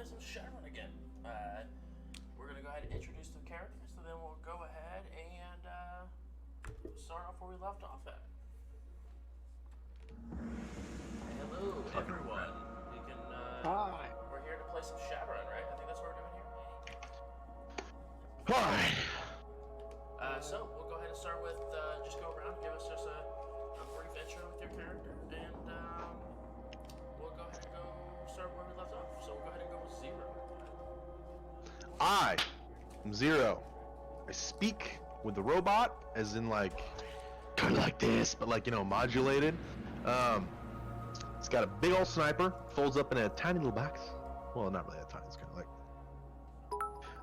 some Shadowrun again. We're gonna go ahead and introduce the characters, and then we'll go ahead and start off where we left off at. Hello, everyone. We can. Hi. We're here to play some Shadowrun, right? I think that's what we're doing here. Hi. So we'll go ahead and start with just go around, give us just a brief intro with your character, and we'll go ahead and go start where we left off. So we'll go ahead and go with Zero. I am Zero. I speak with the robot, as in like kind of like this, but like modulated. It's got a big old sniper, folds up in a tiny little box. Well, not really that tiny. It's kind of like.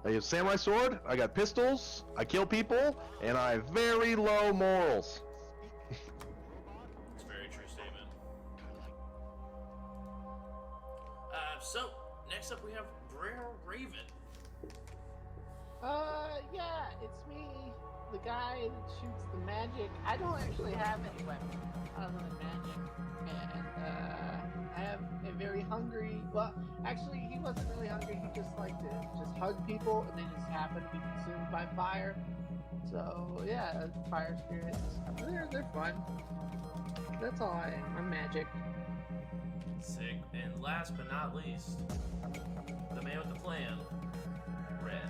I have samurai sword. I got pistols. I kill people, and I have very low morals. It's a very true statement. So next up we have Brer Raven. Yeah, it's me, the guy that shoots the magic. I don't actually have any weapons other than magic, and I have a very hungry. Well, actually, he wasn't really hungry. He just liked to just hug people, and they just happened to be consumed by fire. So yeah, fire spirits. They're fun. That's all I am. I'm magic. Sick. And last but not least, the man with the plan, Red.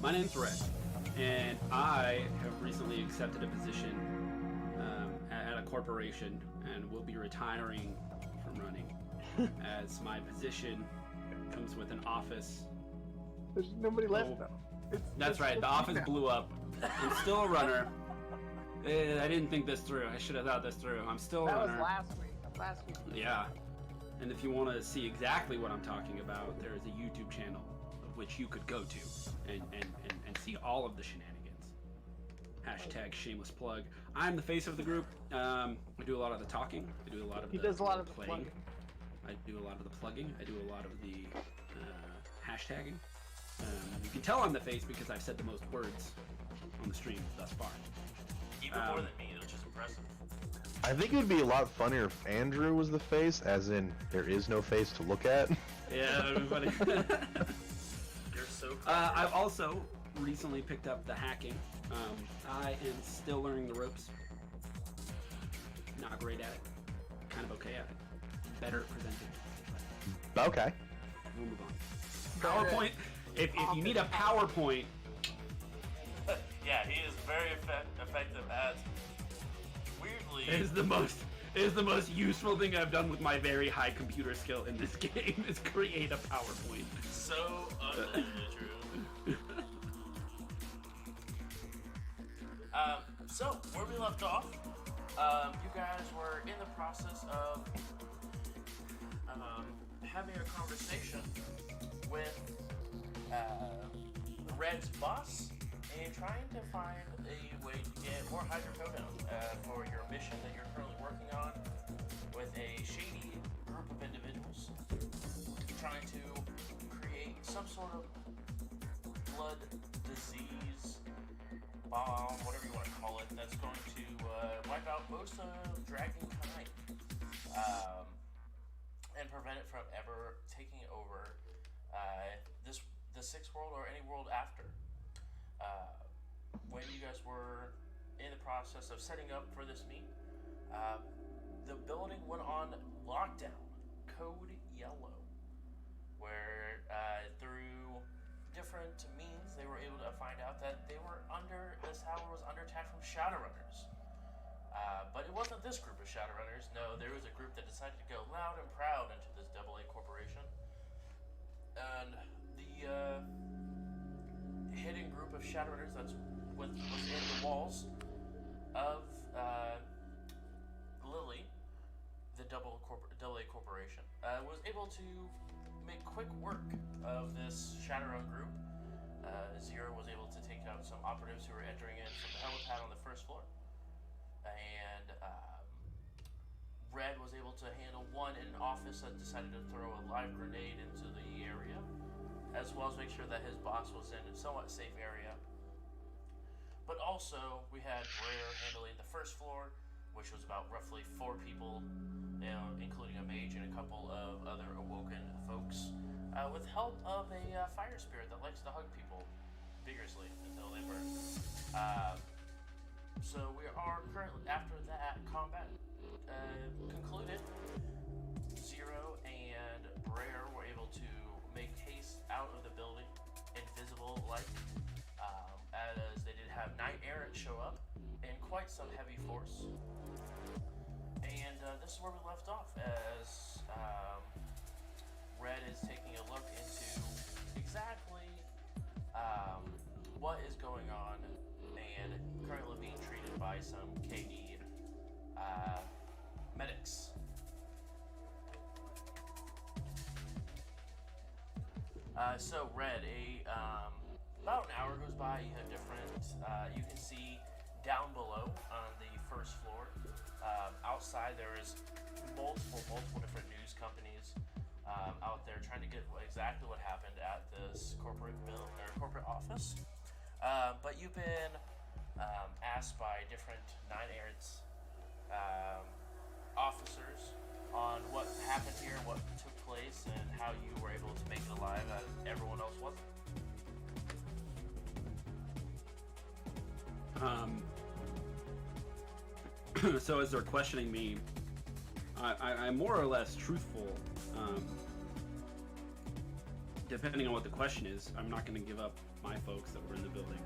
My name's Red, and I have recently accepted a position at a corporation and will be retiring from running, as my position comes with an office. There's nobody left though. That's right, the office blew up. I'm still a runner. I didn't think this through. I should have thought this through. I'm still a That runner. was last week. Last week. Yeah. And if you want to see exactly what I'm talking about, there is a YouTube channel of which you could go to and see all of the shenanigans. Hashtag shameless plug. I'm the face of the group. I do a lot of the talking. I do a lot of He the does a lot of the playing. plugging. I do a lot of the plugging. I do a lot of the hashtagging. You can tell I'm the face because I've said the most words on the stream thus far. Even more than me, which is impressive. I think it would be a lot funnier if Andrew was the face, as in there is no face to look at. Yeah, that would be funny. You're so I've also recently picked up the hacking. I am still learning the ropes. Not great at it. Kind of okay at it. Better at presenting. Okay. We'll move on. PowerPoint. If you need a PowerPoint, yeah, he is very effective at. Weirdly, it is the most useful thing I've done with my very high computer skill in this game is create a PowerPoint. So unbelievably true. So where we left off, you guys were in the process of having a conversation with Red's boss and trying to find a way to get more hydrocodone for your mission that you're currently working on with a shady group of individuals. Trying to create some sort of blood disease bomb, whatever you want to call it, that's going to wipe out most of Dragonkind and prevent it from ever taking over the Sixth World or any world after. When you guys were in the process of setting up for this meet, the building went on lockdown, code yellow, where through different means they were able to find out that this tower was under attack from Shadowrunners. But it wasn't this group of Shadowrunners. No, there was a group that decided to go loud and proud into this AA corporation. And the hidden group of Shadowrunners that's within the walls of Lily, the AA corporation, was able to make quick work of this Shadowrun group. Zero was able to take out some operatives who were entering in from the helipad on the first floor. And Red was able to handle one in an office that decided to throw a live grenade into the area, as well as make sure that his boss was in a somewhat safe area. But also, we had Brer handling the first floor, which was about roughly 4 people, including a mage and a couple of other awoken folks, with help of a fire spirit that likes to hug people vigorously until they burn. So we are currently, after that combat concluded, Zero and Brer were able to make haste out of the building, invisible like, as they did have Knight Errant show up in quite some heavy force. And this is where we left off, as Red is taking a look into exactly what is going on and currently being treated by some KD medics. So Red, about an hour goes by. You have different. You can see down below on the first floor. Outside there is multiple different news companies out there trying to get exactly what happened at this corporate office. But you've been asked by different Nine Errants officers on what happened here, what took place, and how you were able to make it alive as everyone else wasn't. So as they're questioning me, I'm more or less truthful. Depending on what the question is, I'm not going to give up my folks that were in the building.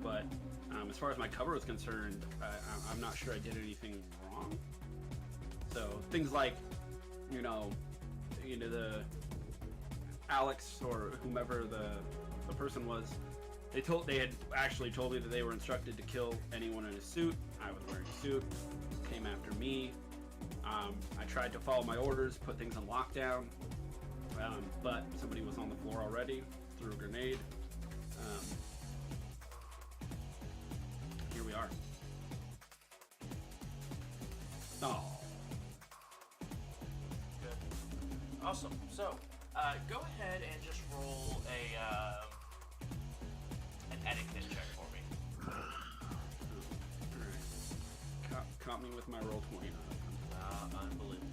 But as far as my cover was concerned, I'm not sure I did anything wrong. So things like, the Alex or whomever the person was, they had actually told me that they were instructed to kill anyone in a suit. I was wearing a suit, came after me. I tried to follow my orders, put things on lockdown, but somebody was on the floor already, threw a grenade. Here we are. Oh. Good. Awesome. So, go ahead and just roll an etiquette check for me. Alright. Caught me with my roll 20. Unbelievable.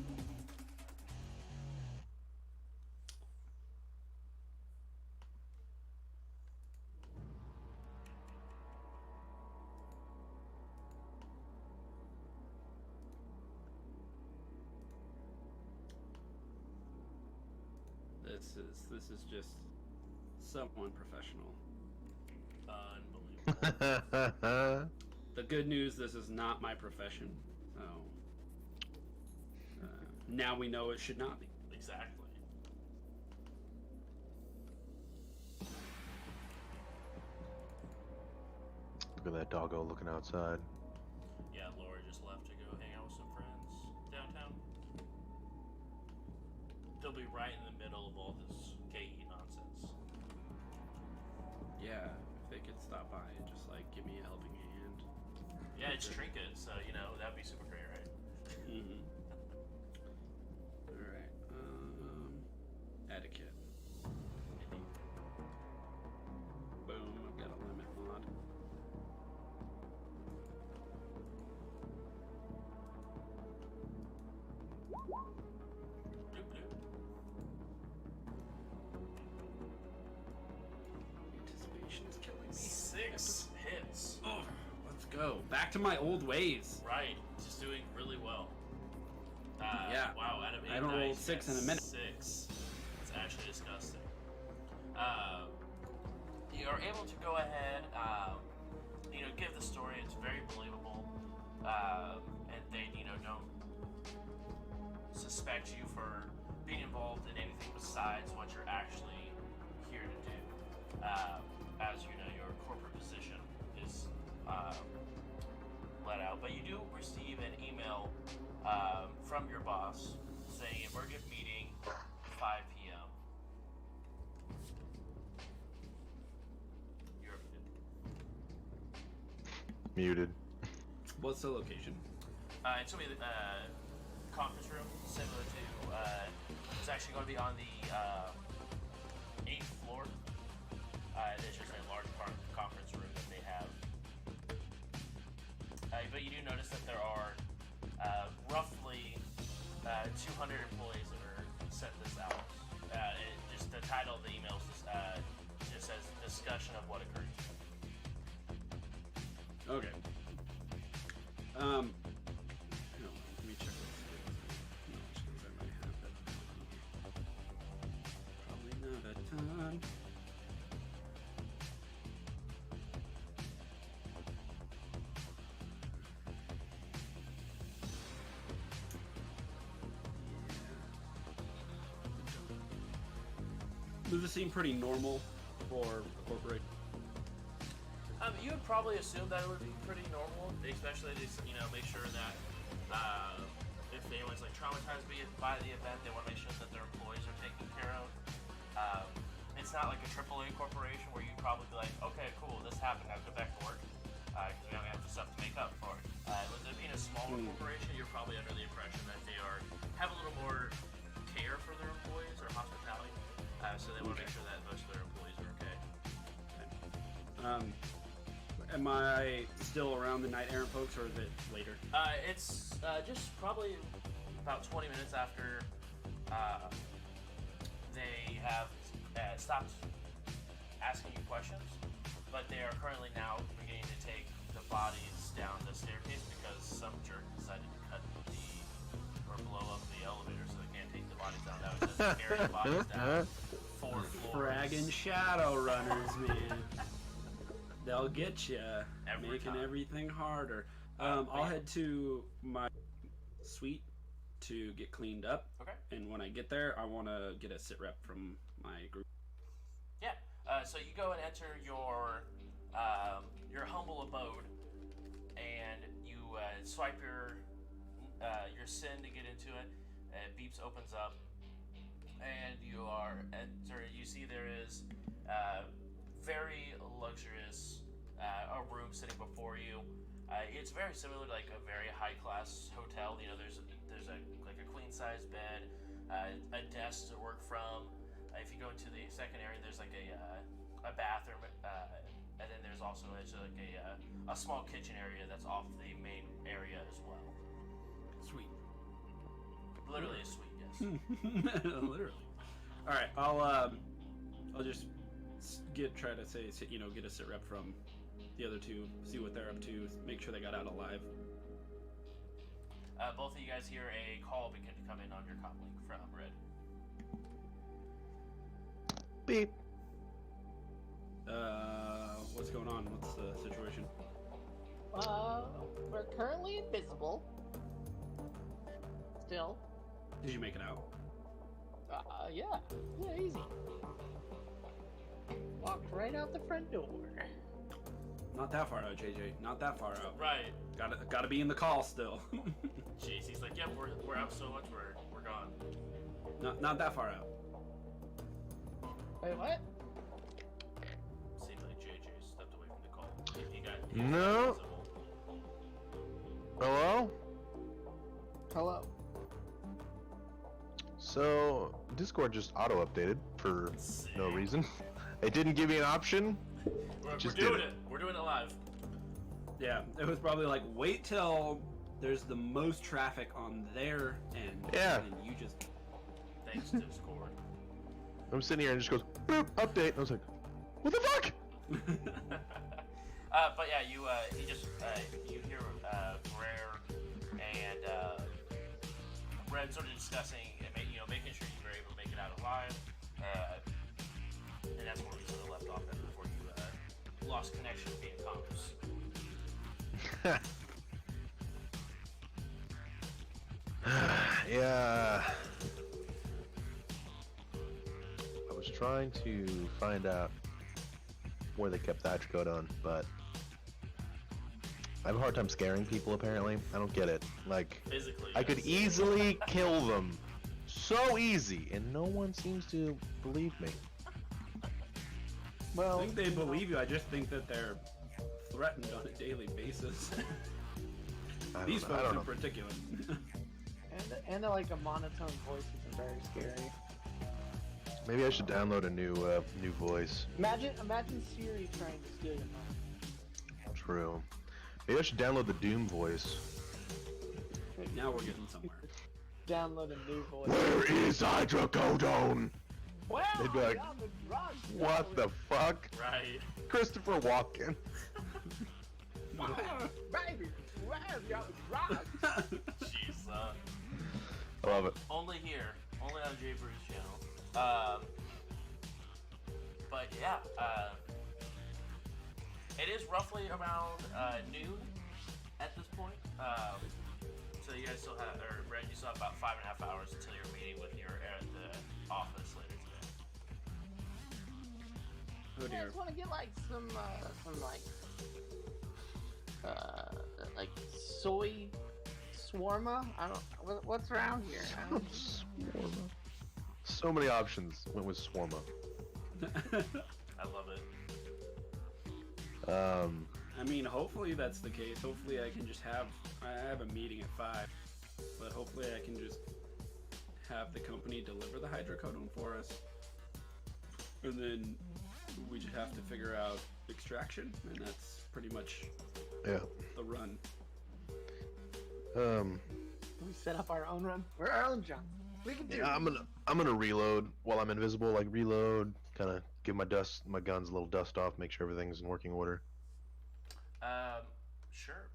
This is just so unprofessional. Unbelievable. The good news, this is not my profession. So now we know it should not be. Exactly. Look at that doggo looking outside. Yeah, Laura just left to go hang out with some friends downtown. They'll be right in the middle of all this KE nonsense. Yeah, if they could stop by and just give me a helping hand. Yeah, it's Trinket, so that'd be super great, right? Mm-hmm. All right. Etiquette. Boom. I've got a limit mod. Bloop, bloop. Anticipation is killing me. 6 hits. Oh, let's go. Back to my old ways. Right, just doing really well. Yeah. Wow, out of 8 I haven't rolled dice, 6 you in a got minute. 6. It's actually disgusting. You are able to go ahead, give the story. It's very believable, and they, don't suspect you for being involved in anything besides what you're actually here to do. As you know, your corporate position is let out, but you do receive an email from your boss saying emergent meeting 5 p.m. You're Muted. What's the location? it's going to be the conference room, similar to, it's actually going to be on the 8th floor. It's just a large conference room that they have. But you do notice that there are 200 employees that are sent this out. Just the title of the email just says discussion of what occurred. Okay. Hang on, let me check this. No, just 'cause I might have it. Probably not a ton. Does this seem pretty normal for a corporate? You would probably assume that it would be pretty normal, especially to make sure that if anyone's like traumatized by the event, they want to make sure that their employees are taken care of. It's not like a AAA corporation where you'd probably be like, okay, cool, this happened, now go back to work because we don't have the stuff to make up for it. With it being a smaller corporation, you're probably under the impression that they have a little more care for their employees or hospitality, so they want to make sure that most of their employees are okay. Am I still around the Knight Errant folks, or is it later? It's just probably about 20 minutes after they have stopped asking you questions, but they are currently now beginning to take the bodies down the staircase because some jerk decided to cut or blow up the elevator so they can't take the bodies down. That was just carrying the bodies down 4 floors. Fragging shadow runners, man. They'll get you, making time. everything harder. I'll head to my suite to get cleaned up. Okay. And when I get there, I want to get a sit rep from my group. Yeah. So you go and enter your humble abode, and you swipe your SIN to get into it. Beeps opens up, and you see there is very luxurious a room sitting before you. It's very similar to like a very high class hotel. There's a queen size bed, a desk to work from. If you go into the second area, there's like a bathroom, and then there's also a small kitchen area that's off the main area as well. Sweet. Literally a suite, yes. Literally. All right, I'll just get a sit rep from the other two, see what they're up to, make sure they got out alive. Both of you guys hear a call begin to come in on your comm link from Red. Beep. What's going on? What's the situation? We're currently invisible. Still. Did you make it out? Yeah, easy. Walked right out the front door. Not that far out, JJ. Not that far out. Right. Gotta be in the call still. Jeez, he's like, yep, we're out so much, we're gone. Not that far out. Wait, what? Seems like JJ stepped away from the call. He got No. invisible. Hello? Hello. So, Discord just auto-updated for no Sick. reason. It didn't give me an option. We're Just doing did it. We're doing it live. Yeah, it was probably like, wait till there's the most traffic on their end. Yeah. And you just... Thanks to Discord. I'm sitting here and it just goes, boop, update. And I was like, what the fuck? But yeah, you hear Rare and Red sort of discussing, making sure you were able to make it out alive, and that's where we sort of left off at before you lost connection via comms. Yeah. I was trying to find out where they kept the hydrocodone, but I have a hard time scaring people, apparently. I don't get it. Like, Physically, I could yes. easily kill them. So easy, and no one seems to believe me. Well, I think they believe you. I just think that they're threatened on a daily basis. These I folks don't in know. particular. and like a monotone voice is very scary. Maybe I should download a new voice. Imagine Siri trying to steal your mind. True. Maybe I should download the Doom voice. Now we're getting somewhere. Download a new voice. Where is hydrocodone? Well, They'd be like, on the drugs, What the fuck? Right. Christopher Walken. Baby, where have y'all drugs? Jeez. I love it. Only here. Only on Jay Brew's channel. But yeah, it is roughly around noon at this point. So you guys still have, or Brad, you still have about 5.5 hours until you're meeting with your at the office later today. Oh You dear. guys want to get like some like soy shawarma? I don't. What's around here? I don't- Swarma. So many options went with Swarma. I love it. I mean, hopefully that's the case. Hopefully I can just have a meeting at 5, but hopefully I can just have the company deliver the hydrocodone for us, and then we just have to figure out extraction, and that's pretty much Yeah. the run. We set up our own run. We're our own junk. We can do. Yeah, I'm gonna reload while I'm invisible. Like reload, kind of give my guns a little dust off, make sure everything's in working order. Sure.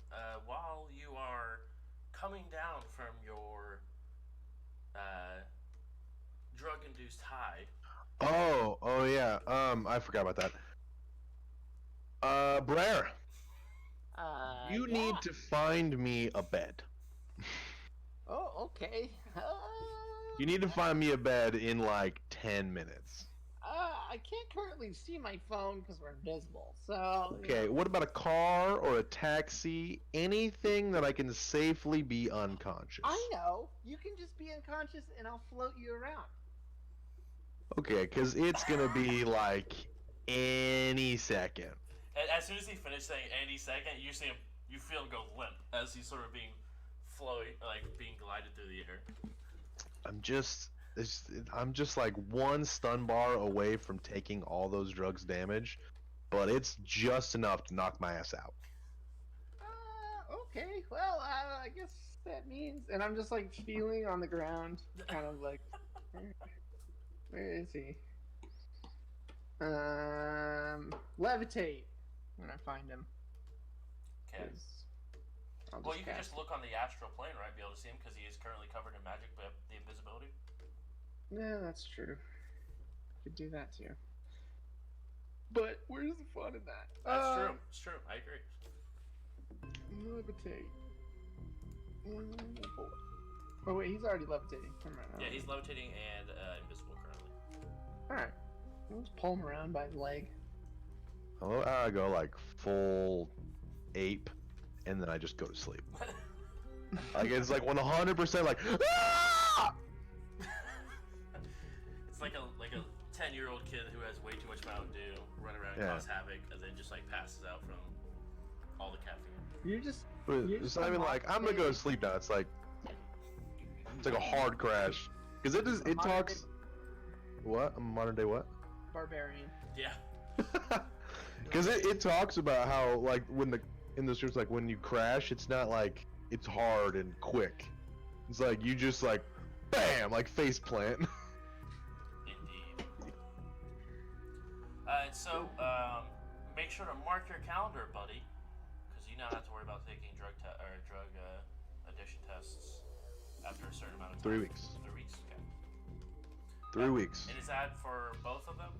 While you are coming down from your drug-induced high, Oh yeah. I forgot about that. Brer, you Yeah. need to find me a bed. Oh, okay. You need to find me a bed in like 10 minutes. I can't currently see my phone because we're invisible. So. Okay, what about a car or a taxi? Anything that I can safely be unconscious. I know. You can just be unconscious, and I'll float you around. Okay, because it's gonna be like any second. as soon as he finished saying any second, you see him, you feel him go limp as he's sort of being being glided through the air. I'm just like one stun bar away from taking all those drugs damage, but it's just enough to knock my ass out. Okay. Well, I guess that means, and I'm just like feeling on the ground, kind of like, where is he? Levitate when I find him. Okay. 'Cause I'll Well, you can cast just look on the astral plane, right? Be able to see him because he is currently covered in magic, but the invisibility. it. Yeah, that's true. Could do that too. But where's the fun in that? That's true. It's true. I agree. Levitate. Oh wait, he's already levitating. Never mind. Yeah, he's levitating and invisible currently. Alright. I'll just pull him around by his leg. I go like full ape, and then I just go to sleep. Like it's like 100% like. "Ah!" It's like a 10-year-old kid who has way too much Mountain Dew, run around and Yeah. cause havoc, and then just like passes out from all the caffeine. You're just. It's not even like I'm gonna go to sleep now. It's like a hard crash because it Modern talks. What? I'm a modern day what? Barbarian. Yeah. Because it talks about how like in the scripts like when you crash, it's not like it's hard and quick. It's like you just like bam, like face plant. Indeed. So make sure to mark your calendar, buddy, because you now have to worry about taking drug addiction tests after a certain amount of time. 3 weeks. 3 weeks. Okay. 3 weeks. And is that for both of them?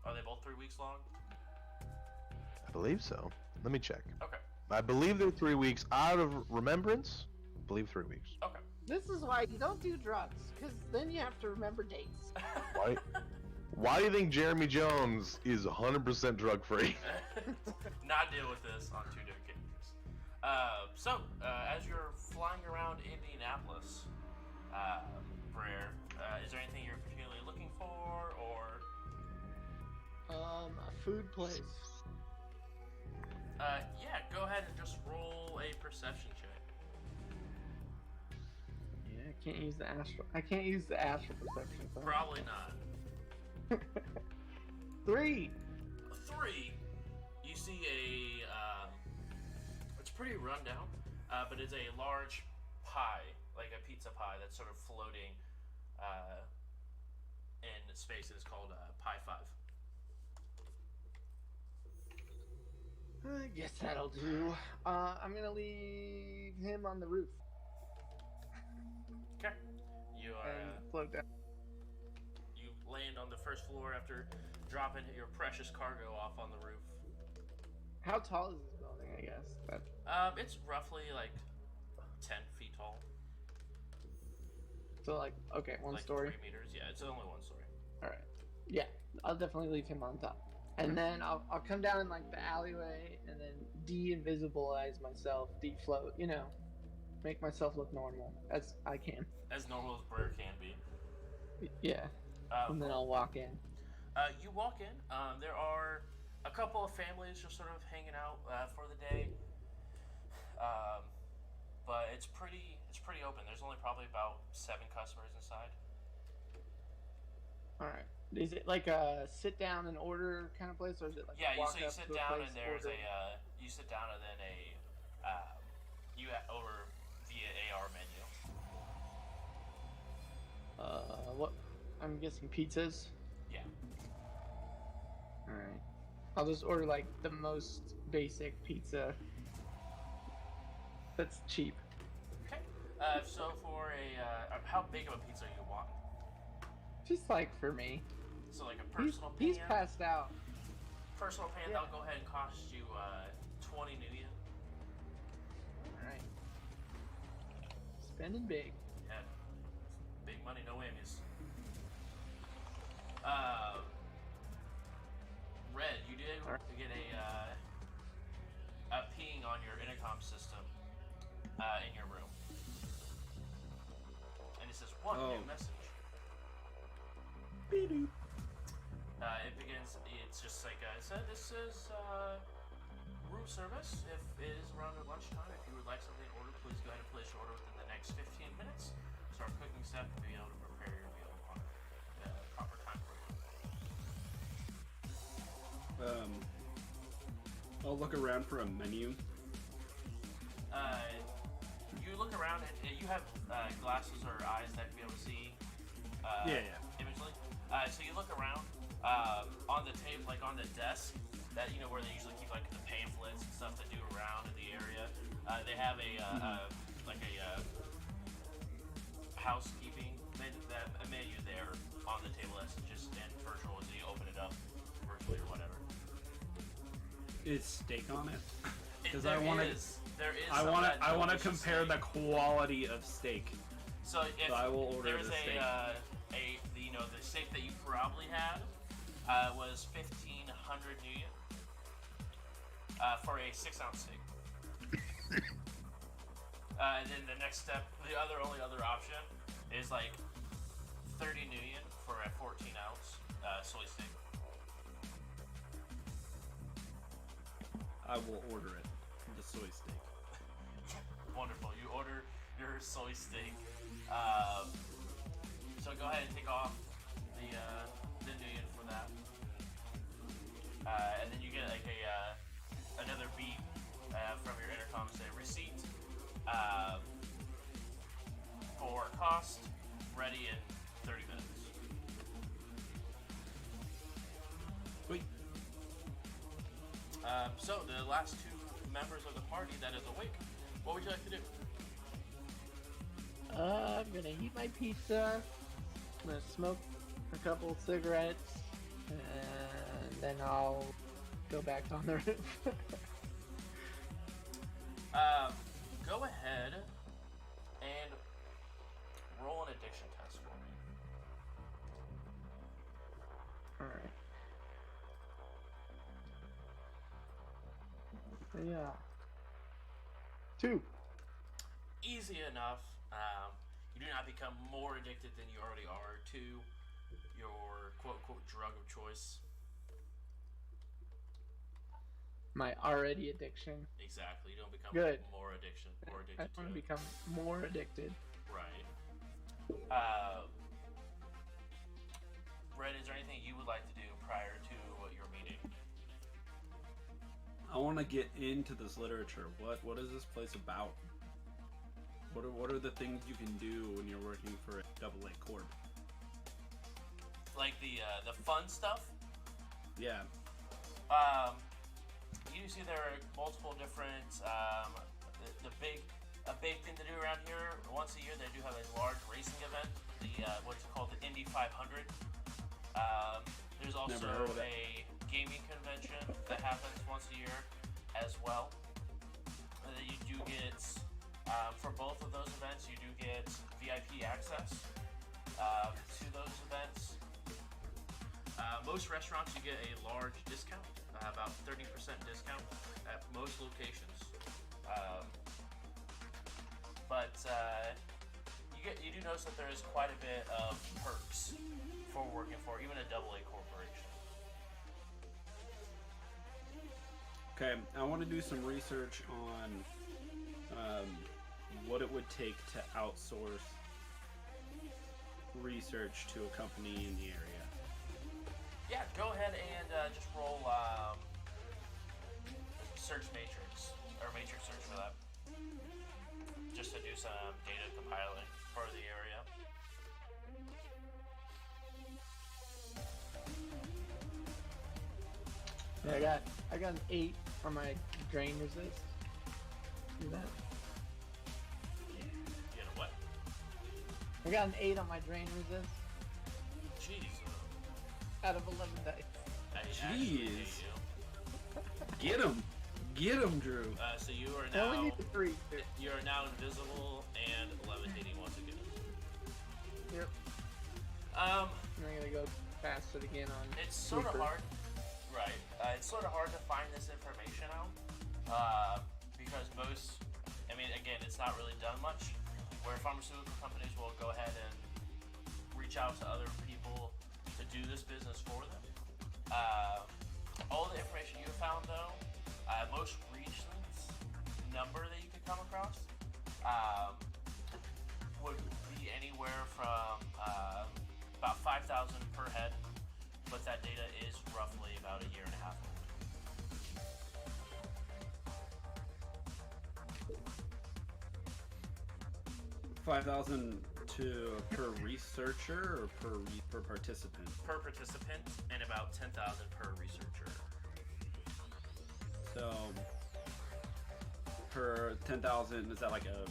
Are they both 3 weeks long? I believe so. Let me check. Okay. I believe they're 3 weeks. Out of remembrance, I believe 3 weeks. Okay. This is why you don't do drugs, because then you have to remember dates. Why? Why do you think Jeremy Jones is 100% drug free? Not deal with this on Two Dope Gamers. As you're flying around Indianapolis, Brer, is there anything you're particularly looking for, or? A food place. Yeah, go ahead and just roll a perception check. Yeah, I can't use the astral. I can't use the astral perception. So. Probably not. 3. 3, you see it's pretty rundown, but it's a large pie like a pizza pie that's sort of floating in space. It's called Pie 5. I guess that'll do. I'm gonna leave him on the roof Okay. You are and float down. you land on the first floor after dropping your precious cargo off on the roof. How tall is this building? I guess. It's roughly like 10 feet tall. So like, okay, one like story. 3 meters. Yeah, it's only one story. All right. Yeah, I'll definitely leave him on top, and then I'll come down in like the alleyway, and then de-invisibilize myself, defloat. You know, make myself look normal as I can. As normal as Brer can be. Yeah, and then I'll walk in. You walk in. There are a couple of families just sort of hanging out for the day. But it's pretty open. There's only probably about 7 customers inside. All right. Is it like a sit down and order kind of place, or is it like Yeah, walk you up sit to a down place, and there's order? you sit down and then you order via AR menu. What? I'm guessing pizzas. Yeah. All right. I'll just order like the most basic pizza. That's cheap. Okay. So for how big of a pizza you want? Just like for me. So like a personal pan. He's passed out. Personal pan. Yeah. That'll go ahead and cost you 20 Nubian. All right. Spending big. Yeah. Big money, no whammies. Red, you did get a ping on your intercom system in your room, and it says one new message. Beep. It begins. It's just like I said. This is room service. If it is around at lunchtime, if you would like something ordered, please go ahead and place your order within the next 15 minutes. So our cooking staff will be able to prepare your meal on proper time for you. I'll look around for a menu. You look around and you have glasses or eyes that can be able to see imagely. So you look around on the table, like on the desk, that where they usually keep like the pamphlets and stuff that do around in the area. They have a housekeeping menu there on the table that's just in virtual, so you open it up virtually or whatever. Is steak on it? Because There I want to. is I some want of that to. I want to delicious compare steak. the quality of steak. So if So I will order there's the steak. the steak that you probably had was 1,500 Nuyen for a 6-ounce steak. And then the next step, the only other option is like 30 Nuyen for a 14-ounce soy steak. I will order it. The soy steak. Wonderful. You order your soy steak. So go ahead and take off the Nuyen for that. And then you get like another beep from your intercom saying receipt for cost ready in 30 minutes. Wait. So the last 2 members of the party that is awake, what would you like to do? I'm gonna eat my pizza. I'm gonna smoke a couple cigarettes, and then I'll go back on the roof. Go ahead and roll an addiction test for me. Alright. Yeah. 2. Easy enough. You do not become more addicted than you already are to your quote-unquote drug of choice. My already addiction. Exactly. You don't become Good. more addicted I to want to it. become more addicted. Right. Red, is there anything you would like to do prior to your meeting? I want to get into this literature. What is this place about? What are the things you can do when you're working for a AA Corp? Like the fun stuff. Yeah. You see there are multiple different a big thing to do around here. Once a year, they do have a large racing event, the what's called the Indy 500. There's also Never heard of it. a gaming convention that happens once a year as well. You do get for both of those events, you do get VIP access to those events. Most restaurants you get a large discount, about 30% discount at most locations. But you do notice that there is quite a bit of perks for working for even a AA corporation. Okay, I want to do some research on what it would take to outsource research to a company in the area. Yeah, go ahead and just roll search matrix, or matrix search for that. Just to do some data compiling for the area. Yeah, I got an 8 for my drain resist. See that? You know what? I got an 8 on my drain resist Jeez. out of 11 dice. I actually Jeez. hate you. Get him, Drew. So you are I only now need a 3. you are now invisible and levitating once again. Yep. Um, I'm gonna go fast it again on. it's sort of Reaper. hard, right? It's sort of hard to find this information out because most, I mean, again, it's not really done much. Where pharmaceutical companies will go ahead and reach out to other people to do this business for them. All the information you found, though, most recent number that you could come across would be anywhere from about 5,000 per head, but that data is roughly about a year and a half old. 5,000 per researcher or per participant? Per participant, and about 10,000 per researcher. So per 10,000, is that like a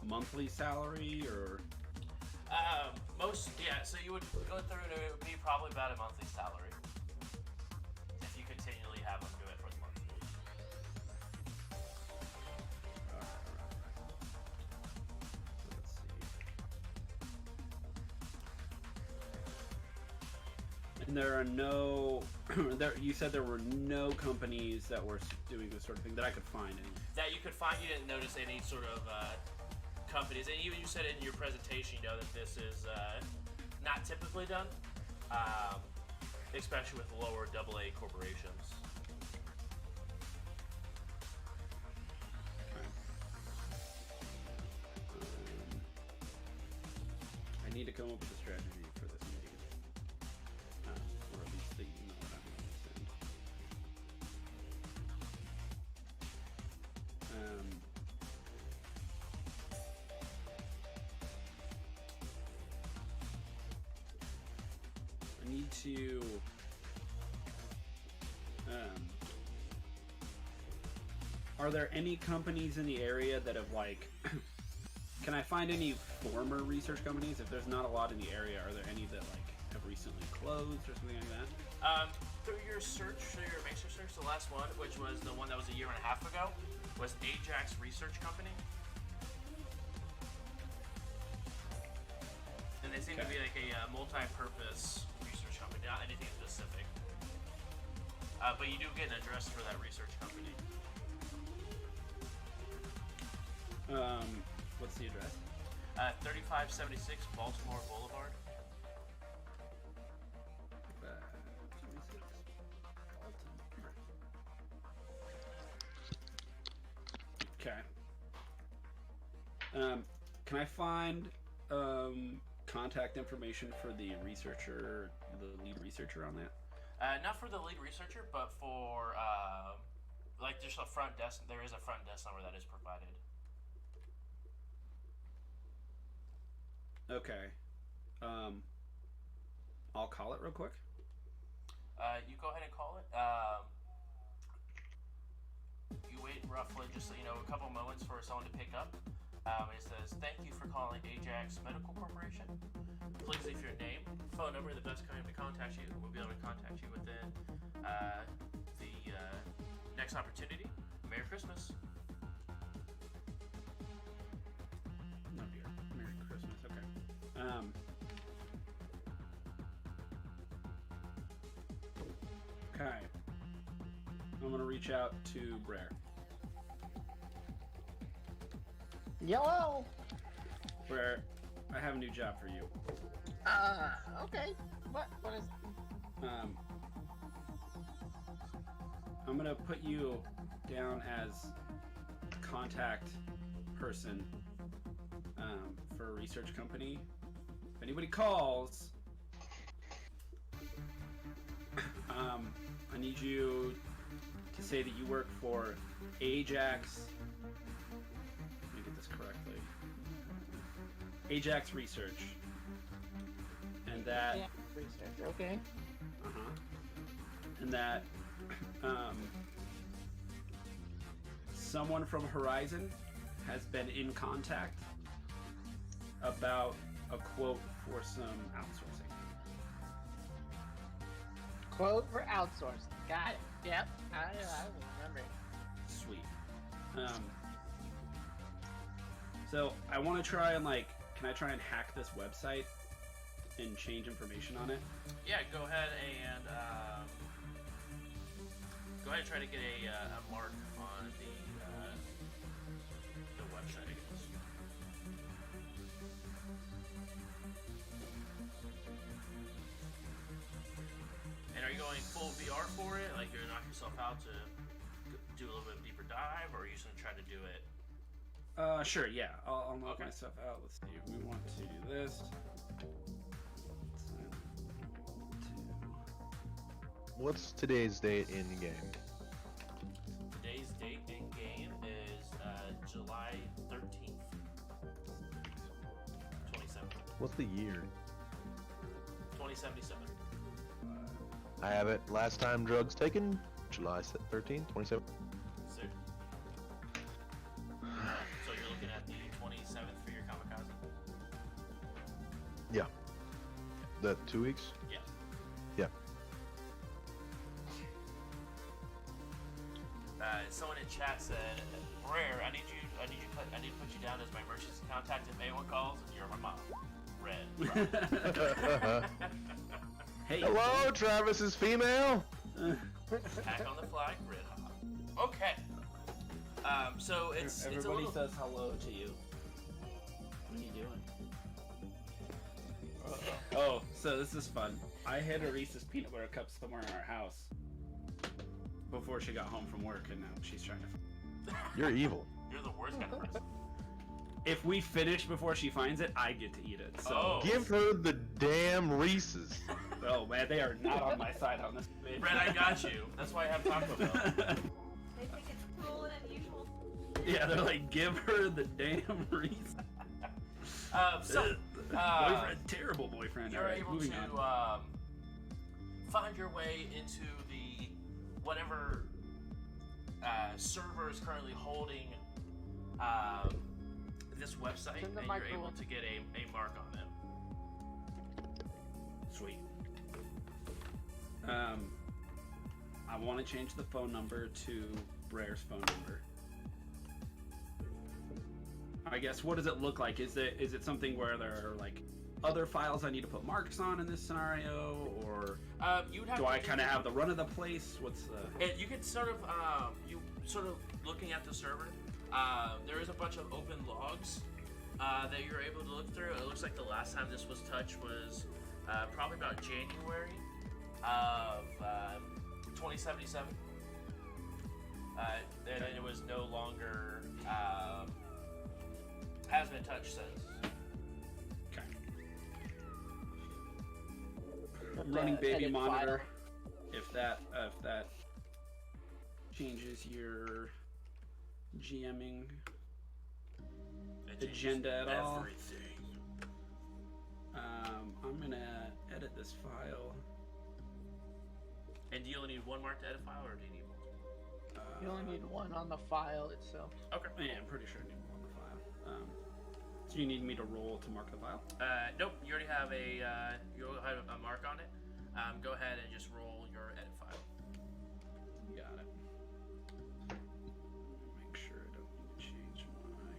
monthly salary or? So you would go through and it would be probably about a monthly salary if you continually have them do it for the month. Let's see. And there are no. You said there were no companies that were doing this sort of thing that I could find. That you could find, you didn't notice any sort of companies, and even you said in your presentation, you know, that this is not typically done, especially with lower AA corporations. I need to come up with a strategy for this meeting, or at least the email that I'm going to send. I need to. Are there any companies in the area that have like? Can I find any former research companies? If there's not a lot in the area, are there any that like have recently closed or something like that? Through your matrix search, the last one, which was the one that was a year and a half ago, was Ajax Research Company. And they seem to be like a multi-purpose research company, not anything specific. But you do get an address for that research company. What's the address? 3576 Baltimore Boulevard. 26 Baltimore. Okay. Can I find contact information for the researcher, the lead researcher on that? Not for the lead researcher, but for like just a front desk. There is a front desk number that is provided. Okay. I'll call it real quick. You go ahead and call it. You wait roughly just a couple moments for someone to pick up. It says, "Thank you for calling Ajax Medical Corporation. Please leave your name, phone number, the best time to contact you. We'll be able to contact you within the next opportunity. Merry Christmas." No dear. Merry Christmas. Okay. Okay. I'm gonna reach out to Brer. Yellow. Brer, I have a new job for you. Okay. What is? I'm gonna put you down as contact person for a research company. If anybody calls, I need you to say that you work for Ajax. Let me get this correctly. Ajax Research, and that. Yeah, research. Okay. And that someone from Horizon has been in contact about a quote for some outsourcing. Quote for outsourcing. Got it. Yep. I remember. Sweet. So I want to try and can I try and hack this website and change information on it? Yeah, go ahead and try to get a mark on the website, I guess. And are you going full VR for it? Like you're gonna knock yourself out to do a little bit of deeper dive, or are you just gonna try to do it? Sure, yeah. I'll knock Okay. myself out. Let's see. We want to do this. What's today's date in game? Today's date in game is July 13th, 2077. What's the year? 2077. I have it. Last time drugs taken, July 13th, 27. So you're looking at the 27th for your kamikaze? Yeah. That 2 weeks? Yeah. Yeah. Someone in chat said, "Rare, I need to put you down as my emergency contact if anyone calls. You're my mom." Red. Hey. Hello, Travis is female. Back on the fly, Red Hot. Okay. So it's Everybody a little. says hello to you. What are you doing? Oh, so this is fun. I hid a Reese's peanut butter cup somewhere in our house before she got home from work, and now she's trying to. You're evil. You're the worst kind of person. If we finish before she finds it, I get to eat it. So. Oh. Give her the damn Reese's. Oh man, they are not on my side on this. Red, I got you. That's why I have Taco Bell. They think it's cruel and unusual. Yeah, they're like, give her the damn Reese. Boyfriend, terrible boyfriend. You're All right, able moving to on. find your way into the whatever server is currently holding this website, In the and microwave. you're able to get a mark on them. Sweet. I want to change the phone number to Brer's phone number. I guess, what does it look like? Is it something where there are like other files I need to put marks on in this scenario, or You would have do to I kind of have the run of the place? What's the? And you can sort of looking at the server. There is a bunch of open logs that you're able to look through. It looks like the last time this was touched was probably about January of 2077. And it was no longer has been touched since. Okay. Running baby edit monitor. If that changes your GMing It changes agenda at all. everything. edit this file. And do you only need one mark to edit file, or do you need more? You only need one on the file itself. Okay. Yeah, I'm pretty sure I need one on the file. So you need me to roll to mark the file? Nope. You already have a mark on it. Go ahead and just roll your edit file. Got it. Make sure I don't need to change my.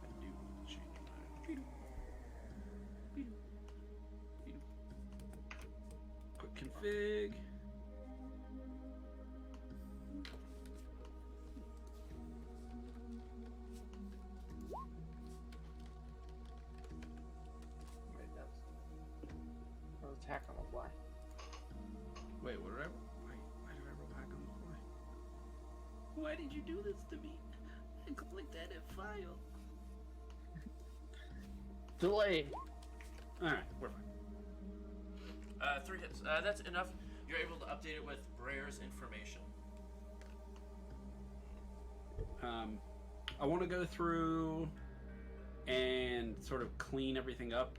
I do need to change my. Quick config. Wait, that's hack on the fly. Wait, what did I? Why did I roll hack on the fly? Why did you do this to me? I clicked edit file. Delay. All right, we're fine. 3 hits. That's enough. You're able to update it with Brayer's information. I want to go through and sort of clean everything up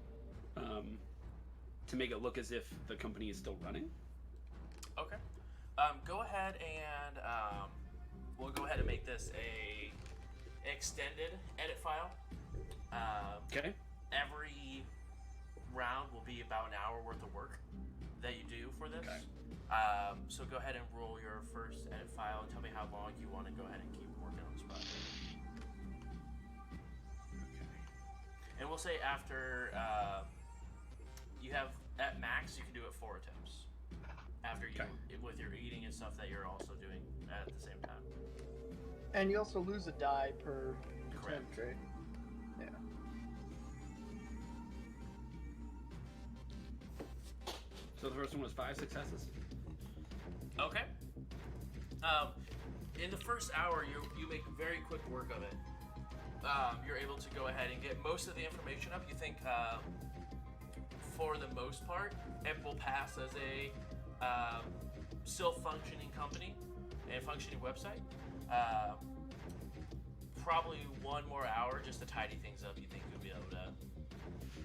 to make it look as if the company is still running. Okay. Go ahead and we'll go ahead and make this a extended edit file. Okay. Every round will be about an hour worth of work that you do for this. Okay. So go ahead and roll your first edit file and tell me how long you want to go ahead and keep working on this project. And we'll say after you have at max, you can do it 4 attempts. After you, with your eating and stuff that you're also doing at the same time. And you also lose a die per Correct. attempt, right? Yeah. So the first one was 5 successes. Okay. In the first hour, you make very quick work of it. You're able to go ahead and get most of the information up. You think, for the most part, it will pass as a still functioning company and functioning website. Probably one more hour just to tidy things up. You think you'll be able to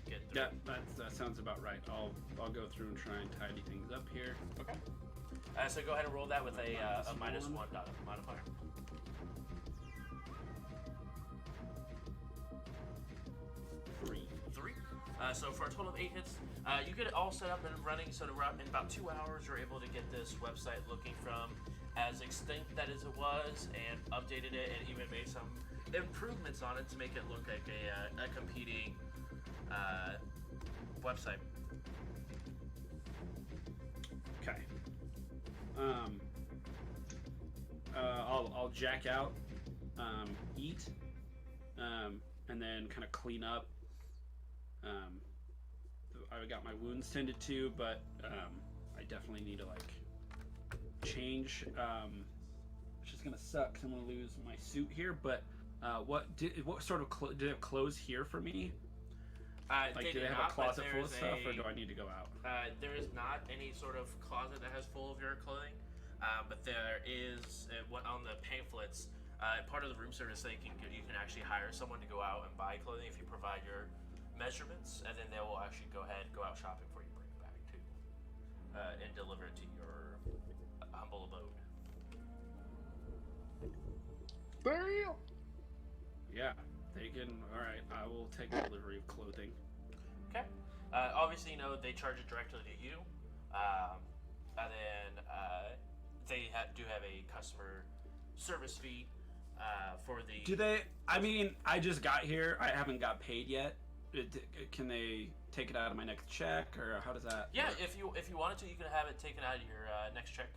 get through? Yeah, that sounds about right. I'll go through and try and tidy things up here. Okay. So go ahead and roll that with a -1 modifier. 3. 3. So for a total of 8 hits, you get it all set up and running. So in about 2 hours, you're able to get this website looking from as extinct that as it was, and updated it, and even made some improvements on it to make it look like a competing website. Okay. I'll jack out, eat, and then kind of clean up. I got my wounds tended to, but I definitely need to change. Which is gonna suck 'cause I'm gonna lose my suit here. But what sort of did it have clothes here for me? Do they have a closet full of stuff, or do I need to go out? There is not any sort of closet that has full of your clothing, but there is on the pamphlets. Part of the room service thing, you can actually hire someone to go out and buy clothing if you provide your measurements, and then they will actually go out shopping for you, bring it back to, and deliver it to your humble abode. Burial. Yeah, they can. All right, I will take delivery of clothing. Okay. Obviously, they charge it directly to you, and then they do have a customer service fee for the. Do they? I mean, I just got here. I haven't got paid yet. Can they take it out of my next check, or how does that? Yeah, work? if you wanted to, you can have it taken out of your next check.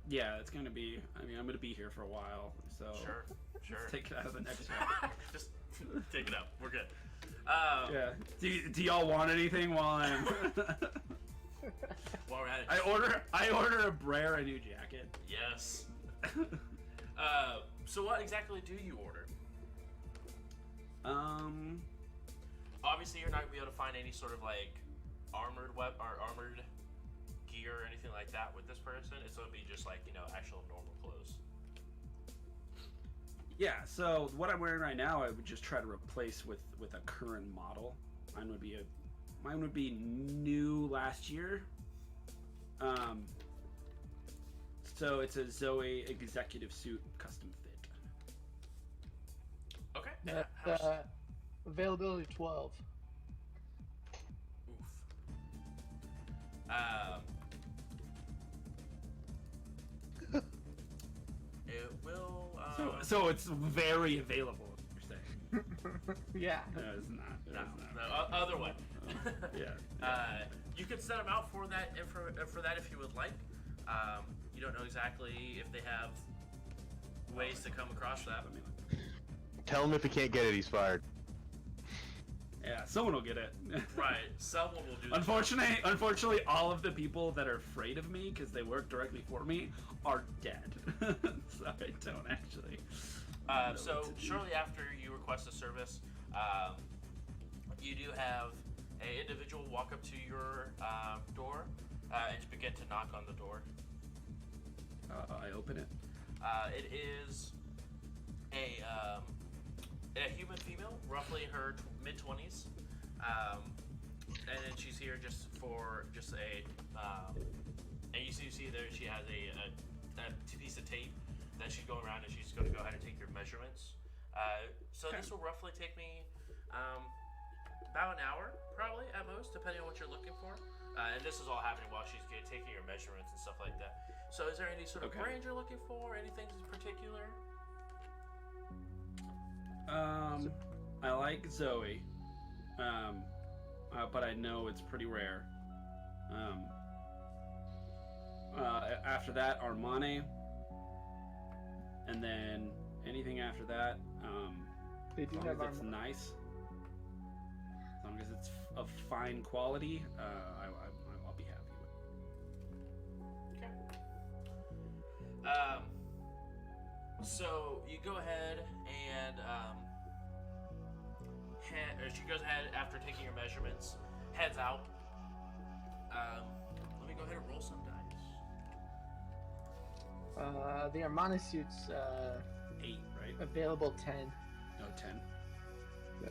Yeah, it's gonna be. I mean, I'm gonna be here for a while, so Sure. let's take it out of the next check. Just take it out. We're good. Yeah. Do y'all want anything while I'm? While we're at it. I order a Brer a new jacket. Yes. So what exactly do you order? Obviously, you're not gonna be able to find any sort of armored armored gear or anything like that with this person. It's gonna be just actual normal clothes. Yeah. So what I'm wearing right now, I would just try to replace with a current model. Mine would be a Mine would be new last year. So it's a Zoe executive suit custom fit. Okay. That's availability 12. Oof. It will. So it's very available. You're saying? Yeah. No, it's not. No, It's not. no, other way. Yeah. You can set them out for that if you would like. You don't know exactly if they have ways to come across that. I mean, Tell him if he can't get it, he's fired. yeah, someone will get it. Right, someone will do that. Unfortunately, all of the people that are afraid of me because they work directly for me are dead. So I don't actually. know So what to do. shortly after you request a service, you do have an individual walk up to your door and begin to knock on the door. I open it. It is a human female, roughly in her mid-20s, and then she's here just a. And you see there she has a piece of tape that she's going around, and she's going to go ahead and take your measurements. So Okay. this will roughly take me about an hour, probably at most, depending on what you're looking for. And this is all happening while she's taking your measurements and stuff like that. So is there any sort of Okay. brand you're looking for? Anything in particular? I like Zoe, but I know it's pretty rare. After that, Armani, and then anything after that, They do as long have as it's armor. nice, as long as it's of fine quality, I'll be happy with. Okay. So you go ahead and she goes ahead after taking your measurements, heads out. Let me go ahead and roll some dice. The Armani suits 8, right? available 10. No, 10. Yeah.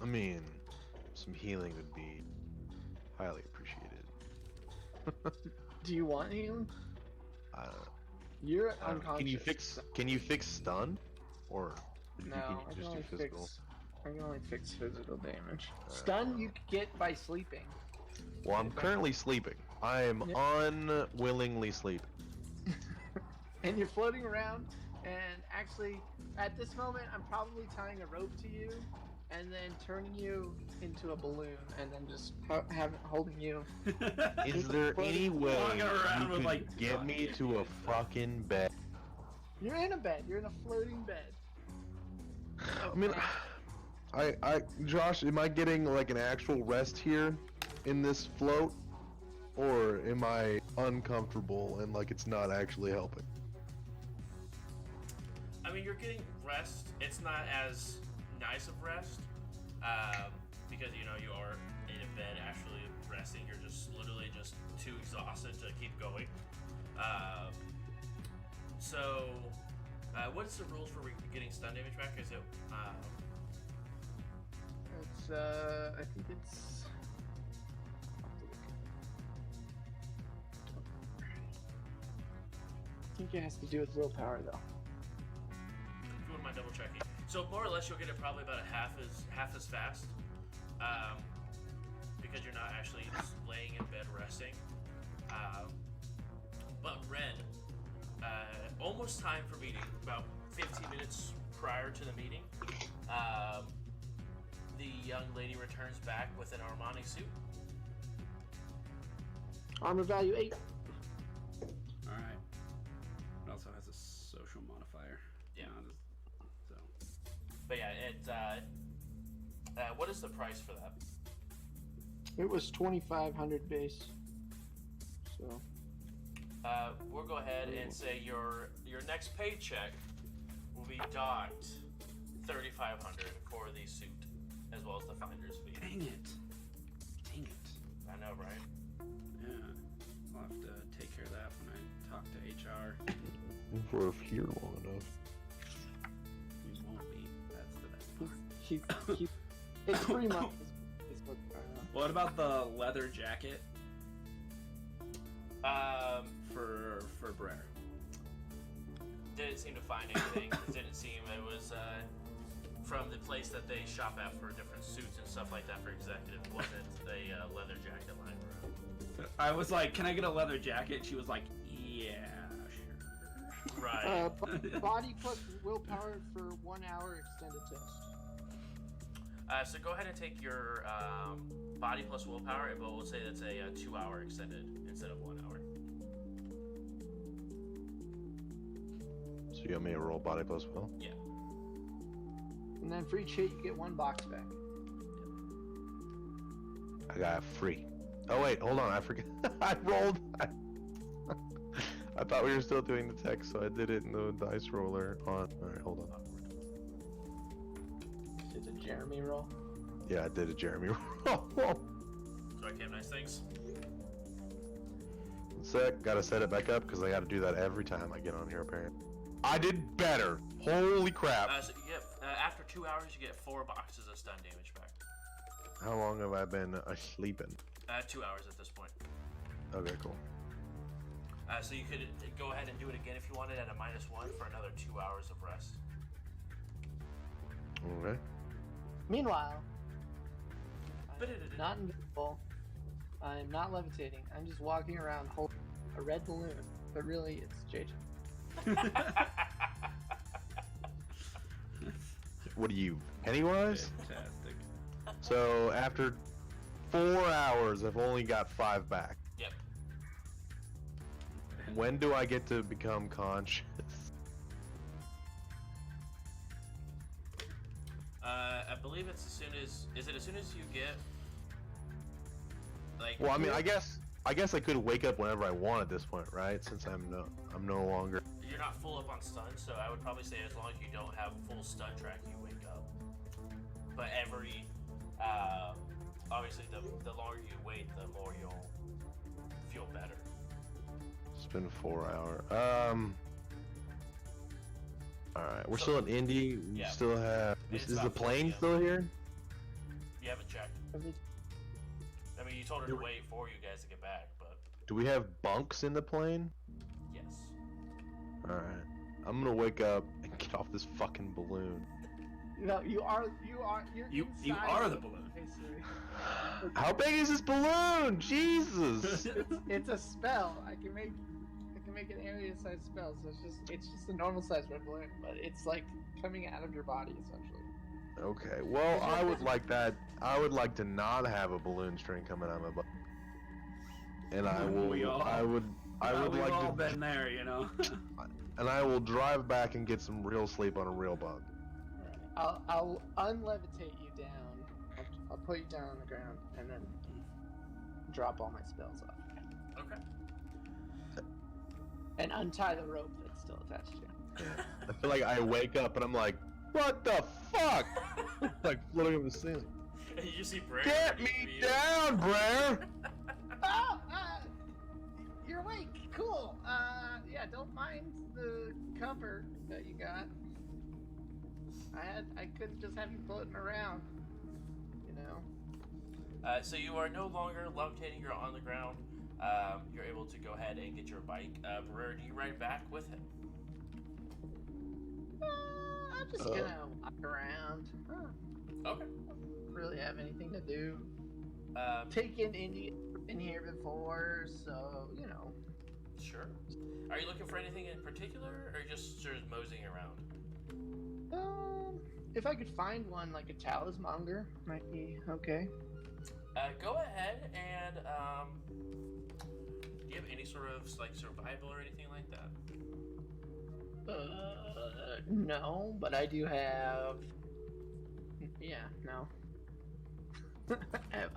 I mean, some healing would be highly appreciated. Do you want him? I don't know. You're I don't know. unconscious. Can you fix stun? Or No, can I you can just only do physical? fix. I can only fix physical damage. Stun you could get by sleeping. Well, I'm currently sleeping. I am unwillingly sleeping. And you're floating around, and actually, at this moment, I'm probably tying a rope to you, and then turning you into a balloon, and then just holding you. Is there any way Walking around you with, could like, get me to a fucking bed? You're in a bed. You're in a floating bed. I mean, Josh, am I getting like an actual rest here in this float? Or am I uncomfortable and like it's not actually helping? I mean, you're getting rest. It's not as nice of rest because you are in a bed actually resting. You're just literally just too exhausted to keep going. So, what's the rules for getting stun damage back? Is it It's I think it's. I think it has to do with willpower, though. if you wouldn't mind double checking? So more or less, you'll get it probably about half as fast, because you're not actually just laying in bed resting. But Ren, almost time for meeting. About 15 minutes prior to the meeting, the young lady returns back with an Armani suit. Armor value 8. All right. It also has a social modifier. Yeah. So. But yeah, what is the price for that? It was 2,500 base. So. We'll go ahead and say your next paycheck will be docked 3,500 for the suit, as well as the finder's fee. Dang it. Dang it. I know, right? Yeah. I'll have to take care of that when I talk to HR. If we're here long enough. We won't be. That's the It's 3 months. Facebook. What about the leather jacket for Brer? Didn't seem to find anything. It didn't seem it was from the place that they shop at for different suits and stuff like that for executives. Wasn't a leather jacket lying around. I was like, "Can I get a leather jacket?" She was like, "Yeah, sure." Right. Body plus willpower for 1 hour extended test. So go ahead and take your body plus willpower, but we'll say that's a 2 hour extended instead of 1 hour. So you want me to roll body plus will? Yeah. And then for each hit, you get 1 box back. I got free. Oh wait, hold on, I forget. I rolled. I thought we were still doing the text, so I did it in the dice roller on. Alright, hold on. Did a Jeremy roll? Yeah, I did a Jeremy roll. So I came nice things. One sec, gotta set it back up because I gotta do that every time I get on here apparently. I did better. Holy crap. So you get, after 2 hours, you get 4 boxes of stun damage back. How long have I been sleeping? 2 hours at this point. Okay, cool. So you could go ahead and do it again if you wanted at a -1 for another 2 hours of rest. Okay. Meanwhile, I'm not invisible. I'm not levitating. I'm just walking around holding a red balloon. But really, it's JJ. What are you, Pennywise? Fantastic. So after 4 hours, I've only got 5 back. Yep. When do I get to become conscious? I believe it's as soon as. Is it as soon as you get? Like. Well, I mean, I guess I could wake up whenever I want at this point, right? Since I'm no longer. You're not full up on stun, so I would probably say as long as you don't have full stun track, you wake up. But every, obviously, the longer you wait, the more you'll feel better. It's been 4 hours. All right, we're still in Indy. We Yeah. still have. It's Is the about 4 plane p.m. still here? You haven't checked. I mean, you told her to wait for you guys to get back, but Do we have bunks in the plane? yes. All right, I'm gonna wake up and get off this fucking balloon. No, you're You inside are of the balloon. basically. How big is this balloon? Jesus! It's a spell. I can make an area size spell, so it's just a normal size red balloon, but it's like coming out of your body essentially. Okay, well, I would like that. I would like to not have a balloon string coming out of my butt. And I will. We all- I would We've like all to. been there, you know. And I will drive back and get some real sleep on a real bug. I'll unlevitate you down. I'll put you down on the ground and then drop all my spells off Okay. and untie the rope that's still attached to you. I feel like I wake up and I'm like, what the fuck? Like floating over the ceiling. And you just see Brer. Get me down, Brer! Oh, you're awake. Cool. Yeah, don't mind the cover that you got. I couldn't just have you floating around, you know. So you are no longer levitating. You're on the ground. You're able to go ahead and get your bike. Brer, do you ride back with him? I'm just gonna walk around. Okay. Don't really have anything to do. Um, Taken in here before, so you know. Sure. Are you looking for anything in particular, or just sort of moseying around? If I could find one like a talismonger, might be okay. Go ahead and do you have any sort of like survival or anything like that? No, but I do have. Yeah, no.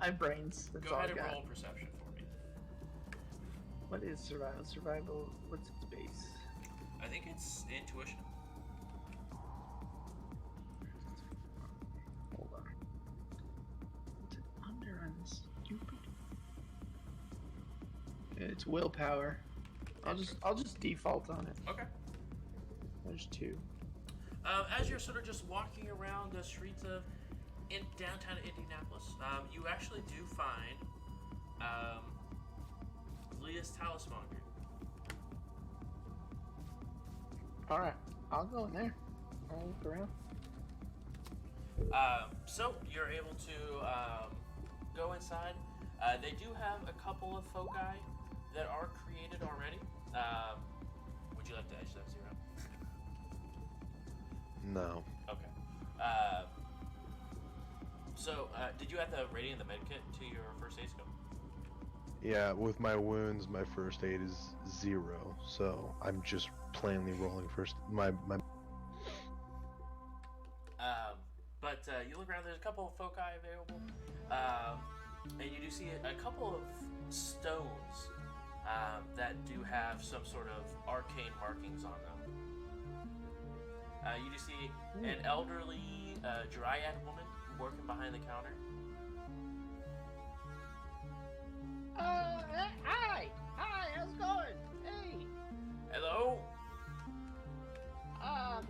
I have brains. That's Go all ahead I and got. roll perception for me. What is survival? Survival. What's its base? I think it's intuition. Hold on. What's it under on this stupid? It's willpower. I'll just default on it. Okay. There's 2. As you're sort of just walking around the streets of in downtown Indianapolis, you actually do find Leah's Talismonger. Alright, I'll go in there. I'll look around. So you're able to go inside. They do have a couple of foci that are created already. Would you like to edge that 0? No. Okay. So, did you add the rating of the medkit to your first aid skill? Yeah, with my wounds, my first aid is 0, so I'm just plainly rolling first. My But you look around, there's a couple of foci available, and you do see a couple of stones that do have some sort of arcane markings on them. You do see an elderly dryad woman working behind the counter. Hi, how's it going? Hey, Hello? I'm.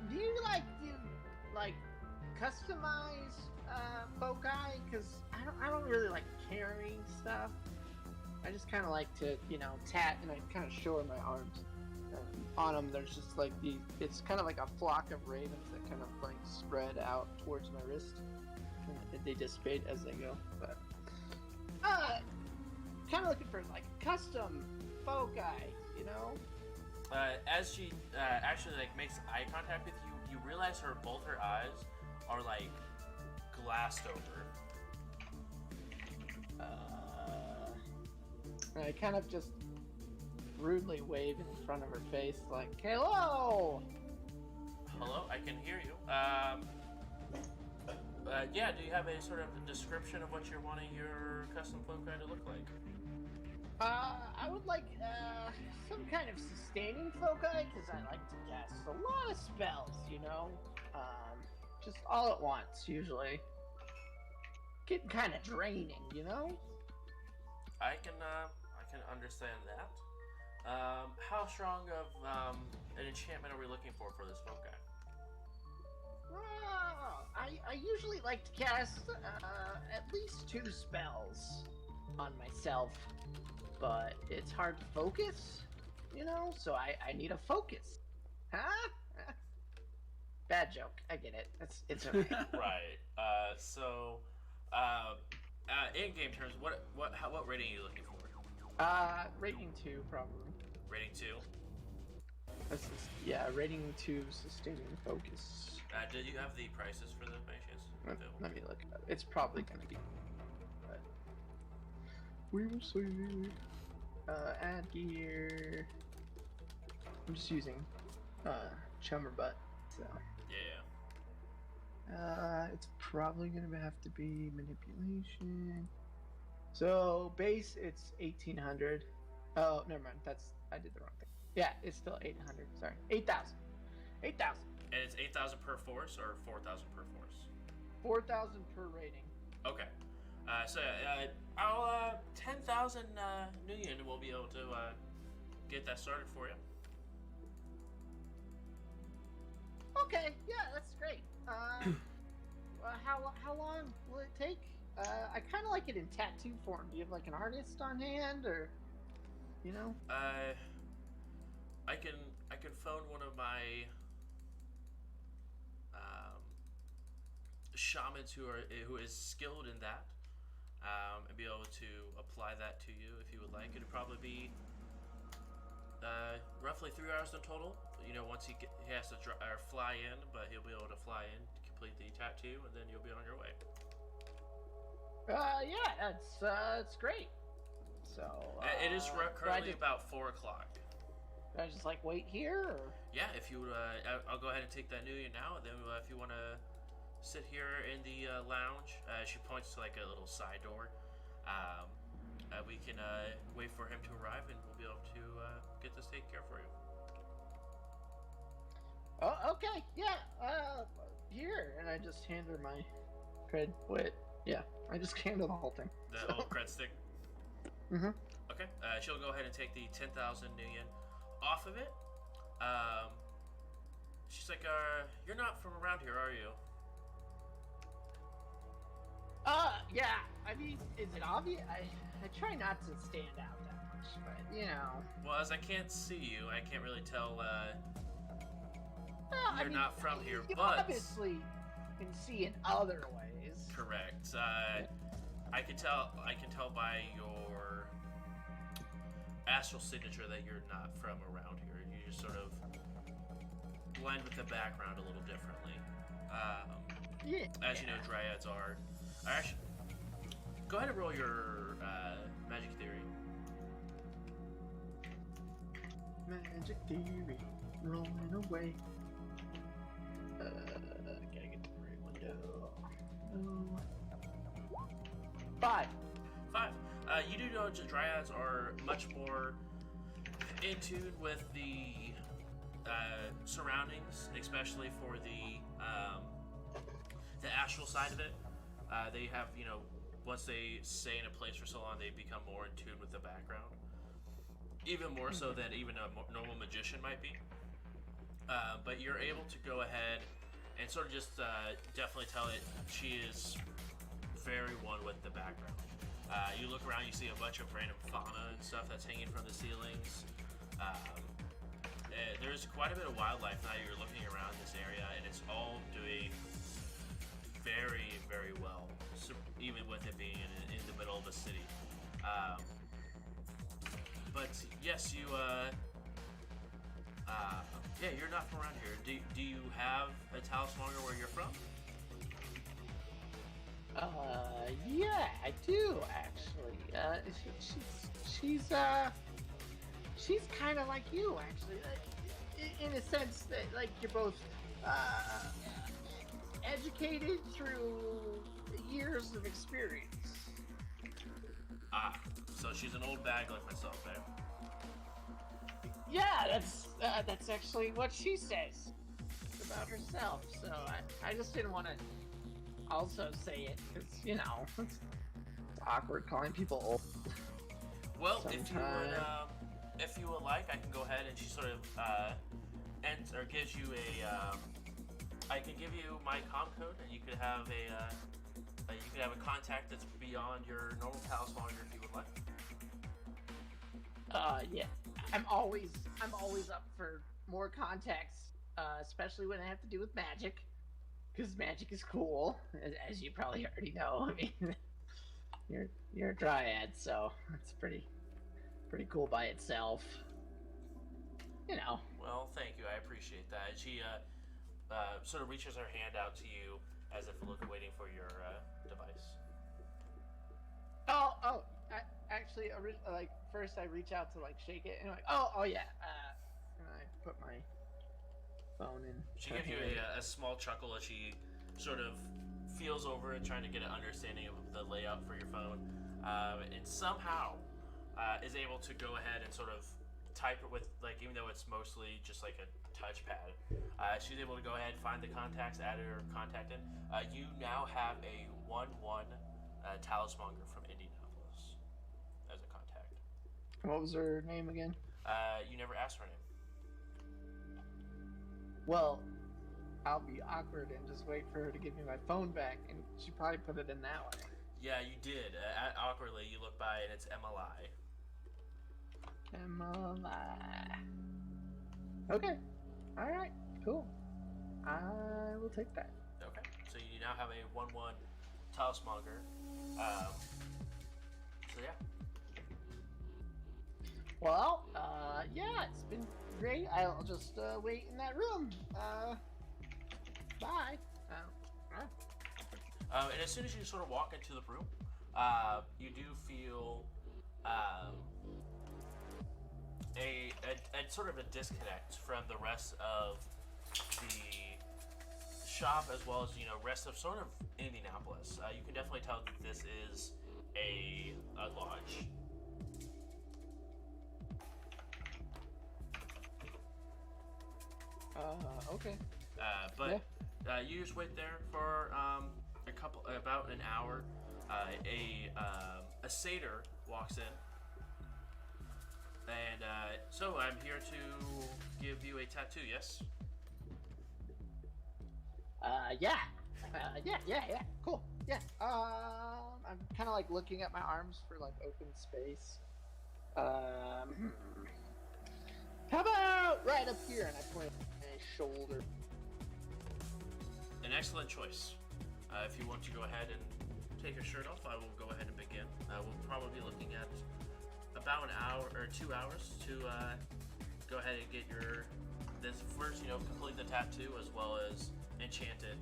Do you like customize foci? Cause I don't really like carrying stuff. I just kind of like to tat and I kind of show her my arms. On them, there's just like it's kind of like a flock of ravens that kind of like spread out towards my wrist. And they dissipate as they go, but kind of looking for like custom foci, As she actually makes eye contact with you, you realize both her eyes are like glassed over. I kind of just rudely wave in front of her face, like, "Hello." Hello, I can hear you. Yeah, do you have a sort of description of what you're wanting your custom foci to look like? I would like some kind of sustaining foci, because I like to cast a lot of spells, just all at once, usually. Getting kind of draining, I can understand that. How strong of an enchantment are we looking for this foci? I usually like to cast at least 2 spells on myself, but it's hard to focus, so I need a focus. Huh? Bad joke. I get it. It's okay. Right. So, in game terms, what rating are you looking for? Rating 2 probably. Rating 2. Rating 2 sustaining focus. Did you have the prices for the chance? Let me look it up. It's probably gonna be. But we will see. Add gear. I'm just using Chummer Butt, so. Yeah. It's probably gonna have to be manipulation. So base, it's 1800. Oh, never mind. I did the wrong thing. Yeah, it's still 800. Sorry, 8,000. 8,000. And it's 8,000 per force or 4,000 per force? 4,000 per rating. Okay. So I'll 10,000 Nuyen will be able to get that started for you. Okay, yeah, that's great. How long will it take? I kind of like it in tattoo form. Do you have like an artist on hand, or I can phone one of my shamans who is skilled in that, and be able to apply that to you if you would like. It'd probably be roughly 3 hours in total. Once he has to fly in, but he'll be able to fly in to complete the tattoo, and then you'll be on your way. Yeah, that's great. So it is currently about 4 o'clock. Can I just wait here? Or? Yeah, if you I'll go ahead and take that Nuyen now. And then if you want to sit here in the lounge, she points to a little side door. We can wait for him to arrive, and we'll be able to get this taken care of for you. Oh, okay, yeah. Here, and I just hand her my cred. Wait, yeah, I just hand her the whole thing. The old cred stick. Mm-hmm. Okay, she'll go ahead and take the 10,000 Nuyen off of it. She's like, you're not from around here, are you? Yeah. I mean, is it obvious? I try not to stand out that much, but you know. Well, as I can't see you, I can't really tell. Well, You're not from here, you but obviously can see in other ways. correct. I can tell by your astral signature that you're not from around here. You just sort of blend with the background a little differently. Yeah. As you know, dryads are. Actually, go ahead and roll your magic theory. Magic theory, rolling away. Gotta get the right window. No. 5. 5. You do know that dryads are much more in tune with the surroundings, especially for the astral side of it. They have, once they stay in a place for so long, they become more in tune with the background. Even more so than even a normal magician might be. But you're able to go ahead and sort of just definitely tell it she is very one with the background. You look around, you see a bunch of random fauna and stuff that's hanging from the ceilings. There's quite a bit of wildlife now. You're looking around this area, and it's all doing very, very well, so even with it being in the middle of a city. But yes, yeah, you're not from around here. Do you have a talismonger where you're from? Yeah, I do actually. She's kind of like you, actually, in a sense that like you're both educated through years of experience. So she's an old bag like myself, eh? Yeah, that's actually what she says about herself. So I just didn't want to also say it because it's awkward calling people old. Well, Sometime. if you would like, I can go ahead and she sort of gives you I can give you my comm code, and you could have a contact that's beyond your normal talismonger if you would like. Yeah, I'm always up for more contacts, especially when I have to do with magic, because magic is cool, as you probably already know. I mean, you're a dryad, so it's pretty cool by itself. Well, thank you. I appreciate that. She sort of reaches her hand out to you as if waiting for your device. Oh, actually, first I reach out to shake it, and I'm like, oh yeah, and I put my phone in. She her gives you hand. a small chuckle as she sort of feels over it, trying to get an understanding of the layout for your phone, and somehow is able to go ahead and sort of type it with, even though it's mostly just like a touchpad, she's able to go ahead, find the contacts, add her contact in. You now have a 1-1 talismonger from Indianapolis as a contact. What was her name again? You never asked her name. Well, I'll be awkward and just wait for her to give me my phone back, and she probably put it in that way. Yeah, you did. Awkwardly, you look by and it's Emily. Emily. Okay. All right. Cool. I will take that. Okay. So you now have a 1-1 talismonger. So yeah. Well, yeah, it's been great. I'll just wait in that room. Bye. And as soon as you sort of walk into the room, you do feel a sort of a disconnect from the rest of the shop, as well as rest of sort of Indianapolis. You can definitely tell that this is a lodge. Okay. But you just wait there for about an hour. A satyr walks in, and so I'm here to give you a tattoo. Yes. Yeah. Yeah. Cool. Yeah. I'm kind of like looking at my arms for like open space. How about right up here? And I point at my shoulder. An excellent choice. If you want to go ahead and take your shirt off, I will go ahead and begin. We'll probably be looking at about an hour or 2 hours to go ahead and get this first, complete the tattoo as well as enchant it.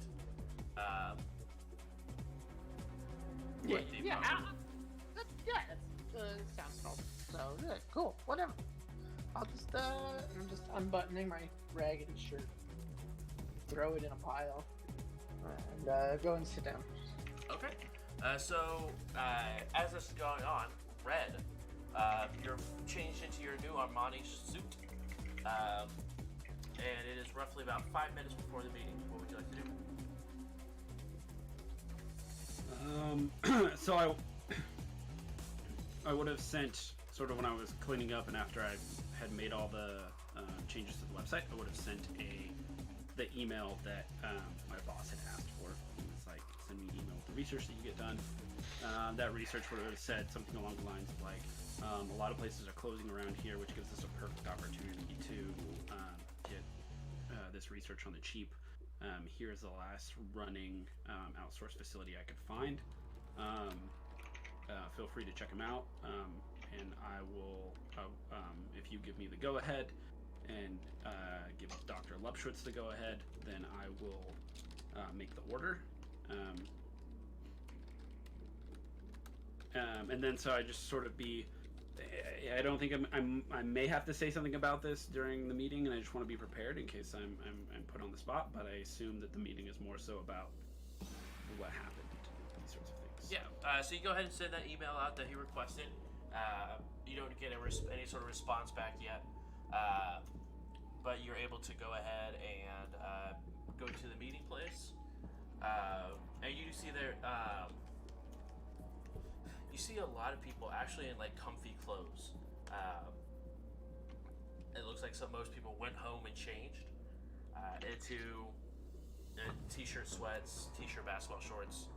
Sounds cool. So yeah, cool. Whatever. I'm just unbuttoning my raggedy shirt, throw it in a pile, and go and sit down. Okay. So as this is going on, Red, you're changed into your new Armani suit, and it is roughly about 5 minutes before the meeting. What would you like to do? So I would have sent, sort of when I was cleaning up and after I had made all the changes to the website, I would have sent the email that my boss had asked for. It's like, send me an email with the research that you get done. That research would have said something along the lines of like, a lot of places are closing around here, which gives us a perfect opportunity to get this research on the cheap. Here's the last running outsourced facility I could find. Feel free to check them out, and I will, if you give me the go-ahead and give Dr. Lupschwitz the go-ahead, then I will make the order. And then so I just sort of I don't think I may have to say something about this during the meeting, and I just want to be prepared in case I'm put on the spot, but I assume that the meeting is more so about what happened, these sorts of things. Yeah, so you go ahead and send that email out that he requested. You don't get any sort of response back yet, but you're able to go ahead and go to the meeting place. And you see there, you see a lot of people actually in like comfy clothes. It looks like most people went home and changed into t-shirt, sweats, t-shirt, basketball shorts.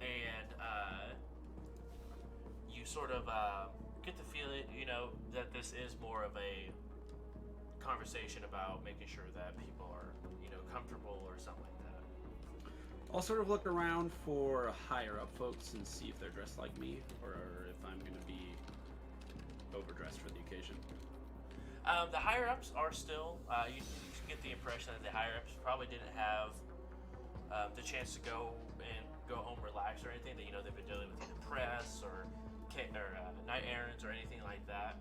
And you sort of get the feeling, that this is more of a conversation about making sure that people are, comfortable or something like that. I'll sort of look around for higher up folks and see if they're dressed like me or if I'm going to be overdressed for the occasion. The higher ups are still, you get the impression that the higher ups probably didn't have the chance to go home relaxed or anything. That they've been dealing with either press or night errands or anything like that.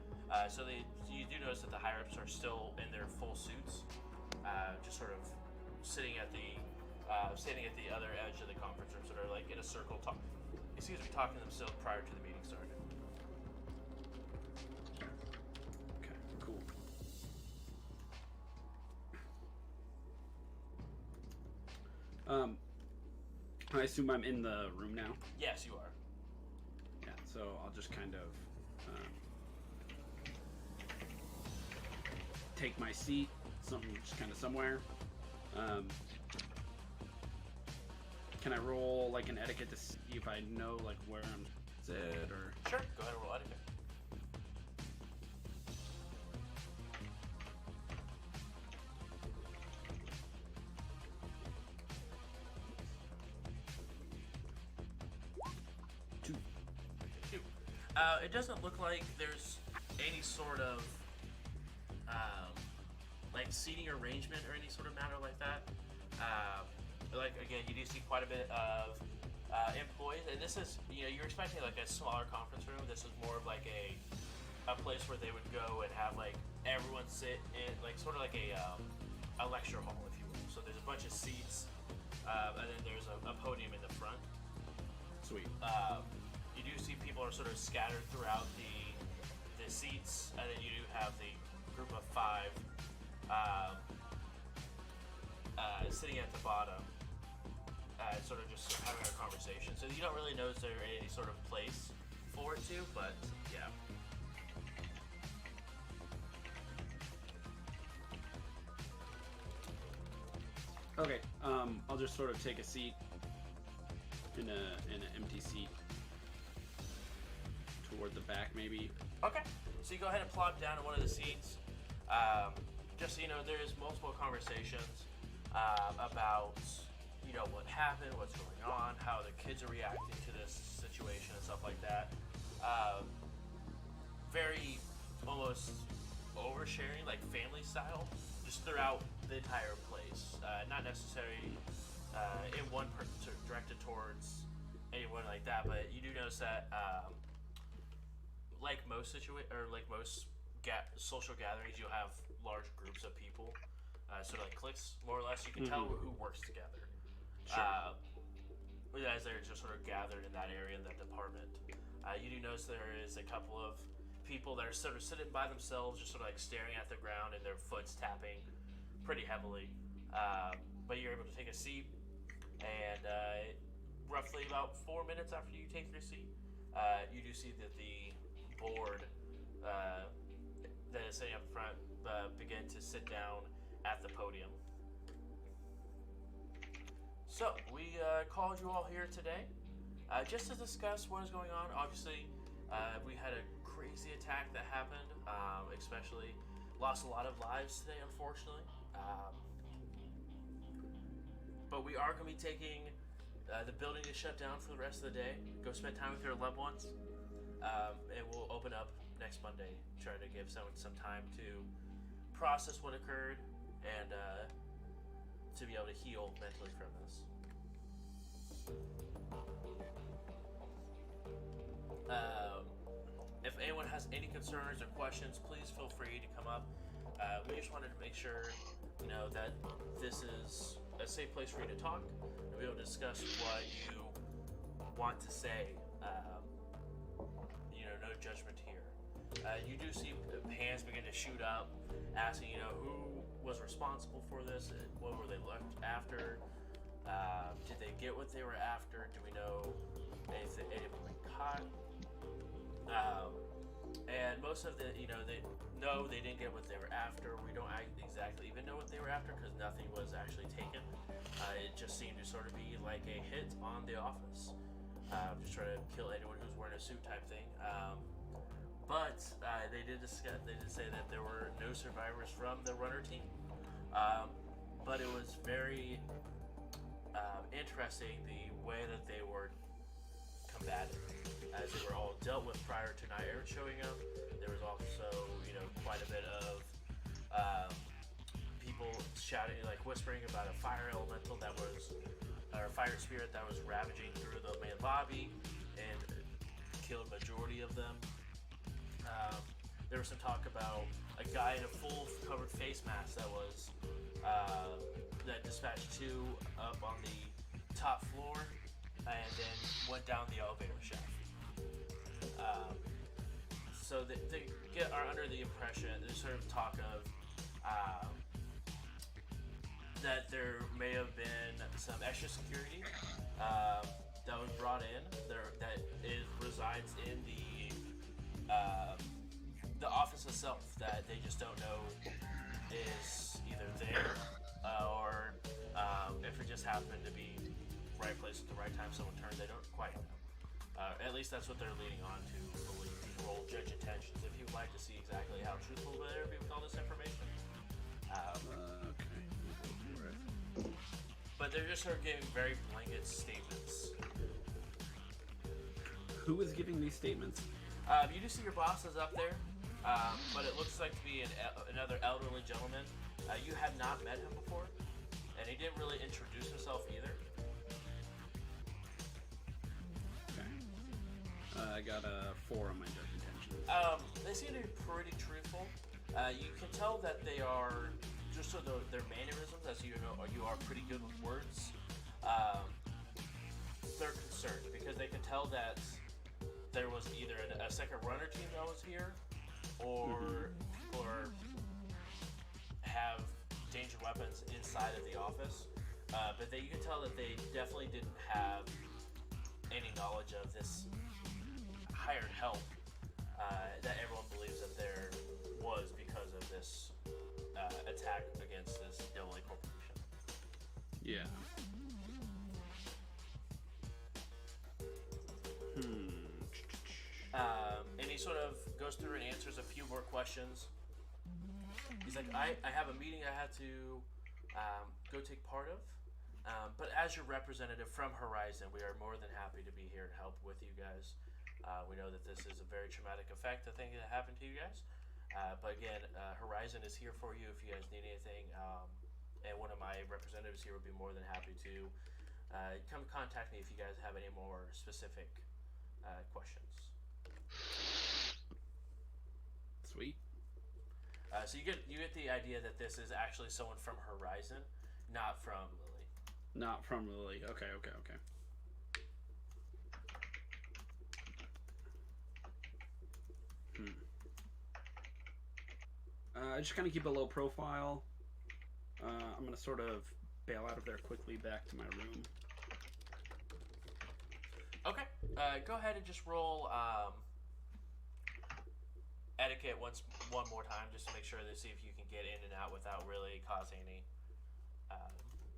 So you do notice that the higher ups are still in their full suits, just sort of sitting at the other edge of the conference room, sort of like in a circle, talking to themselves prior to the meeting started. Okay, cool. I assume I'm in the room now? Yes, you are. Yeah, so I'll just kind of take my seat, just kind of somewhere. Can I roll like an etiquette to see if I know like where I'm sit or? Sure, go ahead and roll etiquette. Two. It doesn't look like there's any sort of like seating arrangement or any sort of matter like that. Like again, you do see quite a bit of employees, and this is you're expecting like a smaller conference room. This is more of like a place where they would go and have like everyone sit in like sort of like a lecture hall, if you will. So there's a bunch of seats, and then there's a podium in the front. Sweet. You do see people are sort of scattered throughout the seats, and then you do have the group of 5 sitting at the bottom, sort of just having a conversation. So you don't really notice there any sort of place for it to, but yeah. Okay. I'll just sort of take a seat in an empty seat toward the back, maybe. Okay, so you go ahead and plop down in one of the seats. Just so you know, there's multiple conversations about, you know, what happened, what's going on, how the kids are reacting to this situation and stuff like that. Very almost oversharing, like family style, just throughout the entire place. Not necessarily in one directed towards anyone like that, but you do notice that, like most social gatherings, you'll have large groups of people, sort of like cliques, more or less. You can tell who works together. Sure. As they're just sort of gathered in that area, in that department. You do notice there is a couple of people that are sort of sitting by themselves, just sort of like staring at the ground and their foot's tapping pretty heavily. But you're able to take a seat, and roughly about 4 minutes after you take your seat, you do see that the board that is sitting up front begin to sit down at the podium. So, we called you all here today just to discuss what is going on. Obviously, we had a crazy attack that happened, especially lost a lot of lives today, unfortunately. But we are going to be taking the building is shut down for the rest of the day. Go spend time with your loved ones. And we'll open up next Monday. Try to give someone some time to process what occurred and to be able to heal mentally from this. If anyone has any concerns or questions, please feel free to come up. We just wanted to make sure, you know, that this is a safe place for you to talk and be able to discuss what you want to say. You know, no judgment here. You do see hands begin to shoot up, asking, you know, who was responsible for this? What were they left after? Did they get what they were after? Do we know if anyone got caught? And most of the, you know, they didn't get what they were after. We don't exactly even know what they were after because nothing was actually taken. It just seemed to sort of be like a hit on the office. Just trying to kill anyone who's wearing a suit type thing. But they did say that there were no survivors from the runner team. But it was very interesting the way that they were combated, as they were all dealt with prior to Nair showing up. There was also, you know, quite a bit of people shouting, like whispering about a fire elemental that was, or fire spirit that was ravaging through the main lobby and killed majority of them. There was some talk about a guy in a full covered face mask that was that dispatched two up on the top floor and then went down the elevator shaft. So they are under the impression, there's sort of talk of that there may have been some extra security that was brought in there that resides in the office itself that they just don't know is either there or if it just happened to be right place at the right time, someone turned, they don't quite know. At least that's what they're leading on to believe. Roll judge intentions. If you would like to see exactly how truthful they're being with all this information. Okay. But they're just sort of giving very blanket statements. Who is giving these statements? You do see your boss is up there, but it looks like to be another elderly gentleman. You have not met him before, and he didn't really introduce himself either. Okay. I got a 4 on my judge intentions. They seem to be pretty truthful. You can tell that they are just sort of their mannerisms, as you know, you are pretty good with words. They're concerned because they can tell that there was either a second runner team that was here, or have dangerous weapons inside of the office. But you can tell that they definitely didn't have any knowledge of this hired help that everyone believes that there was because of this attack against this Devil Lake Corporation. Yeah. And he sort of goes through and answers a few more questions. He's like, I have a meeting I had to go take part of. But as your representative from Horizon, we are more than happy to be here and help with you guys. We know that this is a very traumatic effect, a thing that happened to you guys. But again, Horizon is here for you if you guys need anything. And one of my representatives here would be more than happy to come contact me if you guys have any more specific questions. Sweet. So you get the idea that this is actually someone from Horizon, not from Lily. Not from Lily. Okay. I just kind of keep a low profile. I'm gonna sort of bail out of there quickly back to my room. Okay. Go ahead and just roll etiquette one more time, just to make sure to see if you can get in and out without really causing any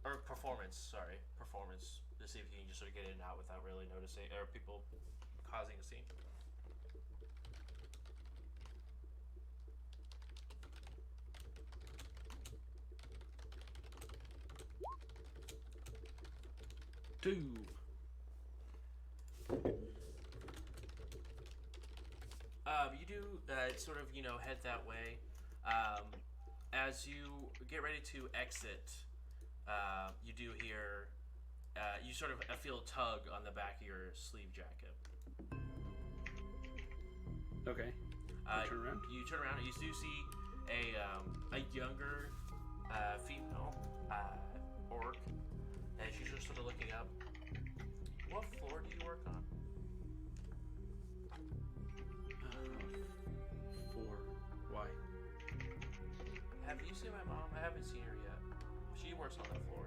or performance to see if you can just sort of get in and out without really noticing or people causing a scene. Two. You do sort of, head that way. As you get ready to exit, you do hear, you sort of feel a tug on the back of your sleeve jacket. Okay. Turn around. You turn around and you do see a younger female orc, and she's just sort of looking up. What floor do you work on? 4. Why? Have you seen my mom? I haven't seen her yet. She works on that floor.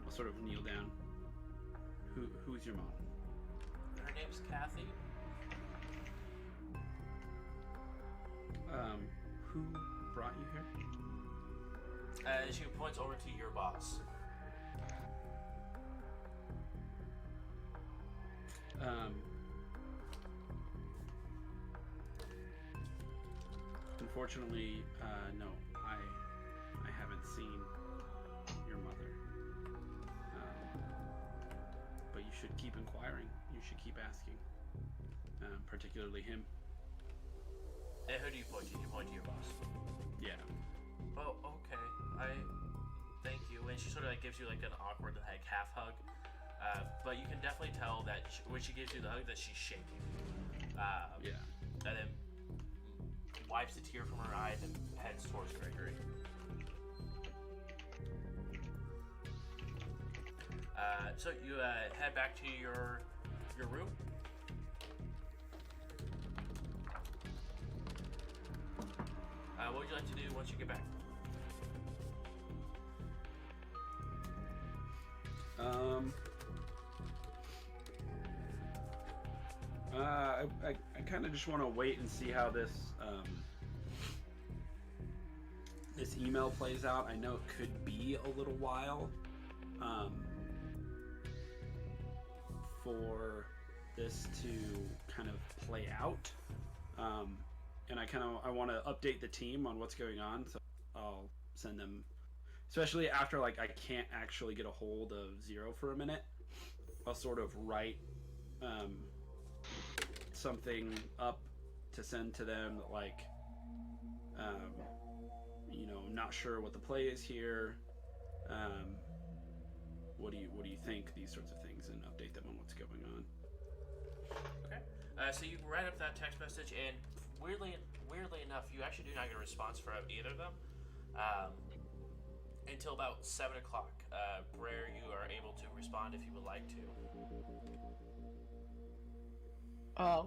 I'll sort of kneel down. Who's your mom? Her name's Kathy. Who brought you here? She points over to your boss. Unfortunately, no. I haven't seen your mother. But you should keep inquiring. You should keep asking. Particularly him. And who do you point to? You point to your boss. Yeah. Oh, okay. Thank you. And she sort of gives you like an awkward half hug. But you can definitely tell that when she gives you the hug that she's shaking. Yeah. And then wipes a tear from her eye and heads towards Gregory. So you head back to your room. What would you like to do once you get back? I kind of just want to wait and see how this this email plays out. I know it could be a little while for this to kind of play out, and I want to update the team on what's going on. So I'll send them, especially after like I can't actually get a hold of Zero for a minute. I'll sort of write something up to send to them that like not sure what the play is here, what do you think, these sorts of things, and update them on what's going on. Okay. So you write up that text message, and weirdly enough, you actually do not get a response from either of them until about 7 o'clock. Brer, you are able to respond if you would like to.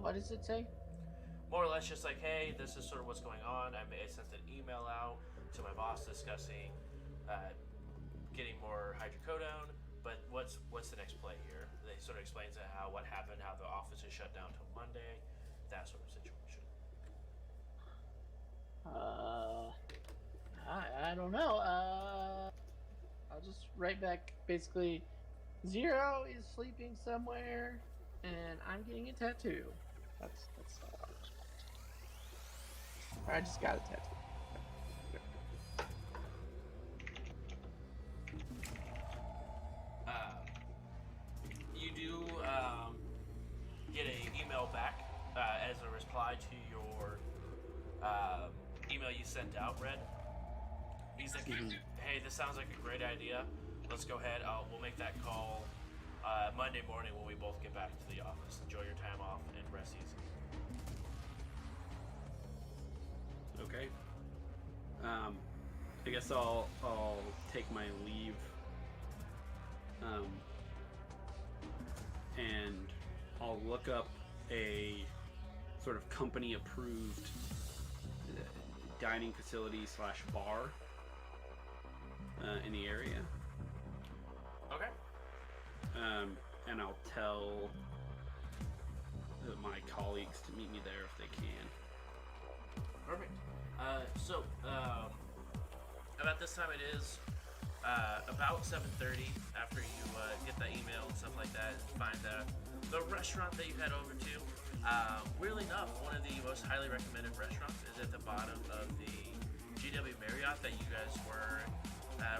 What does it say? More or less just like, hey, this is sort of what's going on. I sent an email out to my boss discussing getting more hydrocodone, but what's the next play here? They sort of explains what happened, how the office is shut down till Monday, that sort of situation. I don't know. I'll just right back. Basically, Zero is sleeping somewhere, and I'm getting a tattoo. That's all I was. Or I just got a tattoo. You do get an email back as a reply to your email you sent out, Red. He's like, hey, this sounds like a great idea. Let's go ahead. We'll make that call Monday morning when we both get back to the office. Enjoy your time off and rest easy. Okay. I guess I'll take my leave. And I'll look up a sort of company approved dining facility / bar in the area. Okay. And I'll tell my colleagues to meet me there if they can. Perfect. So, about this time it is about 7:30 after you get that email and stuff like that and find the restaurant that you head over to. Weirdly enough, one of the most highly recommended restaurants is at the bottom of the GW Marriott that you guys were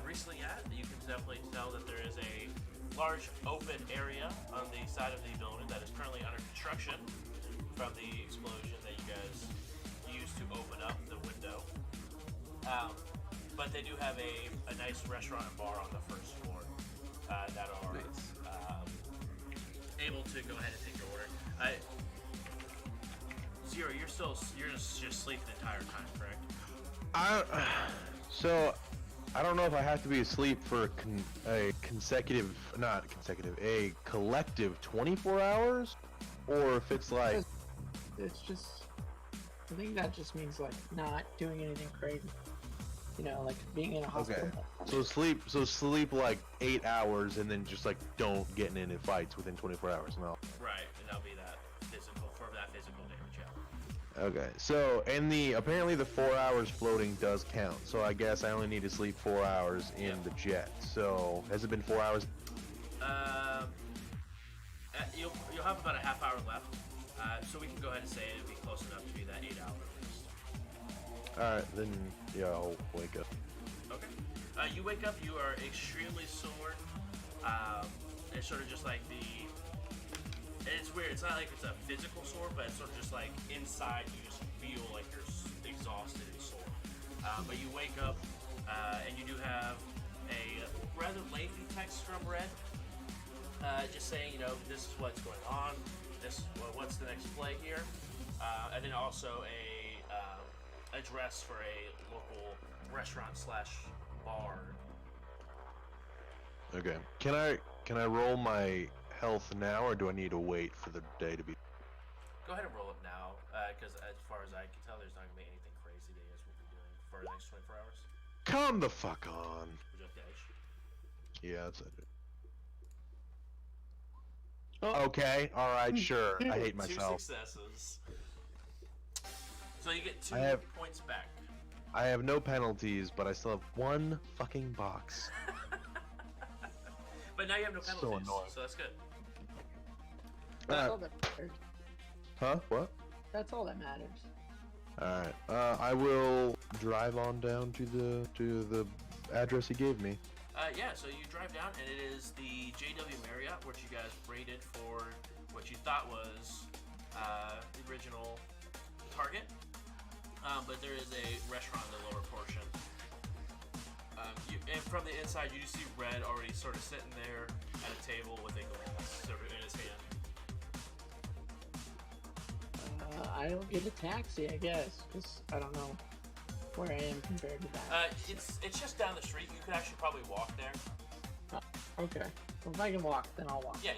recently at. You can definitely tell that there is a large open area on the side of the building that is currently under construction from the explosion that you guys used to open up the window. But they do have a nice restaurant and bar on the first floor that are able to go ahead and take your order. Zero, you're just sleeping the entire time, correct? So I don't know if I have to be asleep for a collective 24 hours, or if it's like. It's just. I think that just means like not doing anything crazy. You know, like being in a hospital. Okay. So sleep like 8 hours and then just like don't get in any fights within 24 hours. No. Right, and that'll be that physical damage. Yeah. Okay. So apparently the 4 hours floating does count. So I guess I only need to sleep 4 hours in the jet. So has it been 4 hours? You'll have about a half hour left. So we can go ahead and say it'll be close enough to be that 8 hour rest. Alright, then yeah, I'll wake up. Okay. You wake up, you are extremely sore. It's sort of just like it's weird, it's not like it's a physical sore, but it's sort of just like inside you just feel like you're exhausted and sore. But you wake up, and you do have a rather lengthy text from Red, just saying, this is what's going on, what's the next play here, and then also a address for a local restaurant / bar. Okay. Can I roll my health now, or do I need to wait for the day to be? Go ahead and roll it now, because as far as I can tell, there's not going to be anything crazy that you guys will be doing for the next 24 hours. Come the fuck on. Would you like the edge? Yeah, that's it. Oh. Okay. All right. Sure. I hate 2 myself. successes. So you get 2 points back. I have no penalties, but I still have 1 fucking box. But now you have no So penalties, annoying. so that's good. That's all that matters. Huh? What? That's all that matters. All right. I will drive on down to the address he gave me. Yeah, so you drive down, and it is the JW Marriott, which you guys rated for what you thought was the original target. But there is a restaurant in the lower portion. And from the inside, you see Red already sort of sitting there at a table with a glass sort of in his hand. I'll get a taxi, I guess, because I don't know where I am compared to that. It's just down the street. You could actually probably walk there. Okay. Well, if I can walk, then I'll walk. Yeah.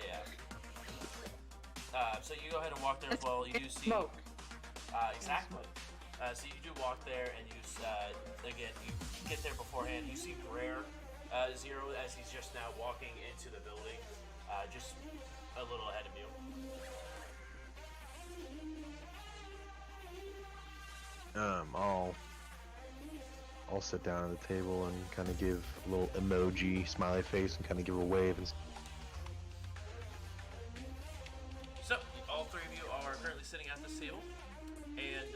So you go ahead and walk there as well. You do see. Smoke. Exactly. So you do walk there, and you again you get there beforehand. You see Brer Zero as he's just now walking into the building, just a little ahead of you. I'll sit down at the table and kind of give a little emoji, smiley face, and kind of give a wave. And So, all three of you are currently sitting at this table, and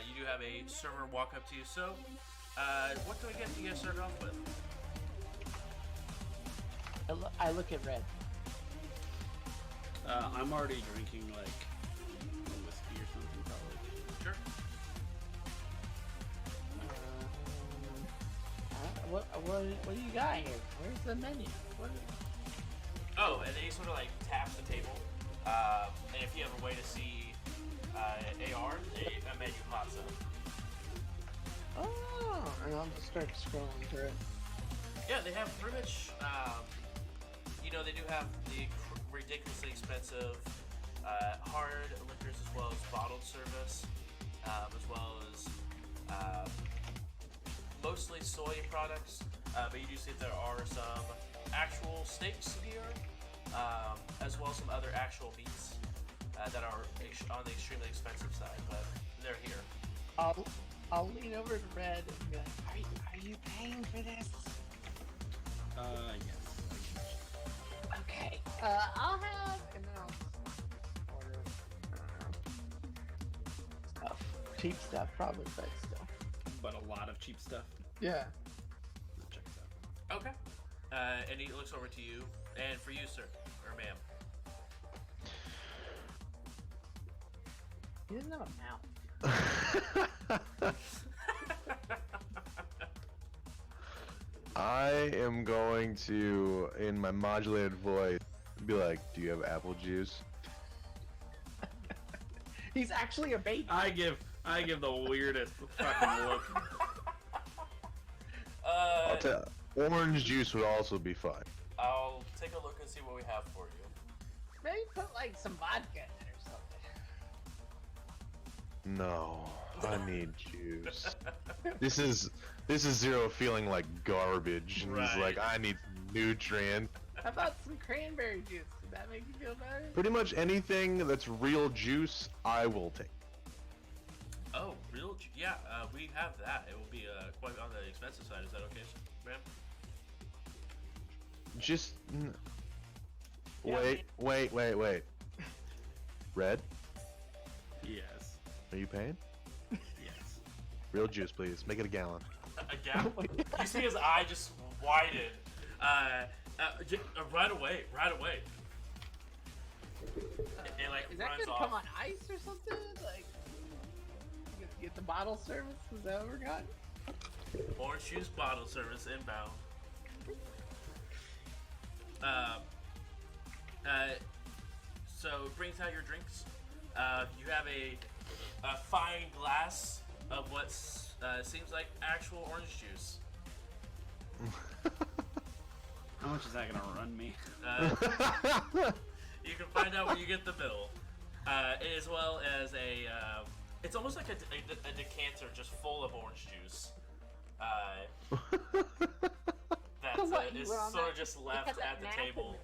you do have a server walk up to you. So, what can we get you guys started off with? I look at Red. I'm already drinking like a whiskey or something, probably. Sure. What do you got here? Where's the menu? What? Oh, and then he sort of like taps the table, and if you have a way to see AR, a menu pops up. Oh, and I'll just start scrolling through it. Yeah, they have pretty much. They do have the ridiculously expensive hard liquors as well as bottled service, as well as mostly soy products. But you do see that there are some actual steaks here, as well as some other actual meats that are on the extremely expensive side, but they're here. I'll lean over to Red and be like, are you paying for this? Yes. Okay. I'll have, and then I'll order stuff. Cheap stuff, probably, but still. But a lot of cheap stuff. Yeah. That checks out. Okay. And he looks over to you, and for you, sir, or ma'am. He doesn't have a mouth. I am going to, in my modulated voice, be like, "Do you have apple juice?" He's actually a baby. I give the weirdest fucking look. I'll tell. Orange juice would also be fine. I'll take a look and see what we have for you. Maybe put like some vodka in it or something. No, I need juice. This is Zero feeling like garbage, and he's Right. like, "I need nutrient." How about some cranberry juice? Would that make you feel better? Pretty much anything that's real juice, I will take. Oh, yeah, we have that. It will be quite on the expensive side. Is that okay, ma'am? Just Yeah, wait. Red, Yes. are you paying? Yes. Real juice, please. Make it a gallon. Again? You see his eye just widen. Right away. It like Is that runs gonna off. come on ice or something? Like, you get the bottle service? Is that what we got? Orange juice bottle service inbound. So it brings out your drinks. You have a fine glass of what seems like actual orange juice. How much is that gonna run me? You can find out when you get the bill, as well as it's almost like a decanter just full of orange juice. That's What, you is went on sort that- of just you left had that at the nap table.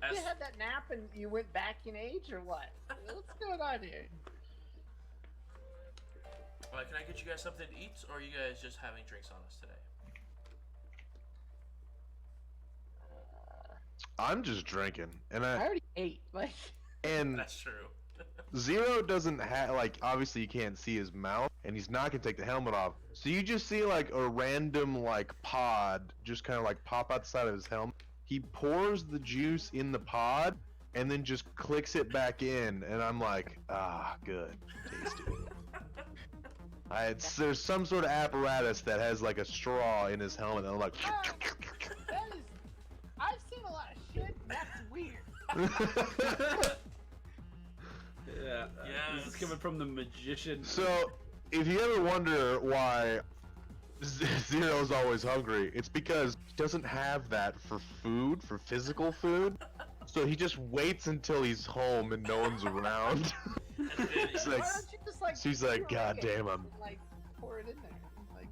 You As- had that nap and you went back in age or what? What's going on here? Can I get you guys something to eat, or are you guys just having drinks on us today? I'm just drinking, and I already ate. Like, and That's true. Zero doesn't have, like, obviously you can't see his mouth, and he's not gonna take the helmet off. So you just see like a random like pod just kind of like pop out the side of his helmet. He pours the juice in the pod and then just clicks it back in, and I'm like, ah, good, tasty. There's some sort of apparatus that has like a straw in his helmet, and I'm like, that is. I've seen a lot of shit. That's weird. Yeah. This is Yes. coming from the magician. So, if you ever wonder why Zero's always hungry, it's because he doesn't have that for food, for physical food. So he just waits until he's home and no one's around. It's Why like, don't you just like? she's like, puree "God it damn, and, like pour it in there. Like,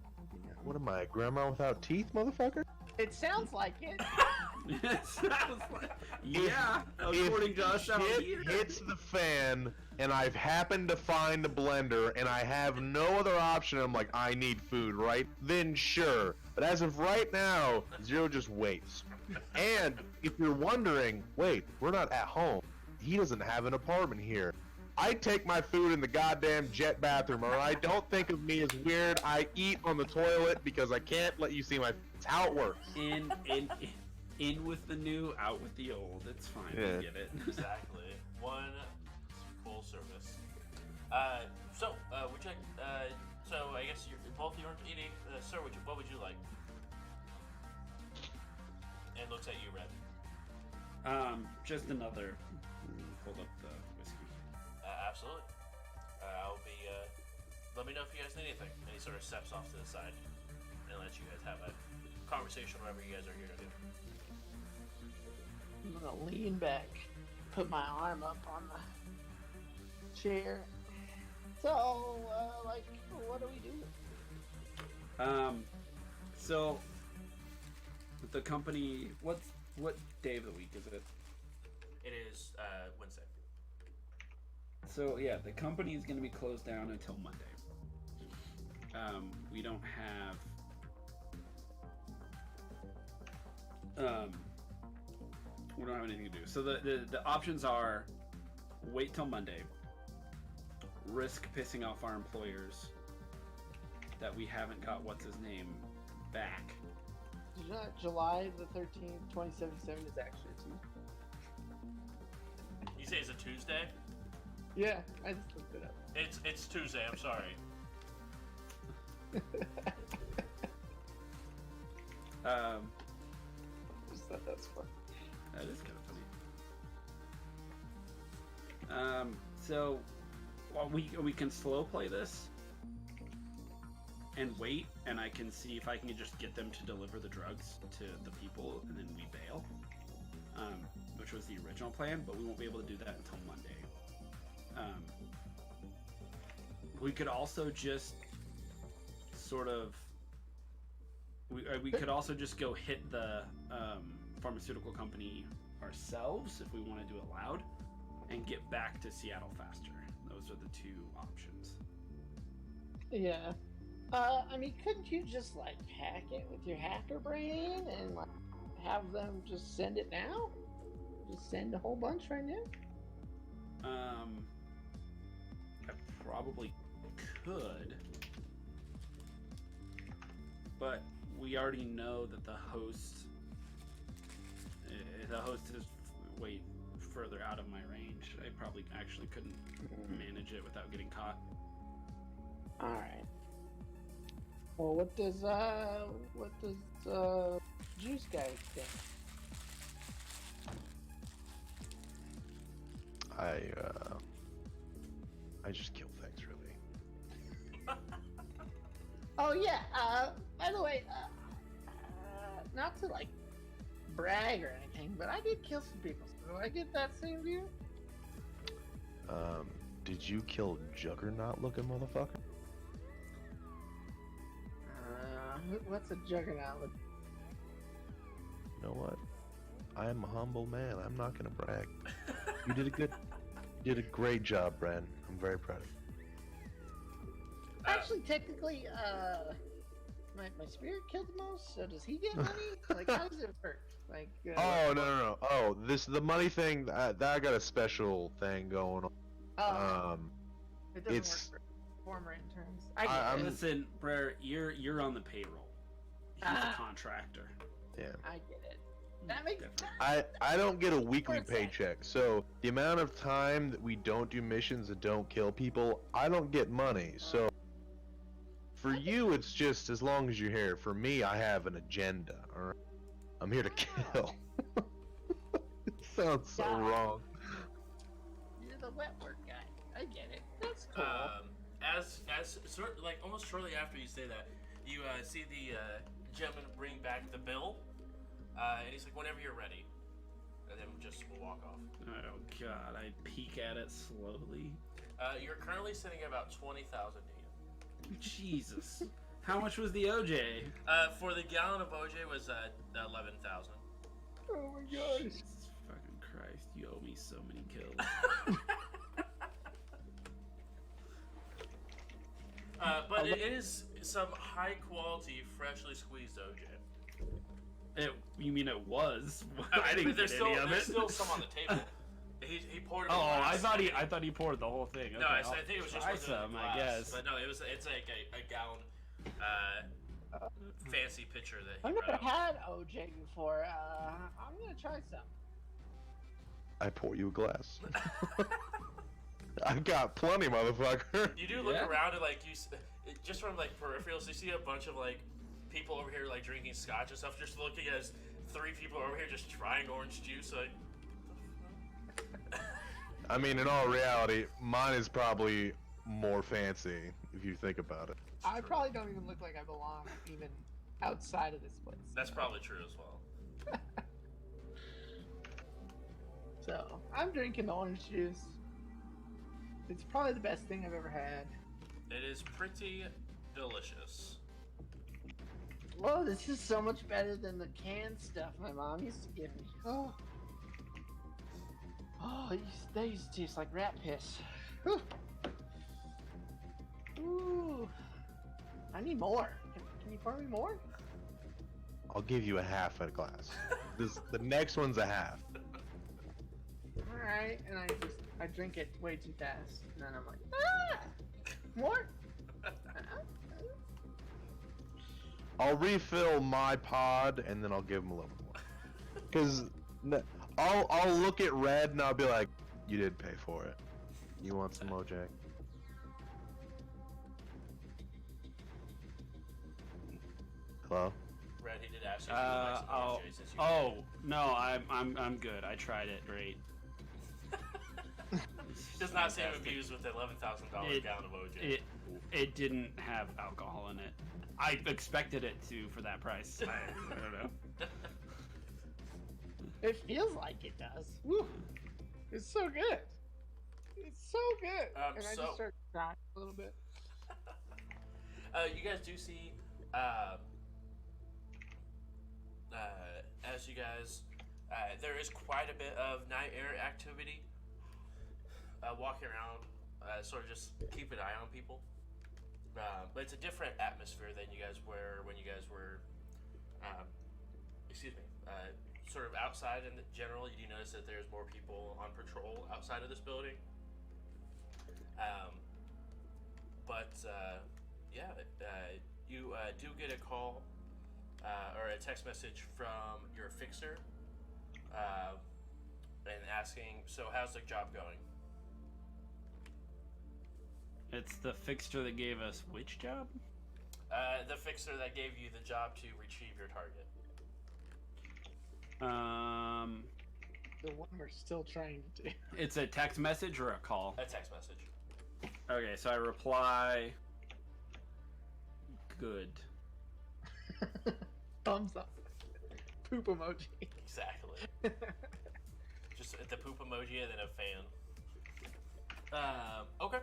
what am I, grandma without teeth, motherfucker?" It sounds like it. It sounds like, yeah, according to us out Shit here. hits the fan, and I've happened to find a blender, and I have no other option. I'm like, I need food, right? Then sure. But as of right now, Zero just waits. And if you're wondering, wait, we're not at home. He doesn't have an apartment here. I take my food in the goddamn jet bathroom, alright? Don't think of me as weird. I eat on the toilet because I can't let you see my... It's how it works. In with the new, out with the old. It's fine. Yeah. We get it. Exactly. One full service. Would you? So I guess both of you aren't eating. Sir, what would you like? And looks at you, Red. Just another. Hold up the whiskey. Absolutely. I'll be. Let me know if you guys need anything. And he sort of steps off to the side and lets you guys have a conversation, whatever you guys are here to do. I'm gonna lean back, put my arm up on the chair. So, what do we do? So the company. What day of the week is it? It is Wednesday. So yeah, the company is going to be closed down until Monday. We don't have anything to do. So the options are wait till Monday, risk pissing off our employers that we haven't got what's his name back. July the 13th, 2077 is actually a Tuesday. You say it's a Tuesday? Yeah, I just looked it up. It's Tuesday. I'm sorry. Just thought that's fun. That is kind of funny. So we can slow play this and wait, and I can see if I can just get them to deliver the drugs to the people, and then we bail. Which was the original plan, but we won't be able to do that until Monday. We could also just sort of we could also just go hit the pharmaceutical company ourselves if we want to do it loud and get back to Seattle faster. Those are the two options. Yeah. I mean, couldn't you just hack it with your hacker brain and have them just send it now? Just send a whole bunch right now? I probably could, but we already know that the host is way further out of my range. I probably actually couldn't manage it without getting caught. All right. Well, what does Juice Guy think? I just kill things, really. Oh yeah. By the way, not to brag or anything, but I did kill some people. So do I get that same view? Did you kill Juggernaut-looking motherfucker? What's a Juggernaut look? You know what? I am a humble man. I'm not gonna brag. You did a great job, Bren. I'm very proud of you. Actually, technically, my spirit killed the most. So does he get money? How does it work? Oh no. Oh, the money thing. That got a special thing going on. It doesn't it's work for former interns. Listen, Brer, you're on the payroll. He's a contractor. Yeah. I get it. That makes I don't get a weekly Where's that? paycheck, so the amount of time that we don't do missions and don't kill people, I don't get money. So for you, it's just as long as you're here. For me, I have an agenda. All right? I'm here to kill. It sounds so wrong. You're the wet work guy. I get it. That's cool. Almost shortly after you say that, you see the gentleman bring back the bill, and he's like, "Whenever you're ready," and then we'll walk off. Oh God! I peek at it slowly. You're currently sitting at about 20,000 Jesus. How much was the OJ? For the gallon of OJ was 11,000. Oh my gosh. Jesus fucking Christ! You owe me so many kills. But it is some high quality, freshly squeezed OJ. You mean it was? I didn't there's get still, any of there's it. still some on the table. He poured it. Oh, in I glass. thought he poured the whole thing. No, Okay, I think it was just try within the some, glass. I guess. But no, it's like a gallon, fancy pitcher that he I've never brought out. had OJ before. I'm gonna try some. I pour you a glass. I've got plenty, motherfucker. You do look Yeah. around and like just from like peripherals, you see a bunch of like people over here like drinking scotch and stuff. Just looking as 3 people over here just trying orange juice. Like, I mean, in all reality, mine is probably more fancy if you think about it. I probably don't even look like I belong even outside of this place. that's probably true as well. So I'm drinking orange juice. It's probably the best thing I've ever had. It is pretty delicious. Whoa, this is so much better than the canned stuff my mom used to give me. Oh, they used to taste like rat piss. Whew. Ooh, I need more. Can you pour me more? I'll give you a half a glass. The next one's a half. All right, and I drink it way too fast, and then I'm like, more. I'll refill my pod and then I'll give him a little more. Cause I'll look at red and I'll be like, you did pay for it. You want some OJ? Hello? Red, he did ask you if you would like some orange juice, since you No, I'm good. I tried it. Great. does not seem Fantastic. amused with the $11,000 It- gallon of OJ. It didn't have alcohol in it. I expected it to for that price. I don't know. It feels like it does. Woo. It's so good. It's so good. And I so- just start crying a little bit. You guys do see, as you guys, there is quite a bit of night air activity. Walking around, sort of just keep an eye on people. But it's a different atmosphere than you guys were when you guys were, sort of outside in general. You do notice that there's more people on patrol outside of this building. You do get a call or a text message from your fixer and asking, so how's the job going? It's the fixture that gave us which job? The fixer that gave you the job to retrieve your target. The one we're still trying to do. It's a text message or a call? A text message. Okay, so I reply. Good. Thumbs up. Poop emoji. Exactly. Just the poop emoji and then a fan. Okay.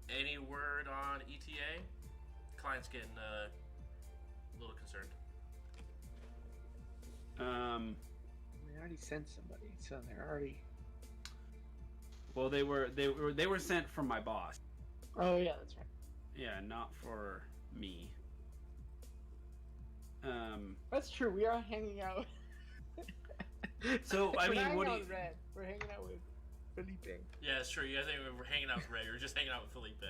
Any word on ETA? Client's getting a little concerned. We already sent somebody, so they're already. Well, they were sent from my boss. Oh yeah, that's right. Yeah, not for me. That's true. We are hanging out. So I We're mean, not what hanging do out you? with Red. We're hanging out with Felipe. Yeah, it's true. You guys think we were hanging out with Ray. We were just hanging out with Felipe.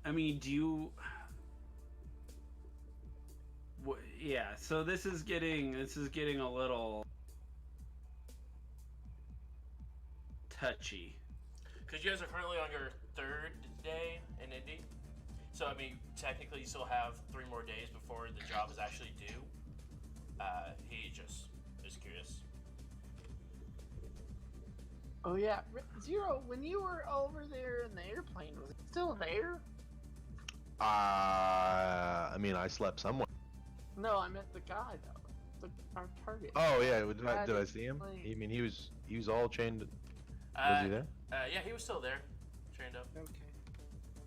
I mean, do you? Yeah. So this is getting a little touchy. Because you guys are currently on your 3rd day in Indy. So, I mean, technically you still have 3 more days before the job is actually due. He just is curious. Oh yeah, Zero. When you were over there in the airplane, was it still there? I mean, I slept somewhere. No, I meant the guy though. Our target. Oh yeah, did I see him? Like- I mean, he was all chained. Was he there? Yeah, he was still there, trained up. Okay.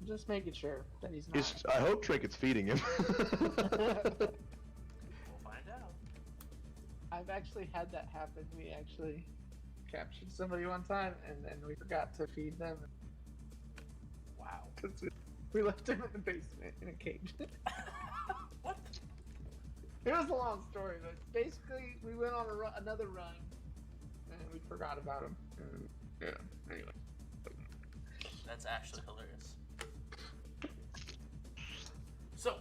Just making sure that he's not. I hope Trinket's feeding him. We'll find out. I've actually had that happen. We actually captured somebody one time, and then we forgot to feed them. Wow. We left him in the basement in a cage. What? It was a long story, but basically we went on another run, and we forgot about him. And, yeah. Anyway. That's actually hilarious. So,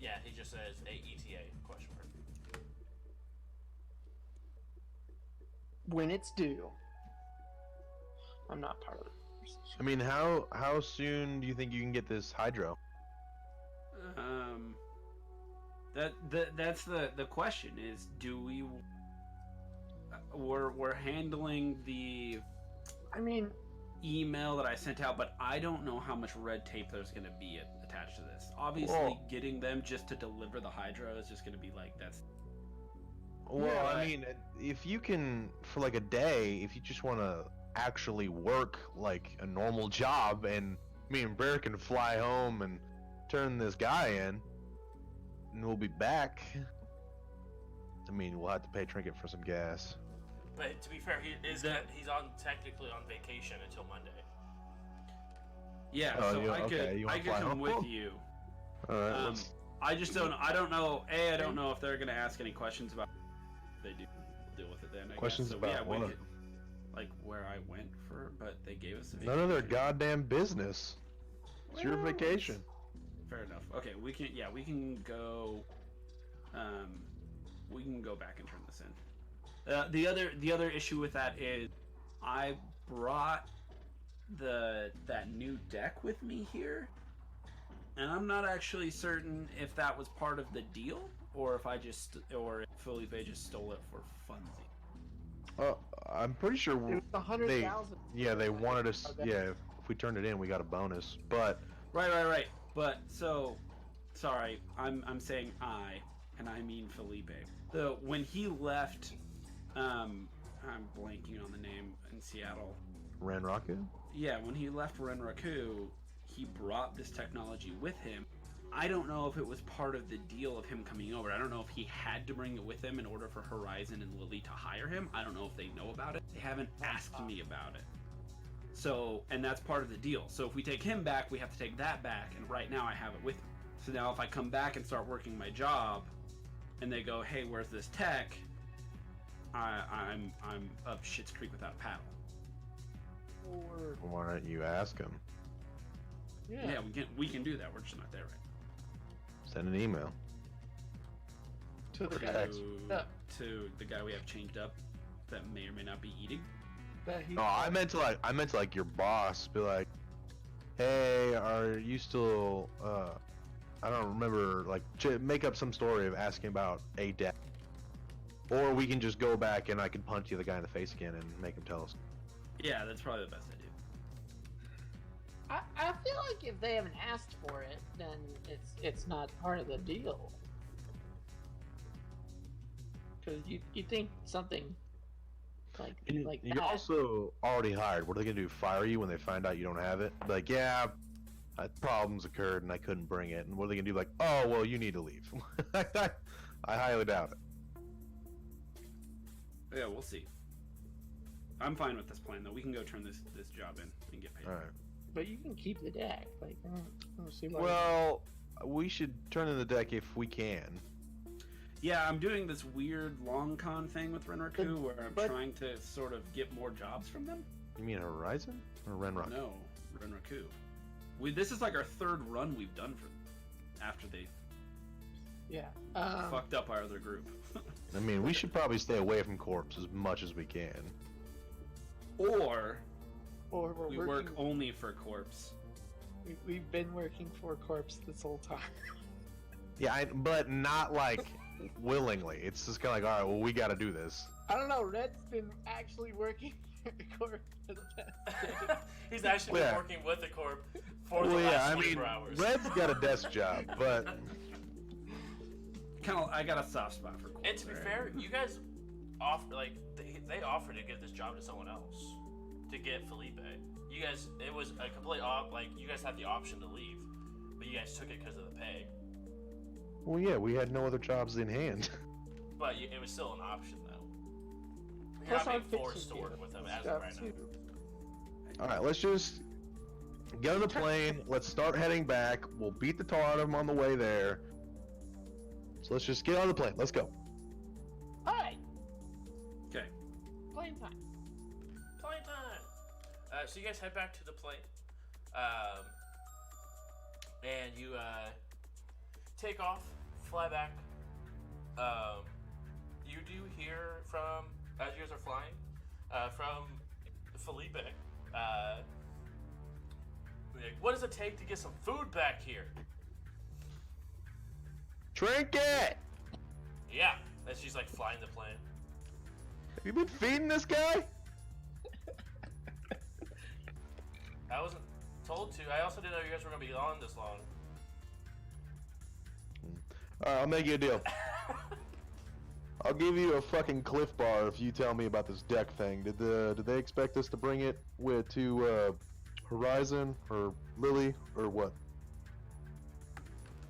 yeah, he just says AETA question mark. When it's due. I'm not part of it. I mean, how soon do you think you can get this hydro? That's the question is, do we? We're handling the I mean, email that I sent out, but I don't know how much red tape there's going to be attached to this. Obviously, Well- getting them just to deliver the hydro is just going to be like that's. Well, Yeah, I mean, if you can, for like a day, if you just want to actually work like a normal job, and me and Bear can fly home and turn this guy in, and we'll be back. I mean, we'll have to pay Trinket for some gas. But to be fair, he's technically on vacation until Monday. Yeah, Oh, so you- I okay, could you wanna I could fly come home? with you. All right, Um, let's. I just don't. I don't know. I don't know if they're going to ask any questions about. They do deal with it then. I Questions guess. So, about yeah, we what? could, like where I went for, but they gave us. A None of their vacation. goddamn business. It's your Well, vacation. Fair enough. Okay, we can. Yeah, we can go. We can go back and turn this in. The other issue with that is, I brought that new deck with me here, and I'm not actually certain if that was part of the deal or if if Felipe just stole it for funsies. I'm pretty sure. it was 100,000. Yeah, they wanted us. Okay. Yeah, if we turned it in, we got a bonus. But Right. But so, sorry, I'm saying I, and I mean Felipe. When he left, I'm blanking on the name in Seattle. Ranraku? Yeah, when he left Renraku, he brought this technology with him. I don't know if it was part of the deal of him coming over. I don't know if he had to bring it with him in order for Horizon and Lily to hire him. I don't know if they know about it. They haven't asked me about it. So, and that's part of the deal. So if we take him back, we have to take that back, and right now I have it with me. So now if I come back and start working my job, and they go, "Hey, where's this tech?" I'm up Schitt's Creek without a paddle. Or, Why don't you ask him? Yeah, we can do that. We're just not there right Send an email. to the Okay. guy Text. to the guy we have changed up that may or may not be eating. that he. No, I meant to like your boss. Be like, hey, are you still? I don't remember. Like, make up some story of asking about a death, or we can just go back and I can punch you the guy in the face again and make him tell us. Yeah, that's probably the best idea. I feel like if they haven't asked for it, then it's not part of the deal. Because you think something like And like you're that. also already hired. What are they gonna do? Fire you when they find out you don't have it? Be like, yeah, problems occurred and I couldn't bring it. And what are they gonna do? Like, oh well, you need to leave. I highly doubt it. Yeah, we'll see. I'm fine with this plan though. We can go turn this job in and get paid. All right. But you can keep the deck. Like, I don't see why. Well, we should turn in the deck if we can. Yeah, I'm doing this weird long con thing with Renraku where I'm but- trying to sort of get more jobs from them. You mean Horizon or Renrock? No, Renraku. This is like our third run we've done for them after they yeah. fucked up our other group. I mean, we should probably stay away from corpse as much as we can. Or Or we're we working. work only for Corpse. We've been working for Corpse this whole time. Yeah, but not like willingly. It's just kind of like, all right, well, we got to do this. I don't know. Red's been actually working for Corpse for the past. He's actually Yeah. been working with the Corp for the Well, last yeah, I 24 mean, hours. Red's got a desk job, but I got a soft spot for Corpse. And to be right? fair, you guys offer they offered to give this job to someone else, to get Felipe. You guys, it was a complete you guys had the option to leave, but you guys took it because of the pay. Well, yeah, we had no other jobs in hand. But it was still an option, though. You're Plus not our being forced to fixing work with them as stuff, of right now. too. All right, let's just get on the plane. Let's start heading back. We'll beat the tar out of them on the way there. So let's just get on the plane. Let's go. All right, Okay. plane time. Plane time. So you guys head back to the plane, and you take off, fly back. You do hear from as you guys are flying from Felipe. Like, what does it take to get some food back here? Trinket! Yeah, and she's like flying the plane. Have you been feeding this guy? I wasn't told to. I also didn't know you guys were gonna be on this long. Alright, I'll make you a deal. I'll give you a fucking Cliff Bar if you tell me about this deck thing. Did they expect us to bring it to Horizon or Lily or what?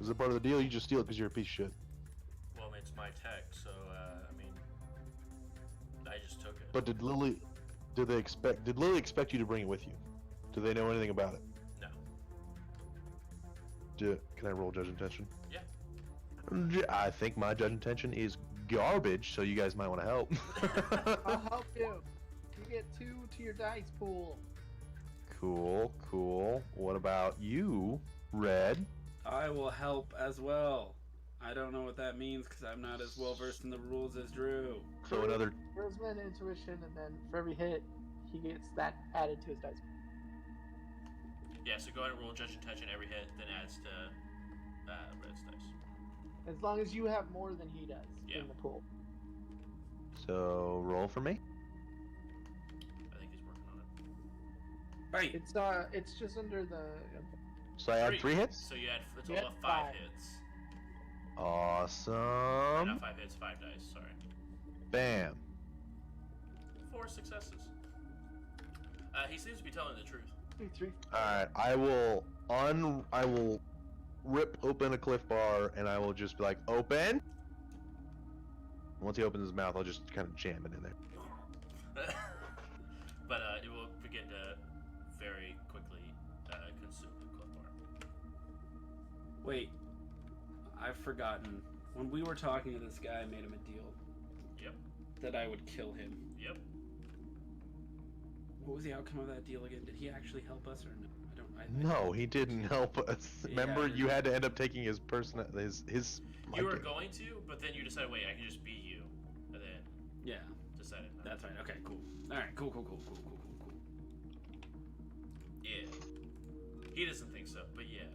Is it part of the deal? You just steal it because you're a piece of shit. Well, I mean, it's my tech, so I mean, I just took it. But did Lily expect you to bring it with you? Do they know anything about it? No. Can I roll judge intention? Yeah. I think my judge intention is garbage, so you guys might want to help. I'll help you. You get 2 to your dice pool. Cool. What about you, Red? I will help as well. I don't know what that means because I'm not as well versed in the rules as Drew. So another. Charisma and intuition, and then for every hit, he gets that added to his dice. Yeah, so go ahead and roll judge intention every hit, then adds to Red's dice. As long as you have more than he does Yeah. in the pool. So roll for me. I think he's working on it. Right. It's just under the. So I add 3 hits. So you had a You total had of 5 5. hits. Awesome. Not 5 hits, 5 dice. Sorry. Bam. 4 successes. He seems to be telling the truth. 3. All right, I will rip open a Cliff Bar and I will just be like, open. Once he opens his mouth, I'll just kind of jam it in there. But it will begin to very quickly consume the Cliff Bar. Wait. I've forgotten. When we were talking to this guy, I made him a deal. Yep. That I would kill him. Yep. What was the outcome of that deal again? Did he actually help us or no? No, he didn't help us. Yeah, Remember, you had to end up taking his his. You were going to, but then you decided, wait, I can just be you, and then Yeah, decided. Not that's to. right. Okay, cool. All right, cool. Yeah. He doesn't think so, but yeah.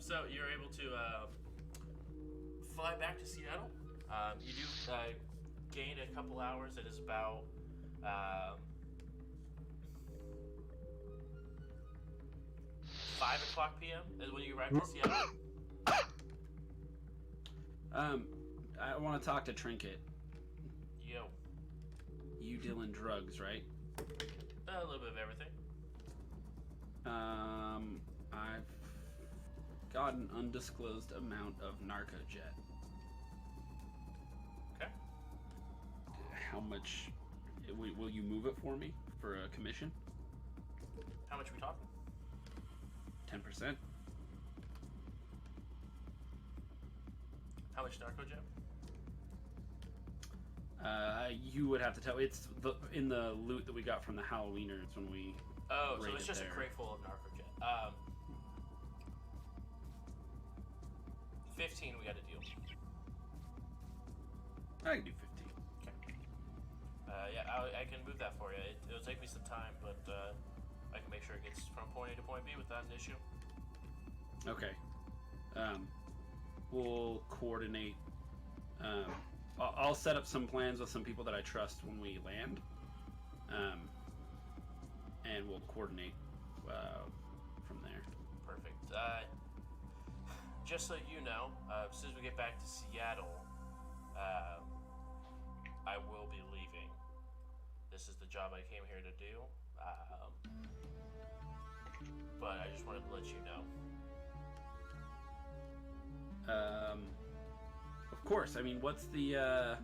So you're able to fly back to Seattle. You do gain a couple hours. It is about 5:00 p.m. is when you arrive in Seattle. I want to talk to Trinket. Yo, You dealing drugs, right? a little bit of everything. I've got an undisclosed amount of Narcojet. Okay. How much will you move it for me for a commission? How much are we talking? 10%. How much narco jet? You would have to tell. It's in the loot that we got from the Halloweeners when we. Oh, so raided it's just there. a crate full of narco jet. 15, we got a deal. I can do 15. Okay. Yeah, I can move that for you. It'll take me some time, but I can make sure it gets from point A to point B without an issue. Okay. We'll coordinate. I'll set up some plans with some people that I trust when we land. And we'll coordinate from there. Perfect. Just so you know, as soon as we get back to Seattle, I will be leaving. this is the job I came here to do. But I just wanted to let you know. Of course. I mean, what's the? I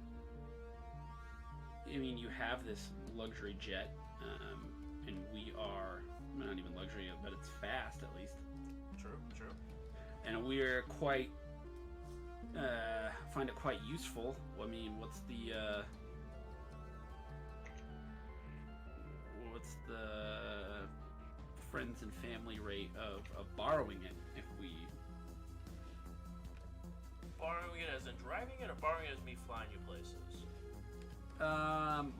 mean, you have this luxury jet, and we are not even luxury, but it's fast at least. True. And we're quite find it quite useful. I mean, what's the friends and family rate of borrowing it if we Borrowing it as in driving it, or borrowing it as me flying you places?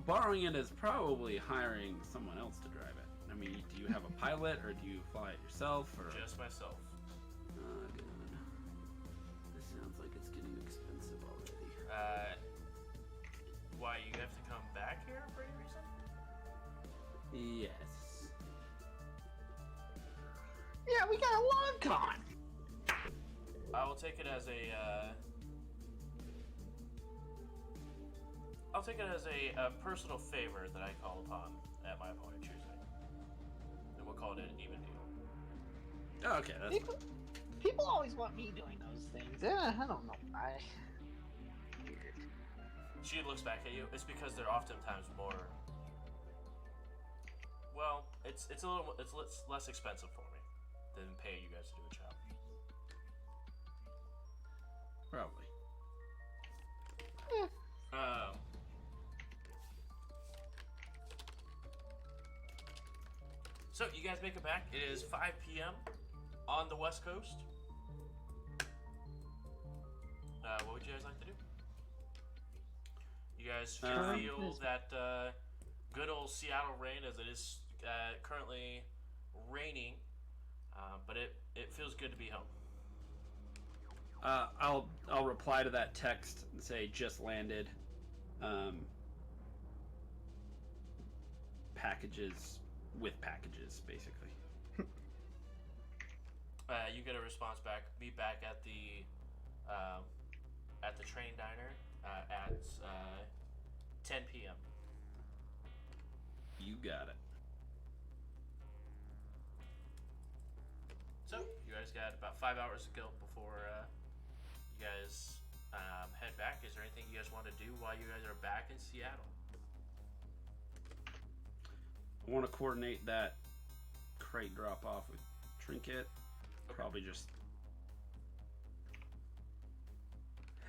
borrowing it is probably hiring someone else to drive it. I mean, do you have a pilot or do you fly it yourself or Just myself. God. This sounds like it's getting expensive already. Why, you have to come back here for any reason? Yes. Yeah, we got a long con. I will take it as a, I'll take it as a personal favor that I call upon at my opponent choosing. And we'll call it an even deal. Oh, okay, that's People always want me doing those things. I don't know why. Weird. She looks back at you. It's because they're oftentimes more. Well, it's less expensive for me than paying you guys to do a job. probably. So you guys make it back. It is 5 p.m. on the West Coast. What would you guys like to do? You guys feel that good old Seattle rain, as it is currently raining, but it feels good to be home. I'll reply to that text and say just landed. Packages with packages, basically. You get a response back. Meet back at the train diner at 10 p.m. You got it. So you guys got about 5 hours to go before you guys head back. Is there anything you guys want to do while you guys are back in Seattle? I want to coordinate that crate drop off with Trinket. Okay. Probably just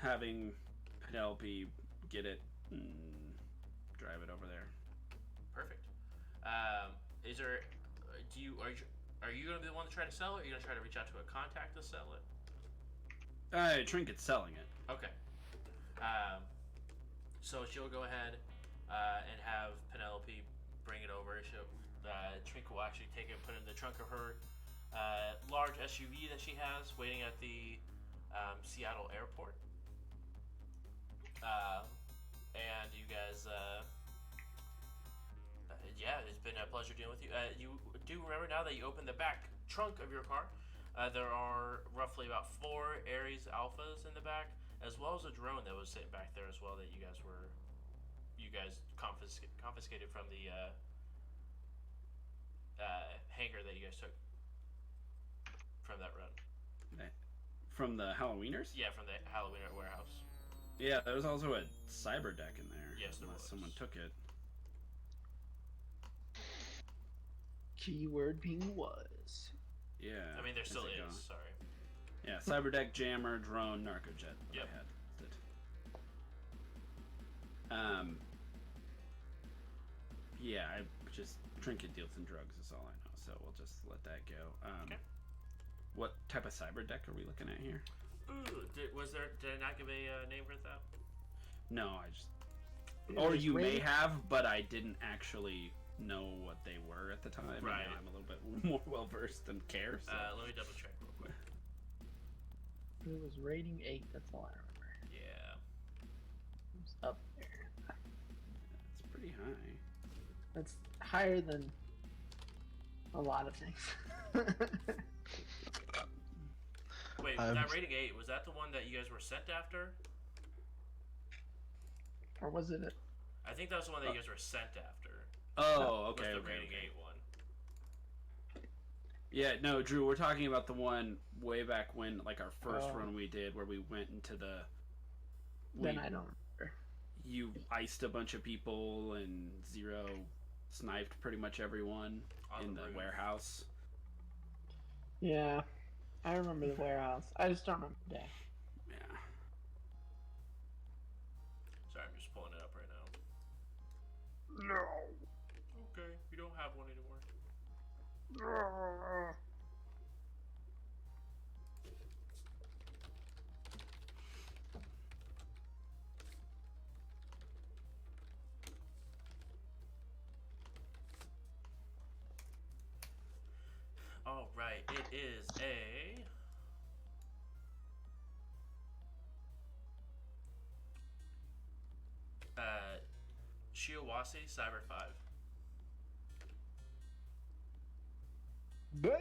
having Penelope get it and drive it over there. Perfect. Is there? Are you gonna be the one to try to sell it? Or are you gonna try to reach out to a contact to sell it? Trinket's selling it. Okay. So she'll go ahead and have Penelope bring it over. Trinket will actually take it and put it in the trunk of her large SUV that she has waiting at the Seattle airport. And you guys, yeah, it's been a pleasure dealing with you. You do remember now that you opened the back trunk of your car, there are roughly about 4 Ares Alphas in the back, as well as a drone that was sitting back there as well that you guys confiscated from the hangar that you guys took from that run. From the Halloweeners? Yeah, from the Halloween warehouse. Yeah, there was also a cyber deck in there. Yes, there unless was. someone took it. Keyword being was. Yeah. I mean, there as still it is. goes. Sorry. Yeah, cyber deck, jammer, drone, narcojet. What Yep. I had. Yeah, I just Trinket deals in drugs is all I know, so we'll just let that go. Okay. What type of cyber deck are we looking at here? Ooh, did I not give a name for that? No, I just. It Or was you may rated- have, but I didn't actually know what they were at the time. and Right. now I'm a little bit more well versed and care. So. Let me double check real quick. It was rating 8. That's all I remember. Yeah. It was up there. It's pretty high. That's higher than a lot of things. Wait, that rating 8, was that the one that you guys were sent after? Or was it? I think that was the one that you guys were sent after. Oh, okay. Was the okay, Rating okay. 8 one. Yeah, no, Drew, we're talking about the one way back when, like our first Oh. run we did, where we went into the. Then I don't remember. You iced a bunch of people and Zero sniped pretty much everyone On in the the roof. warehouse. Yeah, I remember the warehouse. I just don't remember the day. Yeah. Sorry, I'm just pulling it up right now. No. Okay, we don't have one anymore. All right, it is a Shiawase Cyber 5. Bam!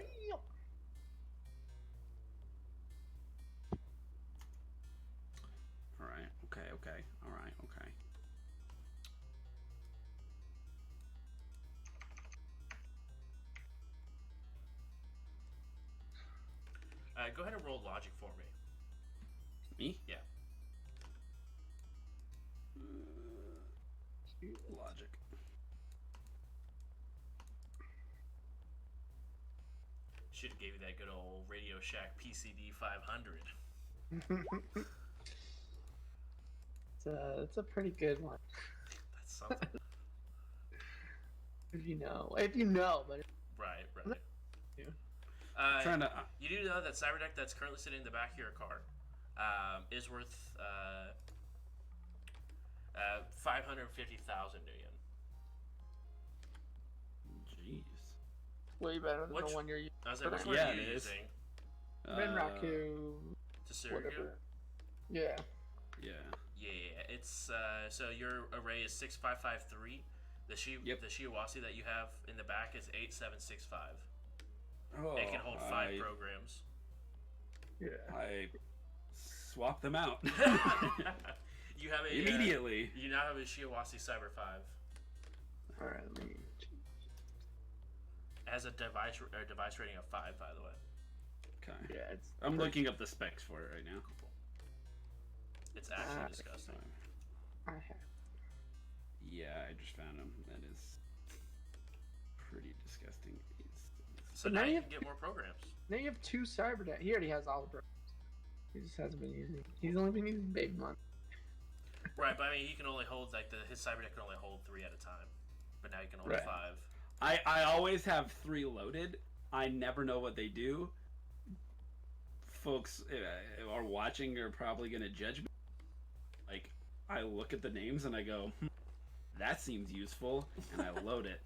All right. Okay. Okay. All right. Okay. Go ahead and roll logic for me. Me? Yeah. Logic. Should have gave you that good old Radio Shack PCD 500. It's a pretty good one. That's something. If you know, but Right. Yeah. Trying to. You do know that cyber deck that's currently sitting in the back of your car is worth 550,000 yen. Jeez. way better than Which- the one you're using. I was like, which Yeah, one are you it is. using? Renraku, Tsurugu? whatever. Yeah. Yeah. Yeah, it's so your array is 6553. The Yep. the Shiawase that you have in the back is 8765. Oh, It can hold 5 programs. Yeah. I swap them out You have a immediately. you now have a Shiawase Cyber 5. All right. Let me. It has a device rating of 5, by the way. Okay. Yeah, it's. I'm looking up the specs for it right now. It's actually disgusting. I have. Yeah, I just found him. That is pretty disgusting. So But now now you you can get more programs. Now you have 2 cyber deck. He already has all the programs. He just hasn't been using. He's only been using Baby Month. Right, but I mean, he can only hold his cyber deck can only hold 3 at a time, but now you can hold Right. 5. I always have 3 loaded. I never know what they do. Folks are watching are probably gonna judge me. Like, I look at the names and I go, that seems useful, and I load it.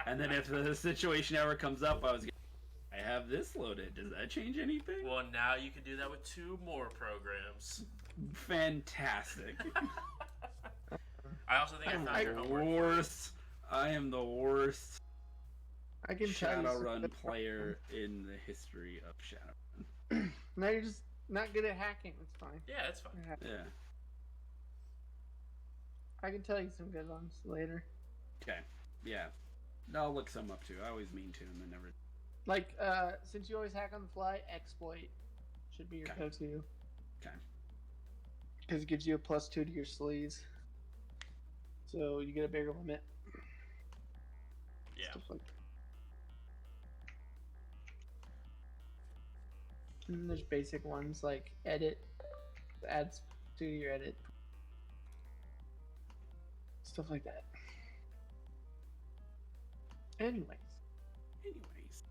And then if the situation ever comes up, I have this loaded. Does that change anything? Well, now you can do that with 2 more programs. Fantastic. I also think I found your the homework. worst. I am the worst I can tell you. Shadowrun player in the history of Shadowrun. Now you're just not good at hacking. It's fine. Yeah, it's fine. Yeah. I can tell you some good ones later. Okay. Yeah. I'll look some up too. I always mean to, and then never. Like, since you always hack on the fly, exploit should be your Okay. go-to. Okay. Because it gives you a +2 to your sleaze. So you get a bigger limit. Yeah. Stuff like And then there's basic ones like edit, adds to your edit. Stuff like that. Anyways. Anyways.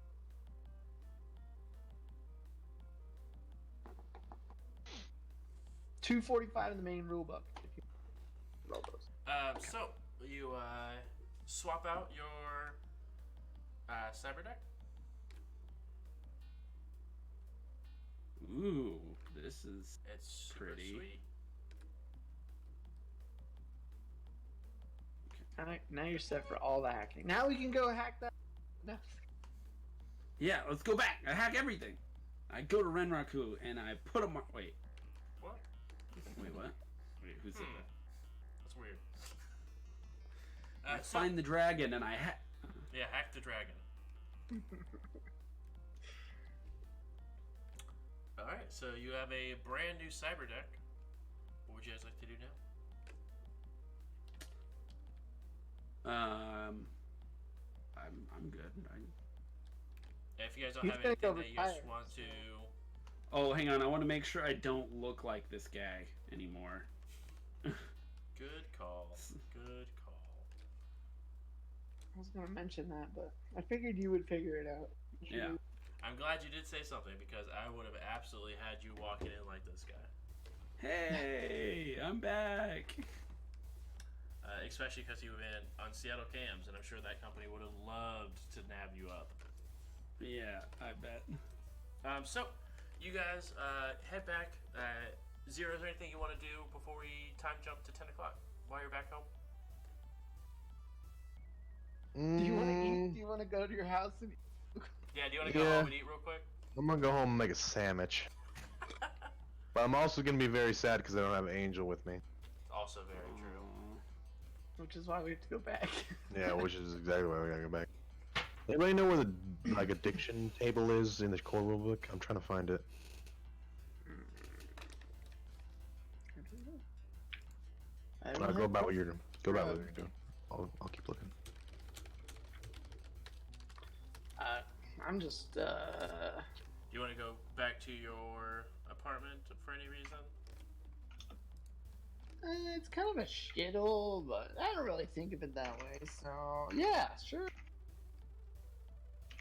$245 in the main rulebook. If you roll those. So you swap out your cyber deck. Ooh, this is It's super Pretty. sweet. Now you're set for all the hacking. Now we can go hack that. No. yeah. Let's go back. I hack everything. I go to Renraku and I put him. Wait. What? Wait. What? Wait. Who said that? That's weird. Find the dragon, and I Yeah, hack the dragon. Alright, so you have a brand new cyber deck. What would you guys like to do now? I'm good. If you guys don't He's have gonna anything go that you guys retire, want to... Oh, hang on. I want to make sure I don't look like this guy anymore. Good call. Good call. I was gonna mention that, but I figured you would figure it out. Yeah. I'm glad you did say something because I would have absolutely had you walking in like this guy. Hey, I'm back. Especially because you've been on Seattle Cams, and I'm sure that company would have loved to nab you up. Yeah, I bet. So, you guys head back. Zero, is there anything you want to do before we time jump to 10 o'clock while you're back home? Do you want to eat? Do you want to go to your house and eat? Yeah, do you want to go home and eat real quick? I'm gonna go home and make a sandwich. But I'm also gonna be very sad because I don't have Angel with me. Also very true. Which is why we have to go back. Yeah, which is exactly why we gotta go back. Anybody know where the addiction table is in the core rulebook? I'm trying to find it. Go about what you're doing. Go about what you're doing. I'll keep looking. I'm just. Do you want to go back to your apartment for any reason? It's kind of a shithole, but I don't really think of it that way. So yeah, sure.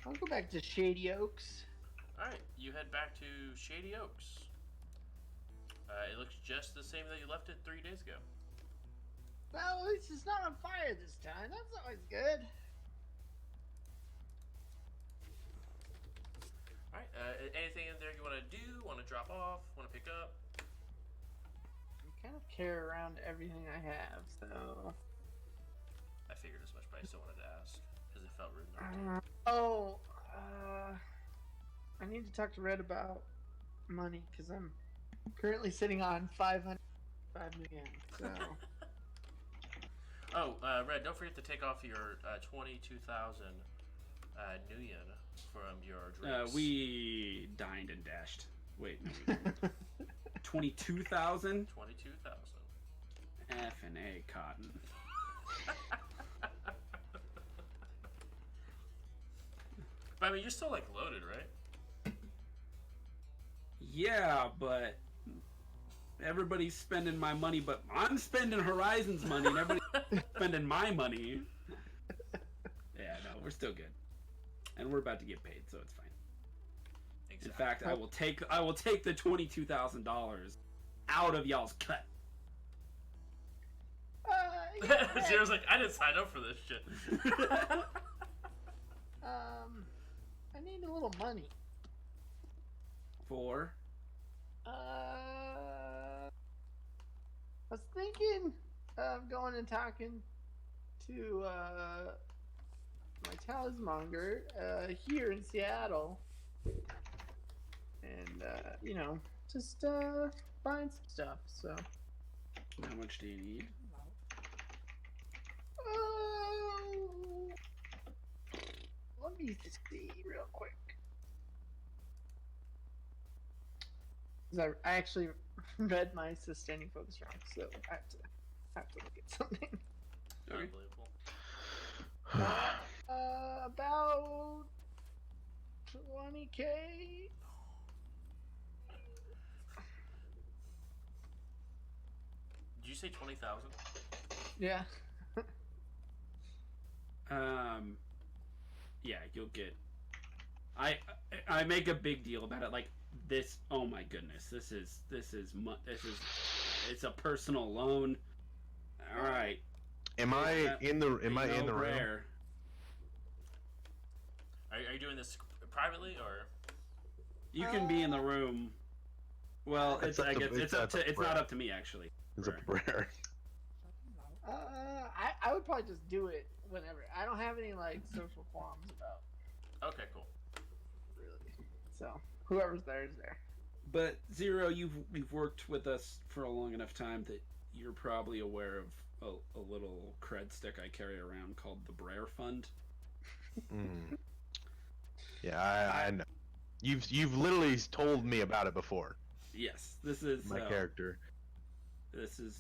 I'll go back to Shady Oaks. Alright, you head back to Shady Oaks. It looks just the same that you left it 3 days ago. Well, at least it's not on fire this time. That's always good. Alright, anything in there you want to do, want to drop off, want to pick up? I kind of carry around everything I have, so. I figured as much, but I still wanted to ask, because it felt rude not to. I need to talk to Red about money, because I'm currently sitting on 5 million, so. Oh, Red, don't forget to take off your 22,000 New Yen from your drinks. We dined and dashed. Wait, no, we didn't. 22,000? 22,000. F and A cotton. But I mean, you're still like loaded, right? Yeah, but everybody's spending my money, but I'm spending Horizon's money, and everybody's spending my money. Yeah, no, we're still good, and we're about to get paid, so it's fine. Exactly. In fact, I will take the $22,000 out of y'all's cut. Yeah, Zero's like, I didn't sign up for this shit. I need a little money. For I was thinking of going and talking to my talismonger here in Seattle, and just buying some stuff. So, how much do you need? let me just see real quick. 'Cause I actually read my sustaining focus wrong, so I have to look at something. Okay. Unbelievable. About 20K. Did you say 20,000? Yeah. Yeah, you'll get. I make a big deal about it. Like this. Oh my goodness, this is it's a personal loan. All right. Am I in the room? Rare. Are you doing this privately or? You can be in the room. Well, It's it's up to- I guess it's it's up up to to it's not Brad. up to me actually. It's a rare. I would probably just do it whenever. I don't have any like social qualms about Okay, cool. really. So whoever's there is there. But Zero, you've worked with us for a long enough time that you're probably aware of a little cred stick I carry around called the Brer Fund. Mm. Yeah, I know. You've literally told me about it before. Yes, this is My character.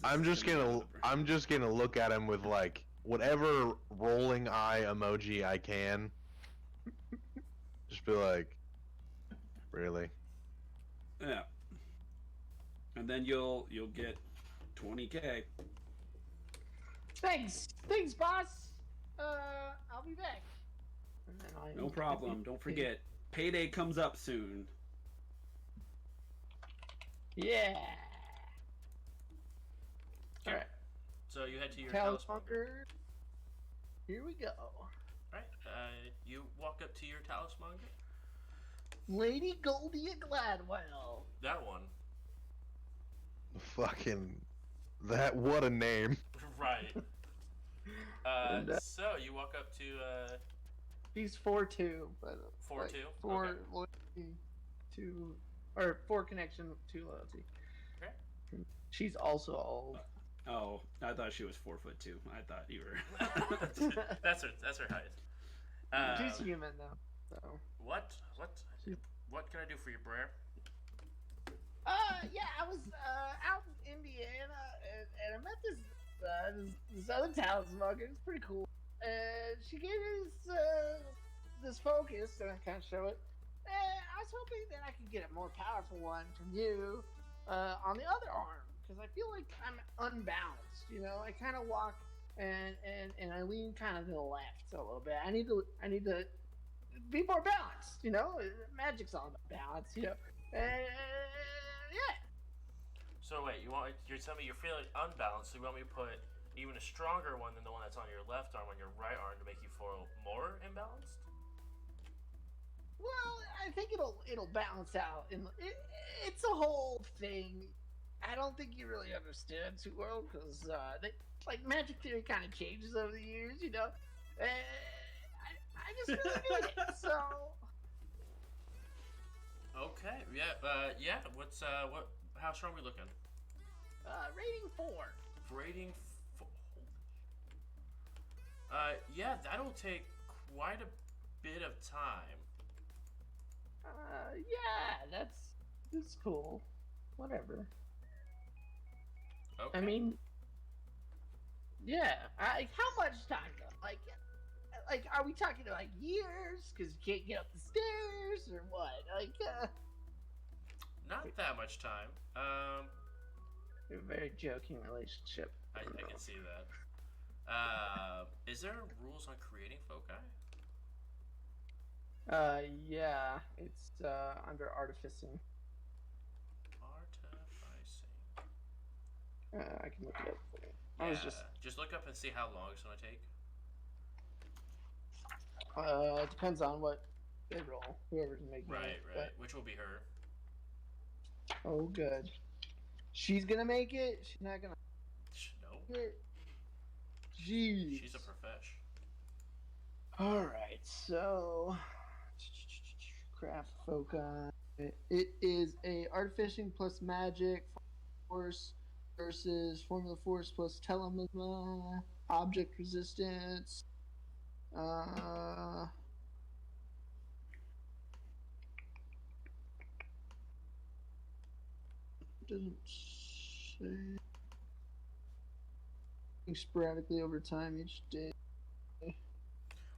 I'm just gonna look at him with like whatever rolling eye emoji I can. Just be like, really? Yeah. And then you'll get 20K. Thanks, boss. I'll be back. And then No problem. Don't forget, payday comes up soon. Yeah. Okay. Alright. So you head to your Talismonger. talismonger. Here we go. Alright, you walk up to your talismonger. Lady Goldia Gladwell. That one. Fucking that. What a name. Right. And, So you walk up to She's 4-2, but 4-2? like, 4 Okay. loyalty, 2 or 4 connection, 2 loyalty. Okay. She's also old. Oh, I thought she was 4'2". I thought you were. that's her height. She's human though. So. What can I do for you, Brer? Yeah, I was out in Indiana and I met this other talismonger. It's pretty cool. She gave me this focus, and I kind of show it. I was hoping that I could get a more powerful one from you on the other arm, because I feel like I'm unbalanced. You know, I kind of walk and I lean kind of to the left a little bit. I need to be more balanced. You know, magic's all about balance. You know, yeah. So wait, you're telling me you're feeling unbalanced, so you want me to put even a stronger one than the one that's on your left arm on your right arm to make you feel more imbalanced? Well, I think it'll balance out. It's a whole thing. I don't think you really understood too well, because like magic theory kind of changes over the years, you know. I just really need it. So Okay, yeah. What's how strong are we looking? rating 4. Rating. Yeah, that'll take quite a bit of time. Yeah, that's cool. Whatever. Okay. I mean, yeah. How much time though? Like, are we talking like years? Because you can't get up the stairs, or what? Like, not that much time. a very joking relationship. I can see that. Is there rules on creating foci? Yeah, it's under artificing. Artificing. I can look it up for you. Yeah, I was just look up and see how long it's gonna take. it depends on what they roll. Whoever's making Right, it. right. Which will be her. But, oh, good. She's gonna make it. She's not gonna. No, Jeez. she's a profesh. All right, so craft foci. It is a artificing plus magic force versus formula force plus telemisma object resistance. Doesn't say. Sporadically over time each day.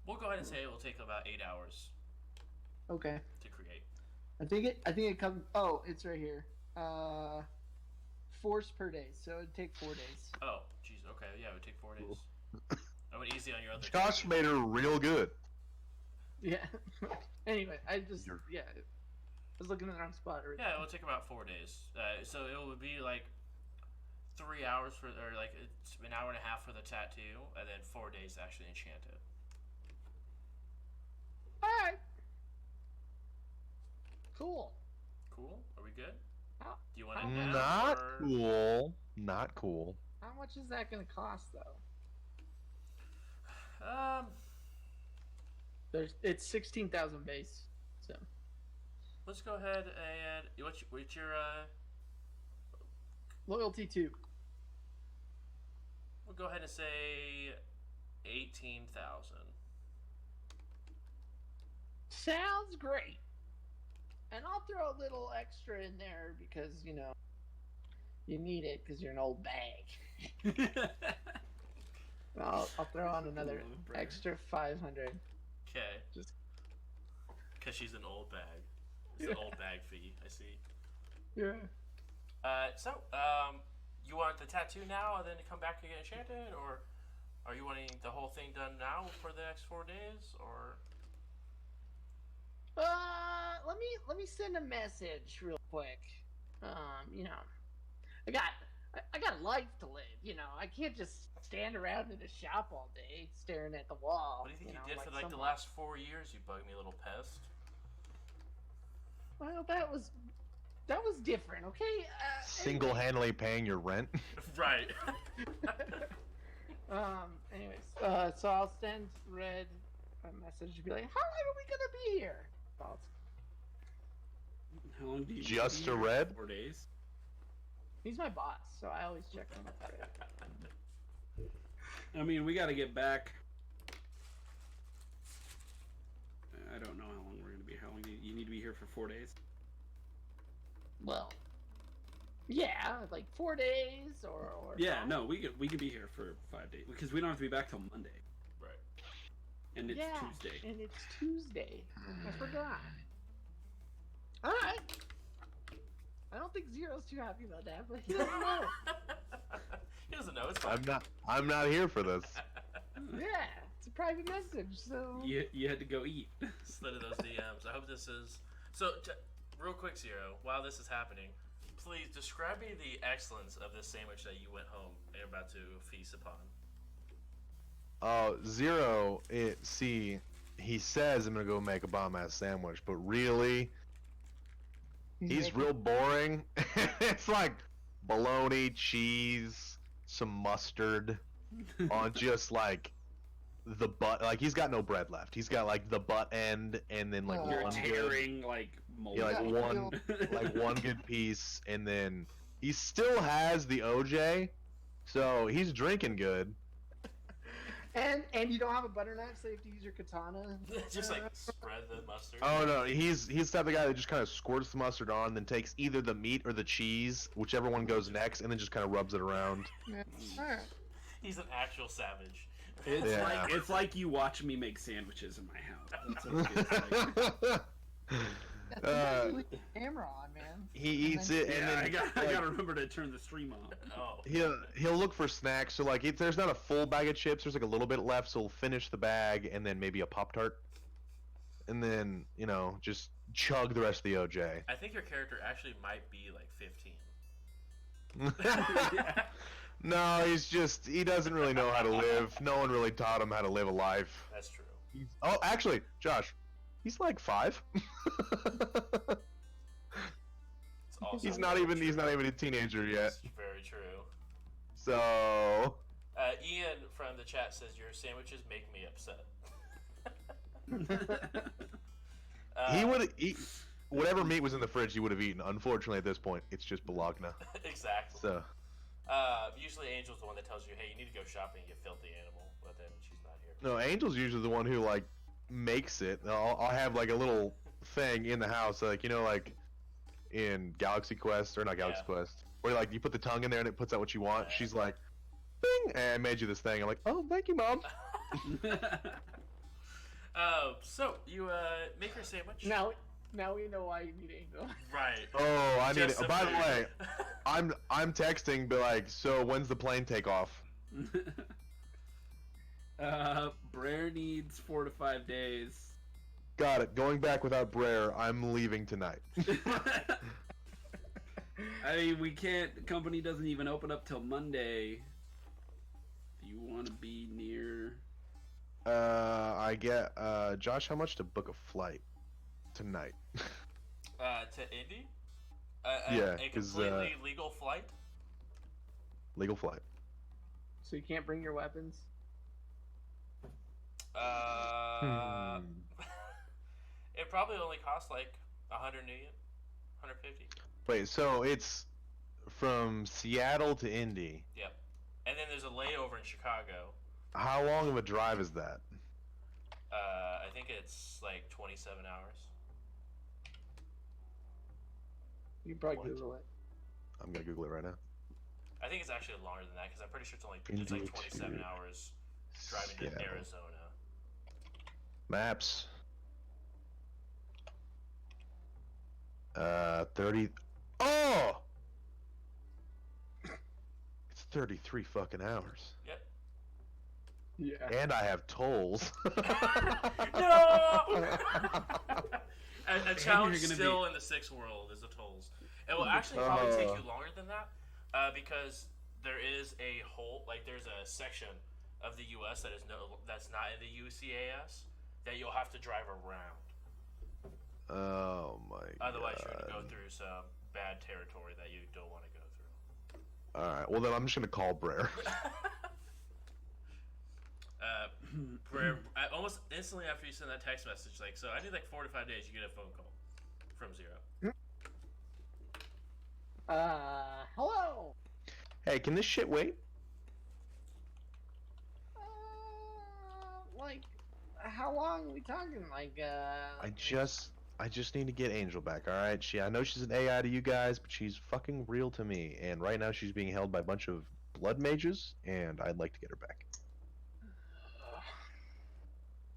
We'll go ahead and say it will take about 8 hours Okay. to create. I think it comes. Oh, it's right here. Force per day, so it'd take 4 days. Oh, jeez. Okay, yeah, it would take 4 days. I went easy on your other. Josh made her real good. Yeah. Anyway, I was looking in the wrong spot. Yeah, it will take about 4 days. So it would be like 3 hours or like it's an hour and a half for the tattoo, and then 4 days to actually enchant it. All right. Cool. Cool. Are we good? How, Do you want it now? Not or- cool. Not cool. how much is that going to cost, though? It's 16,000 base. So Let's go ahead and what's your loyalty 2. we'll go ahead and say 18,000. Sounds great. And I'll throw a little extra in there because, you know, you need it because you're an old bag. I'll throw on another extra 500. Okay. Just because she's an old bag. It's an old bag fee. I see. yeah. So, you want the tattoo now and then come back and get enchanted, or are you wanting the whole thing done now for the next 4 days, or? Let me send a message real quick. You know, I got a life to live. You know, I can't just stand around in a shop all day staring at the wall. What do you think you, know, did for like the someone. last 4 years, you bug me little pest? Well, that was different. Okay. Single-handedly paying your rent. Right. Anyways, so I'll send Red a message to be like, how long are we gonna be here? Well, How long do you Just be to here? Red? 4 days. he's my boss, so I always check him with Red. I mean, we got to get back. I don't know how long we're gonna be. How long do you need to be here for 4 days? Well, yeah, like 4 days or Yeah, five. no, we could be here for 5 days because we don't have to be back till Monday, Right. and it's yeah, Tuesday. and it's Tuesday. I forgot. All right. I don't think Zero's too happy about that, but he doesn't know. He doesn't know. It's fine. I'm not here for this. Yeah, it's a private message, so. You had to go eat. Slid in those DMs. I hope this is so. Real quick, Zero. While this is happening, please describe me the excellence of this sandwich that you went home and you're about to feast upon. Zero. He says I'm gonna go make a bomb-ass sandwich, but really, he's real boring. It's like bologna, cheese, some mustard on just like the butt. Like he's got no bread left. He's got like the butt end, and then like Oh. You're one good, tearing like mold. yeah, like Yeah, one like one good piece, and then he still has the OJ, so he's drinking good. And you don't have a butter knife, so you have to use your katana. Just like spread the mustard. Oh no, he's the type of guy that just kind of squirts the mustard on, then takes either the meat or the cheese, whichever one goes next, and then just kind of rubs it around. Yeah. Alright. He's an actual savage. It's like you watch me make sandwiches in my house. That's what it feels like. That's the leave the camera on, man. He eats it, and Yeah, then I like, gotta remember to turn the stream on. Oh. he'll look for snacks. So like, if there's not a full bag of chips, there's like a little bit left. So he'll finish the bag, and then maybe a Pop-Tart, and then just chug the rest of the OJ. I think your character actually might be like 15. Yeah. No, he doesn't really know how to live. No one really taught him how to live a life. That's true. Oh, actually, Josh, he's like 5. It's also he's not even a teenager yet. It's very true. So Ian from the chat says your sandwiches make me upset. he would eat whatever meat was in the fridge. He would have eaten. Unfortunately, at this point, it's just bologna. Exactly. So Usually Angel's the one that tells you, hey, you need to go shopping, you filthy animal. But then she's not here. no, Angel's usually the one who like makes it. I'll have like a little thing in the house, like like in Galaxy Quest or not Galaxy Yeah. Quest, where like you put the tongue in there and it puts out what you want. Yeah. She's like, "Bing!" And I made you this thing. I'm like, "Oh, thank you, Mom." So you make your sandwich. Now we know why you need Angel. Right. Oh, I need it. Just the By the food. way, I'm texting, but like, so when's the plane take off? Brer needs 4 to 5 days. Got it. Going back without Brer, I'm leaving tonight. I mean, we can't. The company doesn't even open up till Monday. Do you want to be near? I get Josh, how much to book a flight tonight? To Indy? Yeah, a 'cause, completely legal flight? Legal flight. So you can't bring your weapons. It probably only costs like 100 million, 150. Wait, so it's from Seattle to Indy. Yep. And then there's a layover in Chicago. How long of a drive is that? I think it's like 27 hours. You can probably What? Google it. I'm gonna Google it right now. I think it's actually longer than that because I'm pretty sure it's like India 27 to hours driving to Seattle. Arizona. Maps. 30. Oh! It's 33 fucking hours. Yep. Yeah. And I have tolls. No! A challenge you're gonna still in the 6 world is the tolls. It will actually probably take you longer than that because there is a whole there's a section of the U.S. that's not in the UCAS that you'll have to drive around. Oh my Otherwise, god. you're gonna go through some bad territory that you don't want to go through. Alright, well then I'm just gonna call Brer. Brer, almost instantly after you send that text message, so I need 4 to 5 days, you get a phone call from Zero. Hello. Hey, can this shit wait? How long are we talking? I just need to get Angel back, alright? I know she's an AI to you guys, but she's fucking real to me. And right now she's being held by a bunch of blood mages, and I'd like to get her back.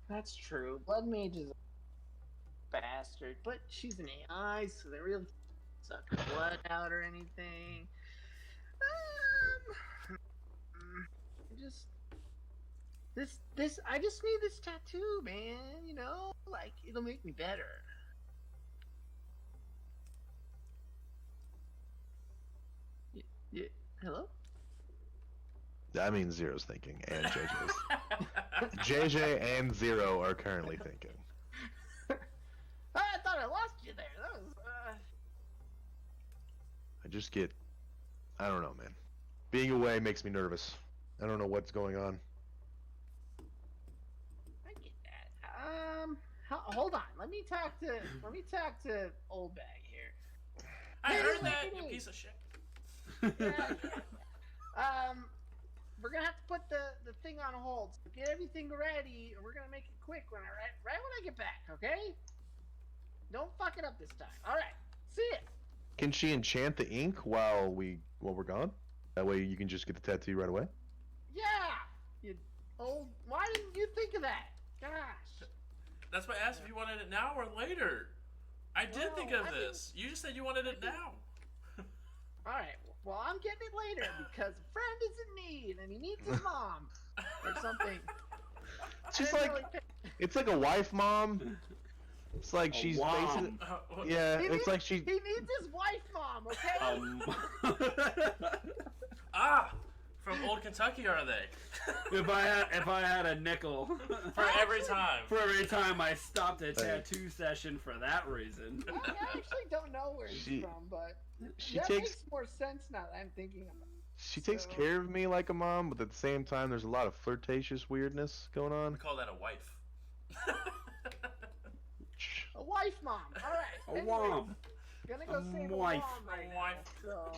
That's true. Blood Mage is a bastard, but she's an AI, so they really suck her blood out or anything. I just need this tattoo, man. You know, it'll make me better. Hello? That means Zero's thinking, and JJ's. JJ and Zero are currently thinking. I thought I lost you there. That was. I don't know, man. Being away makes me nervous. I don't know what's going on. I get that. Hold on. Let me talk to Old Bag here. I Hey, heard that, lady. you piece of shit. We're gonna have to put the thing on hold. So get everything ready, and we're gonna make it quick right when I get back. Okay? Don't fuck it up this time. All right. See ya. Can she enchant the ink while we're gone? That way you can just get the tattoo right away? Yeah. You old. Why didn't you think of that? Gosh. That's why I asked if you wanted it now or later. I did No, think of I this. You just said you wanted it now. All right. Well, I'm getting it later because a friend is in need and he needs his mom or something. She's I didn't like, really pick- it's like a wife mom. It's like she's wom. basically, yeah. He It's needs- like she. He needs his wife mom. Okay. From old Kentucky, are they? if I had a nickel For every time. for every time I stopped a tattoo session for that reason. I actually don't know where he's She- from, but She that takes makes more sense now that I'm thinking about it. she takes So- care of me like a mom, but at the same time, there's a lot of flirtatious weirdness going on. We call that a wife. A wife mom. All right. A Anyways, wom. Gonna go A save a wife. mom right A now. wife. So,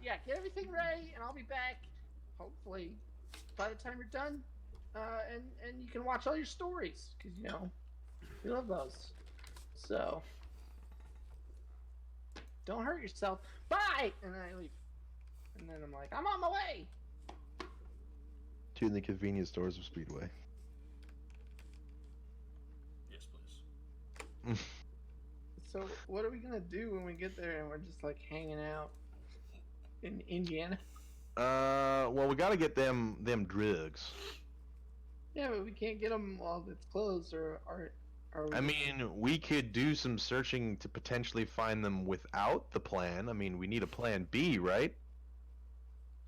yeah, get everything ready, and I'll be back. Hopefully, by the time you're done, and you can watch all your stories because we love those. So, don't hurt yourself. Bye. And then I leave. And then I'm like, I'm on my way. To the convenience stores of Speedway. Yes, please. So, what are we gonna do when we get there and we're just hanging out in Indiana? Well, we gotta get them drugs. Yeah, but we can't get them while it's closed, or we I mean, we could do some searching to potentially find them without the plan. I mean, we need a plan B, right?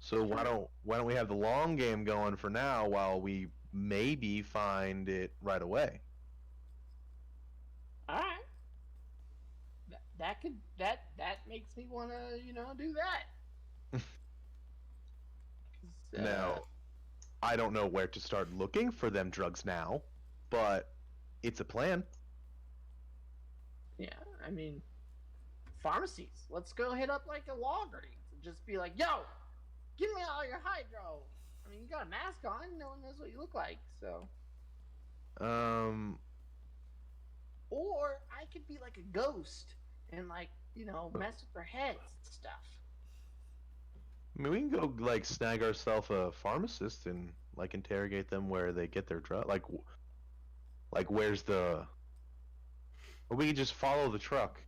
So why don't we have the long game going for now while we maybe find it right away? all right. That makes me want to do that. 'Cause, Now, I don't know where to start looking for them drugs now, but it's a plan. yeah, I mean, pharmacies. Let's go hit up a Walgreens and just be like, yo, give me all your hydro. I mean, you got a mask on. No one knows what you look like. So, or I could be like a ghost and like mess with their heads and stuff. I mean, we can go like snag ourselves a pharmacist and like interrogate them where they get their drug. Like where's the? Or we can just follow the truck.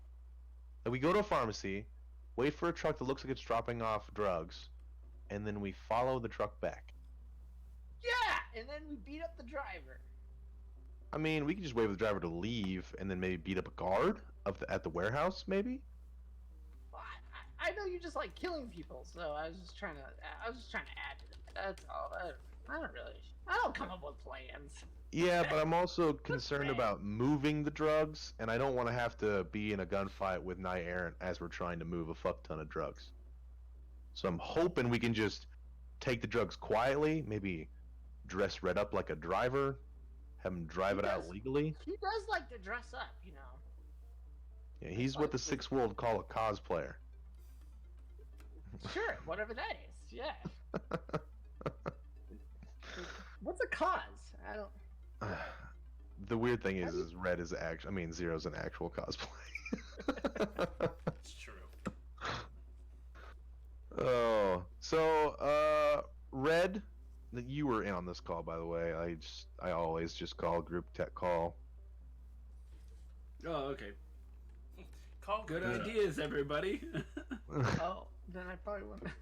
Like we go to a pharmacy, wait for a truck that looks like it's dropping off drugs, and then we follow the truck back. Yeah, and then we beat up the driver. I mean, we could just wait for the driver to leave and then maybe beat up a guard at the warehouse, maybe. Well, I know you just like killing people, so I was just trying to add to it. That's all. I don't come up with plans. Yeah, but I'm also concerned about moving the drugs, and I don't want to have to be in a gunfight with Knight Errant as we're trying to move a fuck ton of drugs. So I'm hoping we can just take the drugs quietly, maybe dress Red up like a driver, have him drive it out legally. He does like to dress up, Yeah, he's what the Sixth World call a cosplayer. Sure, whatever that is. Yeah. What's a cause? I don't. The weird thing is Red is Zero's an actual cosplay. It's true. Oh, so Red, you were in on this call, by the way. I always just call group tech call. Oh, okay. Call Good Group Chat. ideas, everybody. Oh, then I probably wouldn't.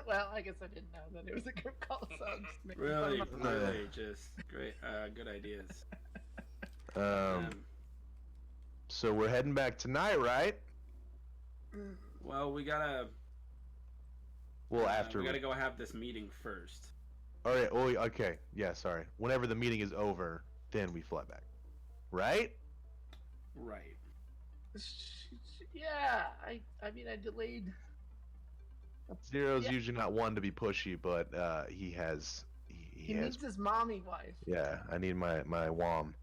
Well, I guess I didn't know that it was a group call, so I'm just making Really, fun of myself. really, just great, good ideas. So we're heading back tonight, right? Well, we gotta. Well, after we gotta go have this meeting first. All right. Oh, okay. Yeah. Sorry. Whenever the meeting is over, then we fly back. Right? Right. Yeah, I mean, I delayed. Zero's Yeah. usually not one to be pushy, but he has. He has. needs his mommy wife. Yeah. I need my WOM.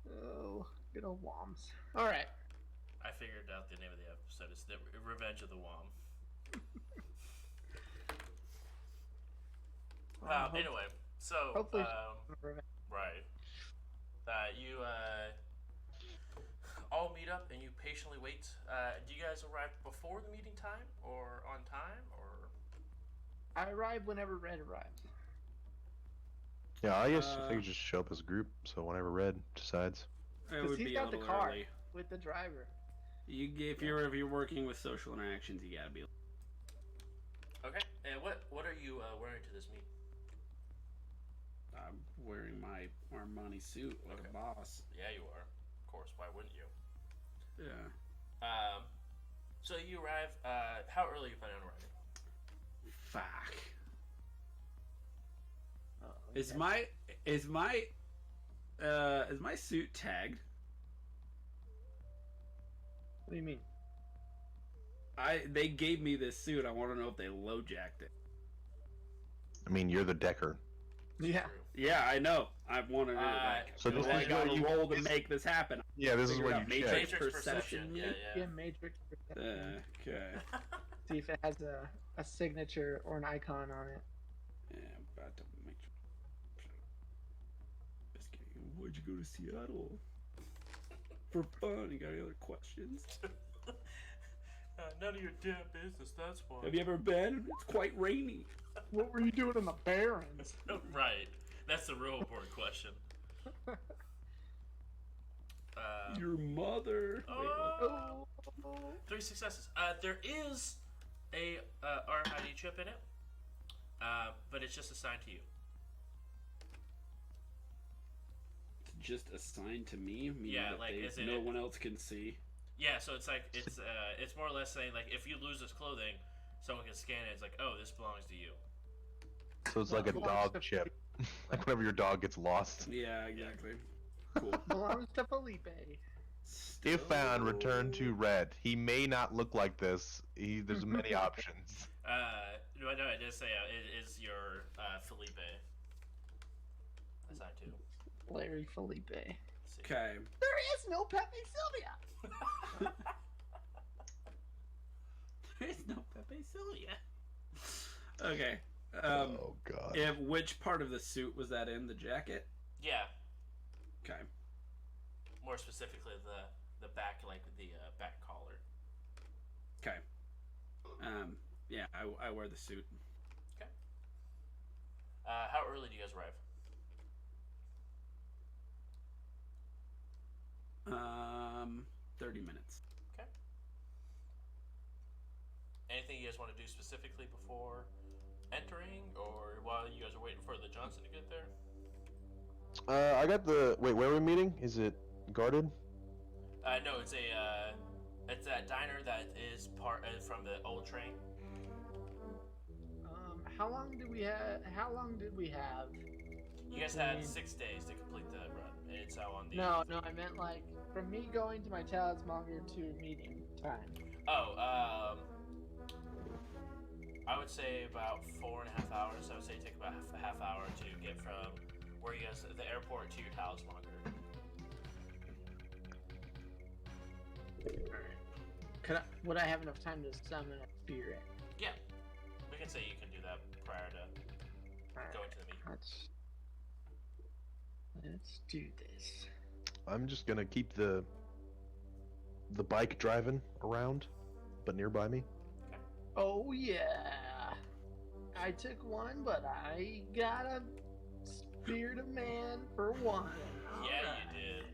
Oh, good old Woms. All right. I figured out the name of the episode. It's the Revenge of the Wom. Anyway, so Hopefully. right, you all meet up and you patiently wait. Do you guys arrive before the meeting time or on time or? I arrive whenever Red arrives. Yeah. I guess if they could just show up as a group, so whenever Red decides. It Because would he's be got a the little car early. with the driver. If you're working with social interactions, you gotta be. Okay, and what are you wearing to this meet? I'm wearing my Armani suit like Okay. a boss. Yeah, you are. Of course, why wouldn't you? Yeah. So you arrive. How early you plan on arriving? Fuck. Oh, Is okay. my suit tagged? What do you mean? They gave me this suit. I want to know if they low-jacked it. I mean, you're the Decker. Yeah. True. Yeah, I know. I want to know. So this I is got where a you roll to make this happen. Yeah, this is Figure where out you check. Matrix Matrix perception. Yeah, Yeah, Matrix. Okay. See if it has a signature or an icon on it. Yeah, I'm about to make sure. Just kidding. Why'd you go to Seattle? For fun. You got any other questions? None of your damn business. That's why. Have you ever been? It's quite rainy. What were you doing in the Barrens? Right. That's the real important question. Your mother. Wait, what? Oh. 3 successes. There is a RFID chip in it, but it's just assigned to you. It's just assigned to me. Meaning Yeah, that like, is it no a- one else can see. Yeah, so it's like it's more or less saying like if you lose this clothing, someone can scan it. It's like, oh, this belongs to you. So it's like a dog chip. Like whenever your dog gets lost. Yeah, exactly. Cool. Belongs to Felipe. If found, return to Red. He may not look like this. There's many options. No, it does say it is your Felipe assigned to. Larry Felipe. Let's see. Okay. There is no Pepe Sylvia. There's no Pepe Sylvia. Okay. Oh god. Which part of the suit was that in? The jacket? Yeah, Okay. more specifically the back, like the back collar. Okay. Yeah, I wear the suit. Okay. How early do you guys arrive? 30 minutes. Okay. Anything you guys want to do specifically before entering, or while you guys are waiting for the Johnson to get there? I got the. Wait, where are we meeting? Is it guarded? No, it's that diner that is part from the old train. How long did we have? How long did we have? You guys had 6 days to complete the run. It's on the. No, I meant like from me going to my Talismonger to meeting time. Oh, I would say about 4.5 hours. I would say take about a half hour to get from where you guys the airport to your Talismonger. Would I have enough time to summon a spirit? Yeah, we can say you can do that prior to going to the meeting. Let's do this. I'm just gonna keep the bike driving around, but nearby me. Oh yeah, I took one, but I got a spirit of man for one. Yeah, you did.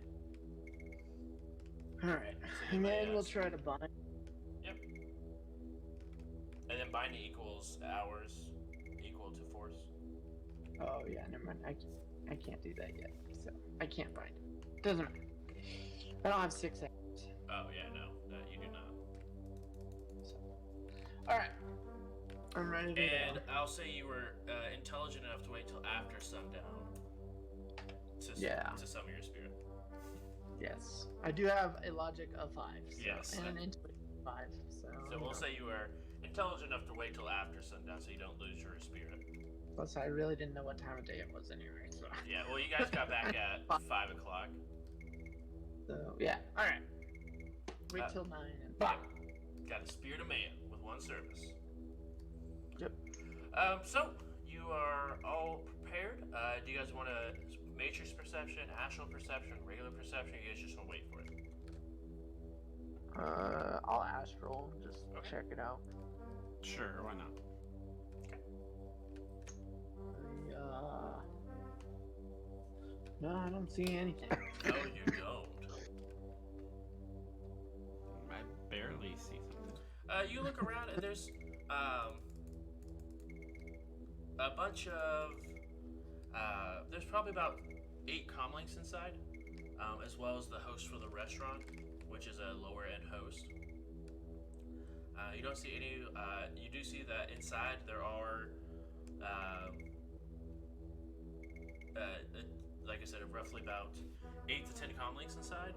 All right, So and then yes. we'll try to bind. Yep. And then binding equals hours equal to force. Oh yeah, never mind. I can't do that yet, so I can't bind. Doesn't matter. I don't have 6 hours. Oh yeah, no, you do not. So. All right, I'm ready to And go. I'll say you were intelligent enough to wait till after sundown to summon your spirit. Yes, I do have a logic of 5. So, Yes. and an intuition of 5. So we'll say you were intelligent enough to wait till after sundown so you don't lose your spirit. Plus, I really didn't know what time of day it was anyway. So. Yeah, well, you guys got back at 5 o'clock. So yeah. All right. Wait till 9 and 5. Got a spirit of man with 1 service. Yep. So you are all prepared. Do you guys want to matrix perception, astral perception, regular perception? Or you guys just want to wait for it? I'll astral just Okay. check it out. Sure, why not? No, I don't see anything. No, you don't. I barely see something. You look around and there's a bunch of there's probably about 8 comlinks inside, as well as the host for the restaurant, which is a lower end host. You don't see any. You do see that inside there are, like I said, roughly about 8 to 10 comlinks inside.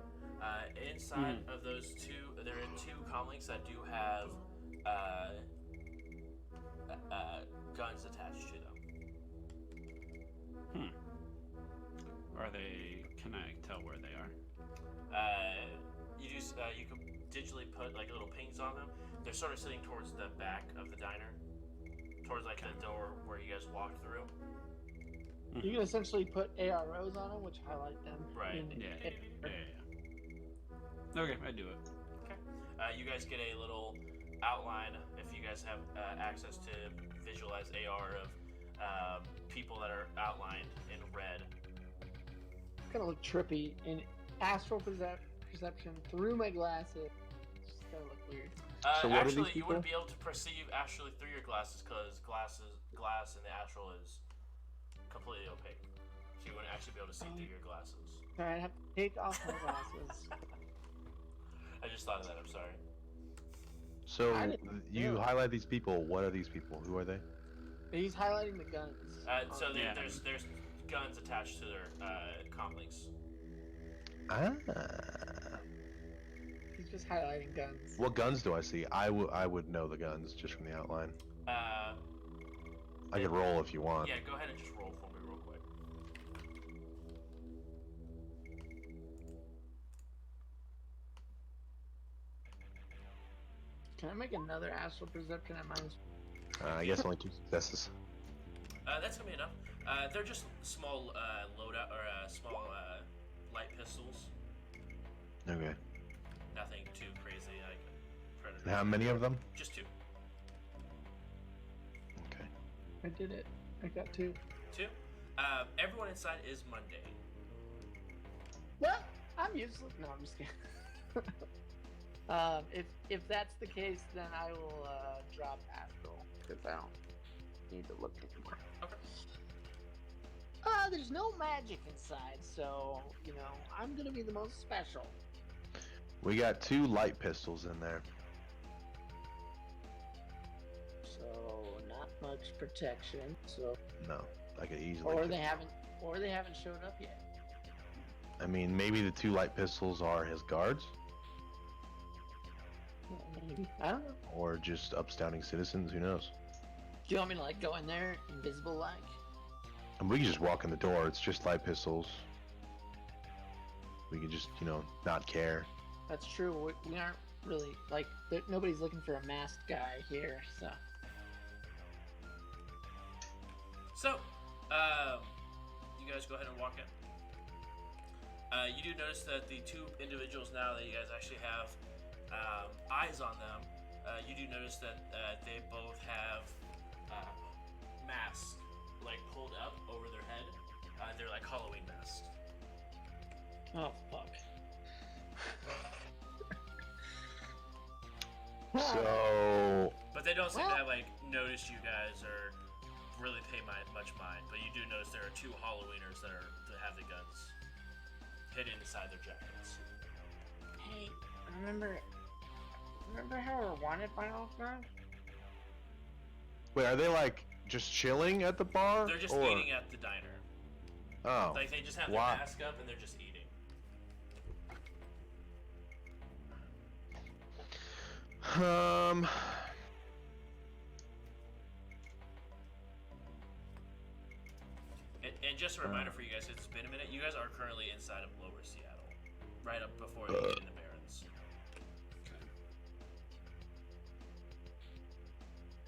Inside of those 2, there are 2 comlinks that do have guns attached to them. Are they? Can I tell where they are? You can digitally put like little pings on them. They're sort of sitting towards the back of the diner, towards like the door where you guys walked through. You can essentially put AROs on them, which highlight them. Right. Yeah. Okay, I do it. Okay. You guys get a little outline if you guys have access to visualize AR of people that are outlined in red. Kind of look trippy in astral perception through my glasses. It's just gotta look weird. So what are Actually, these you wouldn't people? be able to perceive astrally through your glasses because glass in the astral is completely opaque. So you wouldn't actually be able to see through your glasses. So I have to take off my glasses. I just thought of that. I'm sorry. So I didn't you know. highlight these people. What are these people? Who are they? He's highlighting the guns. So Yeah. there's guns attached to their comlinks. Ah. He's just highlighting guns. What guns do I see? I would know the guns just from the outline. I could roll if you want. Yeah, go ahead and just roll for me real quick. Can I make another astral perception at minus? I guess only 2 successes. That's gonna be enough. They're just small loadout or small light pistols. Okay. Nothing too crazy like Predator. And how many of them? Just 2. Okay. I did it. I got 2. 2. Everyone inside is Monday. Well, I'm useless. No, I'm just kidding. If that's the case, then I will drop Astral because I don't need to look anymore. Okay. There's no magic inside, so I'm gonna be the most special. We got 2 light pistols in there. So not much protection. So No, I could easily. or kill they him. haven't showed up yet. I mean, maybe the 2 light pistols are his guards, Well, maybe. I don't know. or just upstanding citizens. Who knows? Do you want me to go in there invisible like? And we can just walk in the door. It's just light pistols. We can just, not care. That's true. We aren't really nobody's looking for a masked guy here, so. So, you guys go ahead and walk in. You do notice that the 2 individuals now that you guys actually have eyes on them, you do notice that they both have masks pulled up over their head. They're like Halloween masks. Oh fuck. So, But they don't seem Well- to have noticed you guys or really pay much mind. But you do notice there are 2 Halloweeners that have the guns hidden inside their jackets. Hey, remember how we're wanted by all guys? wait, are they just chilling at the bar? They're just or... eating at the diner. Oh. They just have their Why? mask up and they're just eating. And just a reminder for you guys, it's been a minute. You guys are currently inside of Lower Seattle, right up before you get in the Barrens.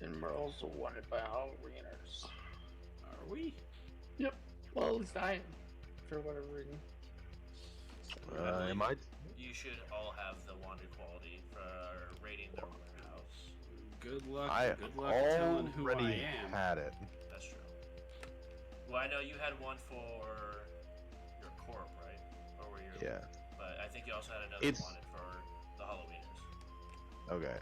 And we're also wanted by Halloweeners. Are we? Yep. Well, at least I am, for whatever reason. Am I? You should all have the wanted quality for raiding their warehouse. Good luck. I Good luck telling who I already am. had it. That's true. Well, I know you had one for your corp, right? Or were you? Yeah. But I think you also had another It's- wanted for the Halloweeners. Okay.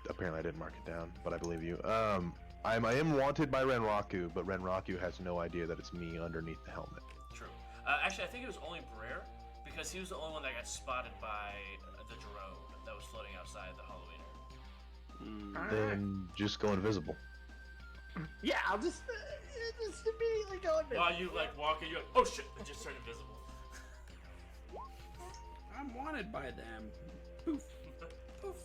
Apparently I didn't mark it down, but I believe you. I am wanted by Renraku, but Renraku has no idea that it's me underneath the helmet. True. Actually, I think it was only Brer because he was the only one that got spotted by the drone that was floating outside the Halloweener. Alright. Then just go invisible. Yeah, I'll just immediately go invisible. While you walk in, you're like, oh shit, it just turned invisible. I'm wanted by them. Poof. Poof.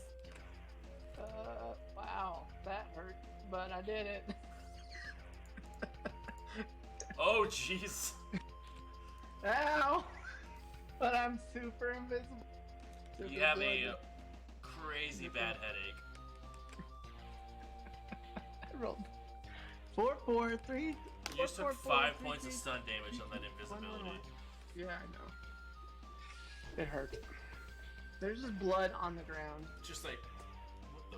Wow, that hurt, but I did it. Oh jeez. Ow! But I'm super invisible. You have a crazy bad headache. I rolled 4, 4, 3. You just took 5 points of stun damage on that invisibility. Yeah, I know. It hurt. There's just blood on the ground. Just what the?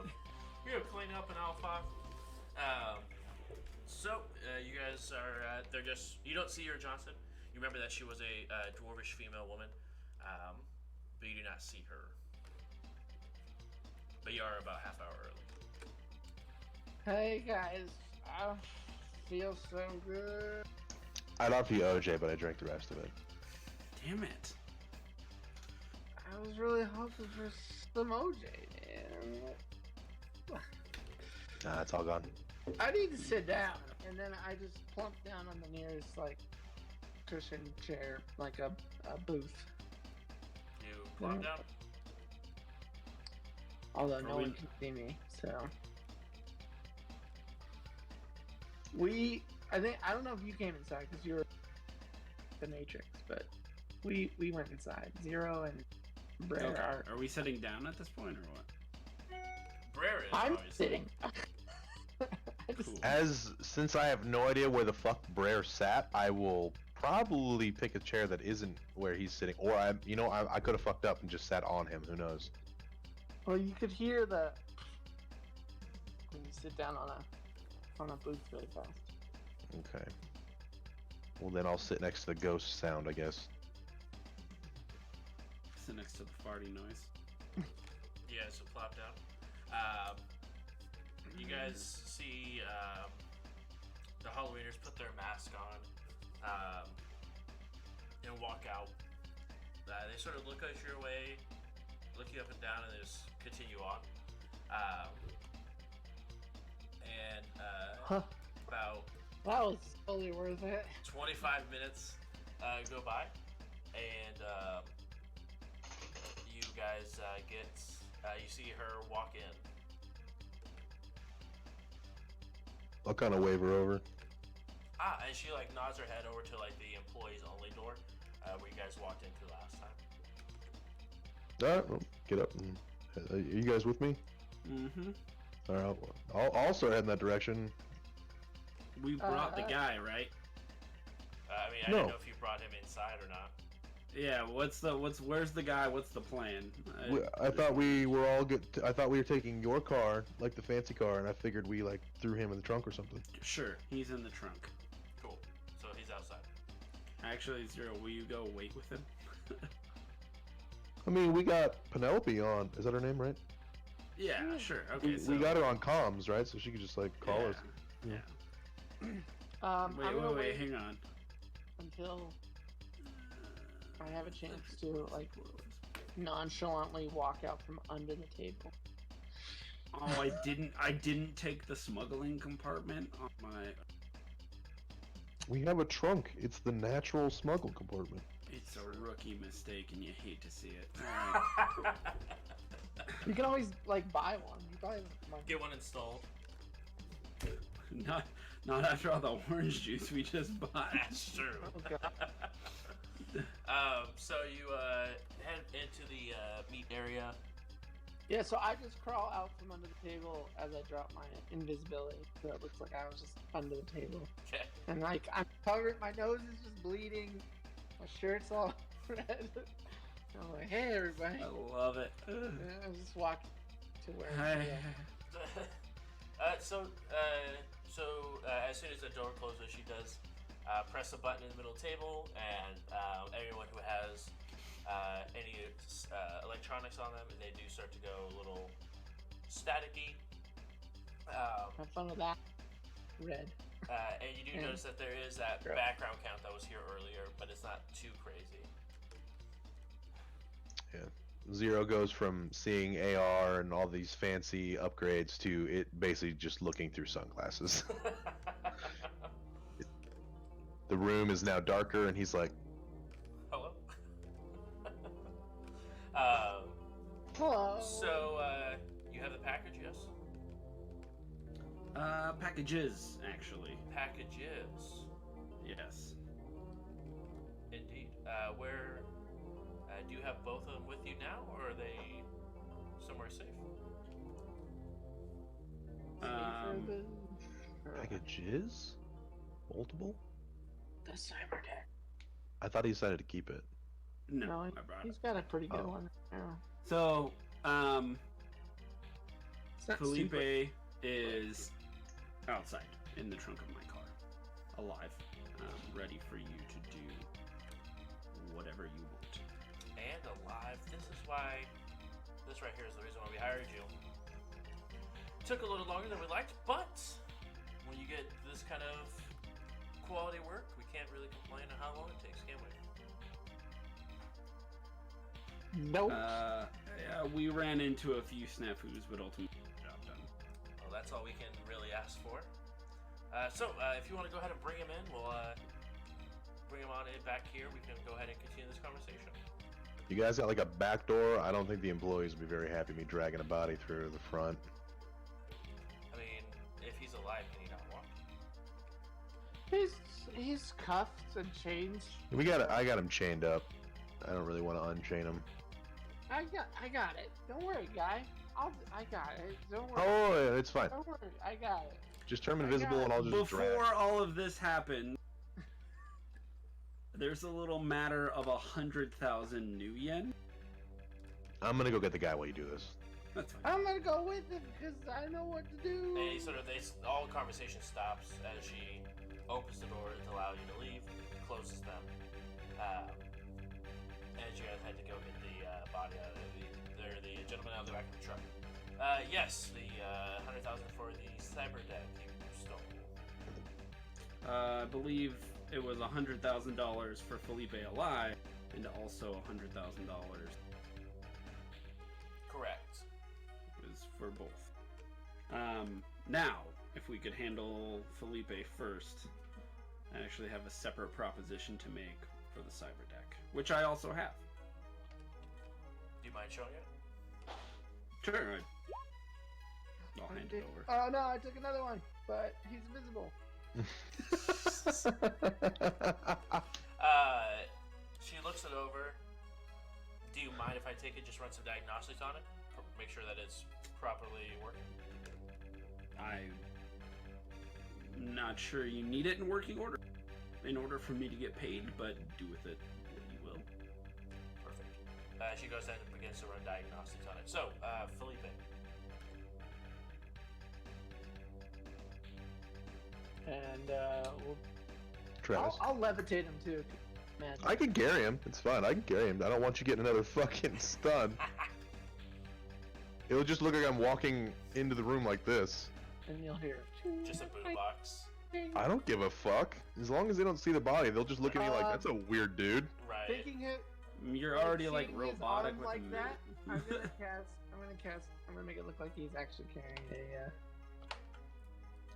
We gotta clean up in aisle 5. So you guys are. They're just. You don't see her, Johnson. You remember that she was a dwarvish female woman, but you do not see her. But you are about half hour early. Hey guys, I feel so good. I'd offer you OJ, but I drank the rest of it. Damn it. I was really hoping for some OJ, man. Nah, it's all gone. I need to sit down, and then I just plump down on the nearest cushion chair, like a booth. You plop down. Although no Are we- one can see me, so. I don't know if you came inside because you were the Matrix, but we went inside. Zero and Brer Okay. are. Are we sitting down at this point or what? Brer is I'm obviously. sitting. Since I have no idea where the fuck Brer sat, I will probably pick a chair that isn't where he's sitting, or I could have fucked up and just sat on him. Who knows? Well, you could hear the when you sit down on a booth really fast. Okay. Well, then I'll sit next to the ghost sound, I guess. Sit next to the farty noise. Yeah, so plop down. You guys see the Halloweeners put their mask on and walk out. They sort of look at your way, look you up and down, and they just continue on. About That was totally worth it. 25 minutes go by, and you guys you see her walk in. I'll kind of wave her over. And she like nods her head over to like the employees only door where you guys walked into last time. Alright, well, get up. Are you guys with me? Mm-hmm. Alright, I'll start heading that direction. We brought the guy, right? I mean, I No. didn't know if you brought him inside or not. Yeah. Where's the guy? What's the plan? I thought we were all good. I thought we were taking your car, like the fancy car, and I figured we like threw him in the trunk or something. Sure, he's in the trunk. Cool. So he's outside. Actually, Zero, will you go wait with him? I mean, we got Penelope on. Is that her name, right? Yeah, sure. Okay, We got her on comms, right? So she could just like call us. Yeah. I'm gonna Wait, hang on. until I have a chance to like nonchalantly walk out from under the table. Oh, I didn't take the smuggling compartment on my. We have a trunk. It's the natural smuggle compartment. It's a rookie mistake, and you hate to see it. You can always like buy one. You buy one. Get one installed. Not after all the orange juice we just bought. That's true. Oh, God. So you head into the meat area. Yeah, so I just crawl out from under the table as I drop my invisibility, so it looks like I was just under the table. Okay. And like I'm covered, my nose is just bleeding, my shirt's all red. I'm like, hey everybody. I love it. And I just walk to where. Hey. As soon as the door closes, she does press a button in the middle of the table, and anyone who has any electronics on them, they do start to go a little staticky. Have fun with that. Red. And you do Yeah. notice that there is that Sure. background count that was here earlier, but it's not too crazy. Zero goes from seeing AR and all these fancy upgrades to it basically just looking through sunglasses. The room is now darker, and he's like, Hello. Hello. So you have the package, yes? Packages, actually. Packages, Yes. indeed. Where do you have both of them with you now, or are they somewhere safe? packages? Multiple? The cyber deck. I thought he decided to keep it. No, No, I brought He's it. got a pretty good Oh. one. Yeah. So, It's not Felipe super- is outside in the trunk of my car, alive, ready for you to do whatever you want. And alive. This right here is the reason why we hired you. Took a little longer than we liked, but when you get this kind of quality work, we can't really complain on how long it takes, can we? Nope. Yeah, we ran into a few snafus, but ultimately the job done. Well, that's all we can really ask for. So, if you want to go ahead and bring him in, we'll bring him on in back here. We can go ahead and continue this conversation. You guys got like a back door? I don't think the employees would be very happy me dragging a body through the front. I mean, if he's alive, can he not walk? He's cuffed and chained. I got him chained up. I don't really want to unchain him. I got it. Don't worry, guy. I got it. Don't worry. Oh, yeah, it's fine. Don't worry. I got it. Just turn him invisible and I'll just Before drag. all of this happened, there's a little matter of 100,000 new yen. I'm gonna go get the guy while you do this. That's fine. I'm gonna go with him because I know what to do. And he all conversation stops as she opens the door to allow you to leave, closes them, as you guys had to go get the body out of the gentleman out of the back of the truck. Yes, the 100,000 for the cyber deck you stole. I believe it was $100,000 for Felipe alive, and also $100,000 Correct. was for both. Now, if we could handle Felipe first, I actually have a separate proposition to make for the cyber deck, which I also have. Do you mind showing it? Sure, I'll hand it over. Oh no, I took another one, but he's invisible. She looks it over. Do you mind if I take it? Just run some diagnostics on it, make sure that it's properly working. I'm not sure you need it in working order in order for me to get paid, but do with it what you will. Perfect. She goes ahead and begins to run diagnostics on it. So, Felipe. And Travis. I'll levitate him too. Man. I can carry him. It's fine. I can carry him. I don't want you getting another fucking stun. It'll just look like I'm walking into the room like this. And you'll hear. Just a boombox. I don't give a fuck. As long as they don't see the body, they'll just look at me like, that's a weird dude. Right. Thinking it. You're already like seeing his robotic arm with like the that. I'm gonna make it look like he's actually carrying a.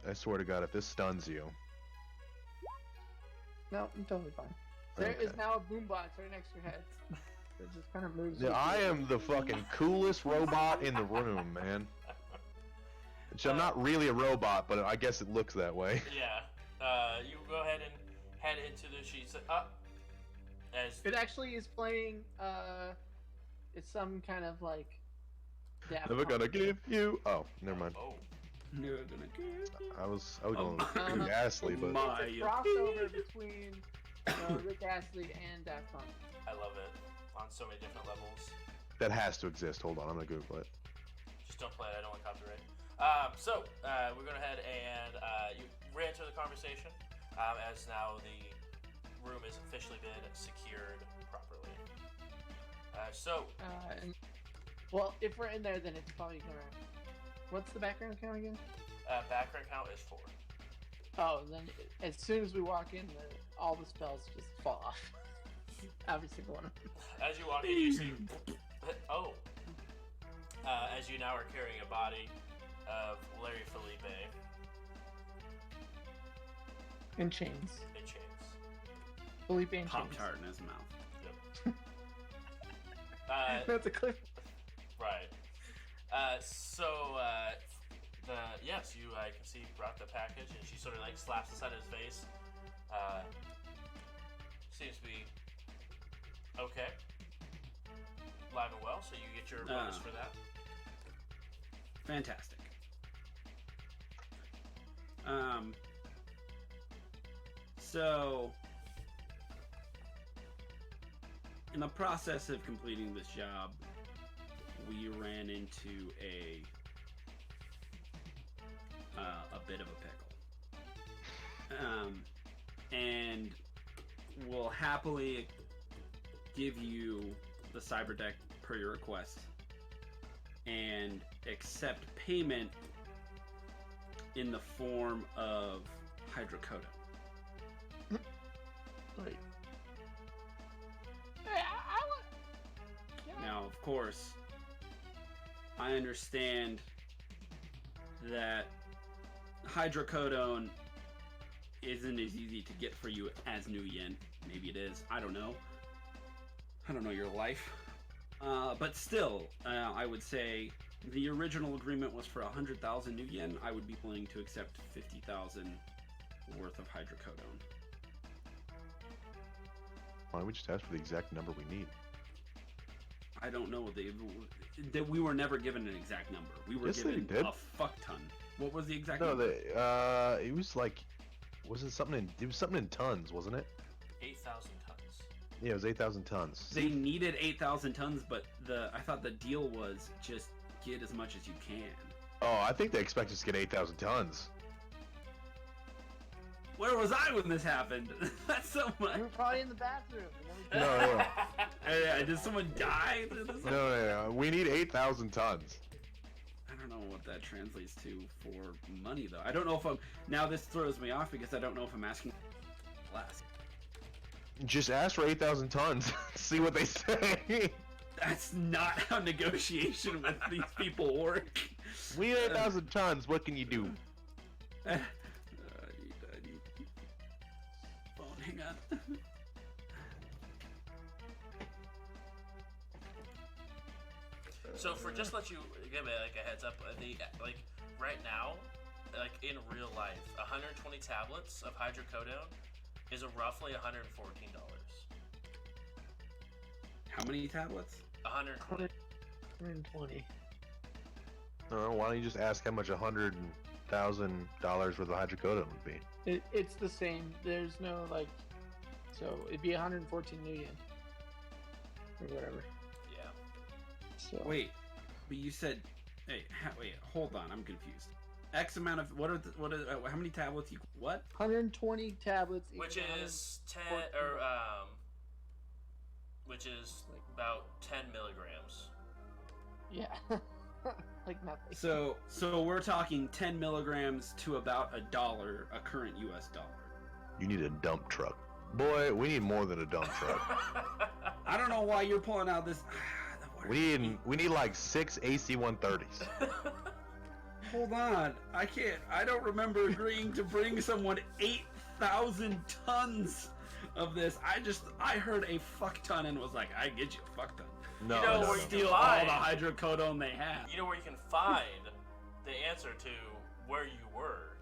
I swear to God, if this stuns you. No, I'm totally fine. There is Okay. now a boombox right next to your head. It just kind of moves. Yeah, with I you. am the fucking coolest robot in the room, man. Which I'm not really a robot, but I guess it looks that way. Yeah. You go ahead and head into the sheets. As It actually is playing. It's some kind of like. Daft Never gonna Punk. give you. Oh, never mind. oh, You're gonna get I was going Um, Astley, but my- It's a crossover between Rick Astley and Daft Punk. I love it on so many different levels. that has to exist. Hold on, I'm gonna Google it. Just don't play it. I don't want copyright. So we're going ahead and you re-enter the conversation as now the room has officially been secured properly. Well, if we're in there, then it's probably gonna. What's the background count again? Background count is 4. Oh, then as soon as we walk in, all the spells just fall off. Every single one of them. As you walk in, you see. Oh. As you now are carrying a body of Larry Felipe In chains. in chains. Felipe in Pop chains. Tart in his mouth. That's a clip. Right. Yes, you I can see brought the package, and she sort of like slaps the side of his face. Seems to be okay, live and well. So you get your bonus for that. Fantastic. So in the process of completing this job, we ran into a bit of a pickle. And we'll happily give you the cyber deck per your request and accept payment in the form of hydrocodone. Wait. Hey, I want. Now, of course, I understand that hydrocodone isn't as easy to get for you as New Yen. Maybe it is. I don't know. I don't know your life. But still, I would say the original agreement was for 100,000 New Yen. I would be willing to accept 50,000 worth of hydrocodone. Why don't we just ask for the exact number we need? I don't know. We were never given an exact number. We were Yes, they given did. a fuck ton. What was the exact No, number? it was like, wasn't something in, it was something in tons, wasn't it? 8,000 tons. Yeah, it was 8,000 tons. They needed 8,000 tons, but I thought the deal was just get as much as you can. Oh, I think they expect us to get 8,000 tons. Where was I when this happened? That's so much. You were probably in the bathroom. And No, then yeah. Did someone die? No, we need 8,000 tons. I don't know what that translates to for money, though. I don't know if I'm... Now this throws me off because I don't know if I'm asking less. Just ask for 8,000 tons. See what they say. That's not how negotiation with these people work. We need 8,000 tons. What can you do? I need phone, hang on. So for just let you give it like a heads up, like right now, like in real life, 120 tablets of hydrocodone is roughly $114. How many tablets? 120. 120. Why don't you just ask how much $100,000 worth of hydrocodone would be? It's the same. There's no like, so it'd be 114 million or whatever. Yeah. So Wait, but you said, hey, wait, hold on, I'm confused. X amount of how many tablets? What? 120 tablets. Which equal is 10 114 or which is about 10 milligrams. Yeah. Like nothing. So we're talking 10 milligrams to about $1, a current U.S. dollar. You need a dump truck. Boy, we need more than a dump truck. I don't know why you're pulling out this. we need like 6 AC-130s. Hold on, I don't remember agreeing to bring someone 8,000 tons of this. I heard a fuck ton and was like, I get you a fuck ton. No, You know no, where no. you Steal all find- the hydrocodone they have. You know where you can find the answer to where you were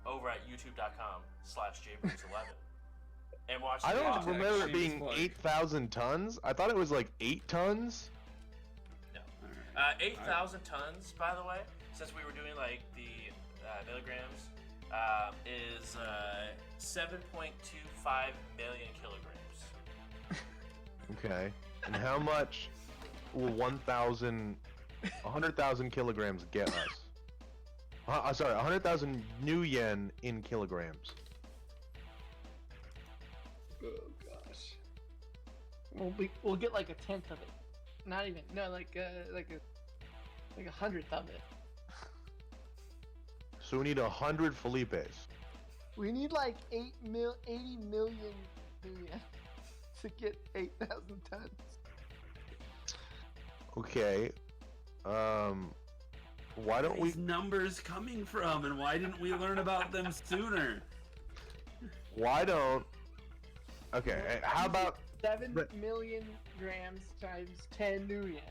over at youtube.com/jbruce11 and watch the I don't vlog. remember it Shameless being plug. 8,000 tons. I thought it was like 8 tons. Alright. 8,000 tons, by the way, since we were doing like the milligrams, is 7.25 million kilograms. Okay. And how much will 100,000 kilograms get us? Sorry, 100,000 new yen in kilograms. Oh gosh. We'll get like a tenth of it. Not even. No, like a hundredth of it. So we need 100 Felipes. We need like 80 million to get 8,000 tons. Okay. Why don't we? These numbers coming from, and why didn't we learn about them sooner? Why don't? Okay. How about 7 But- million grams times 10 new yen?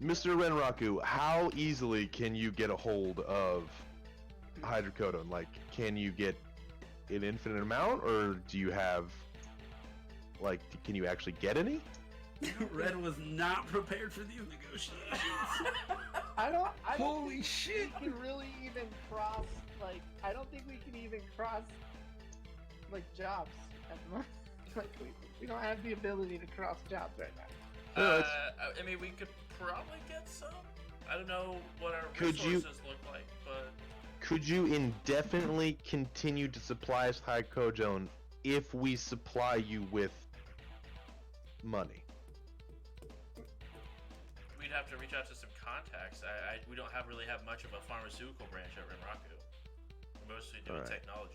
Mr. Renraku? How easily can you get a hold of hydrocodone? Like, can you get an infinite amount, or do you have? Like, can you actually get any? Red was not prepared for these negotiations. I don't Holy think shit! we can really even cross, like, I don't think we can even cross, like, jobs at the moment. Like, we don't have the ability to cross jobs right now. Yeah, I mean, we could probably get some. I don't know what our Could you- resources look like, but Could you indefinitely continue to supply us hydrocodone if we supply you with money? we'd have to reach out to some contacts. We don't really have much of a pharmaceutical branch at Renraku. We're mostly doing Alright. technology.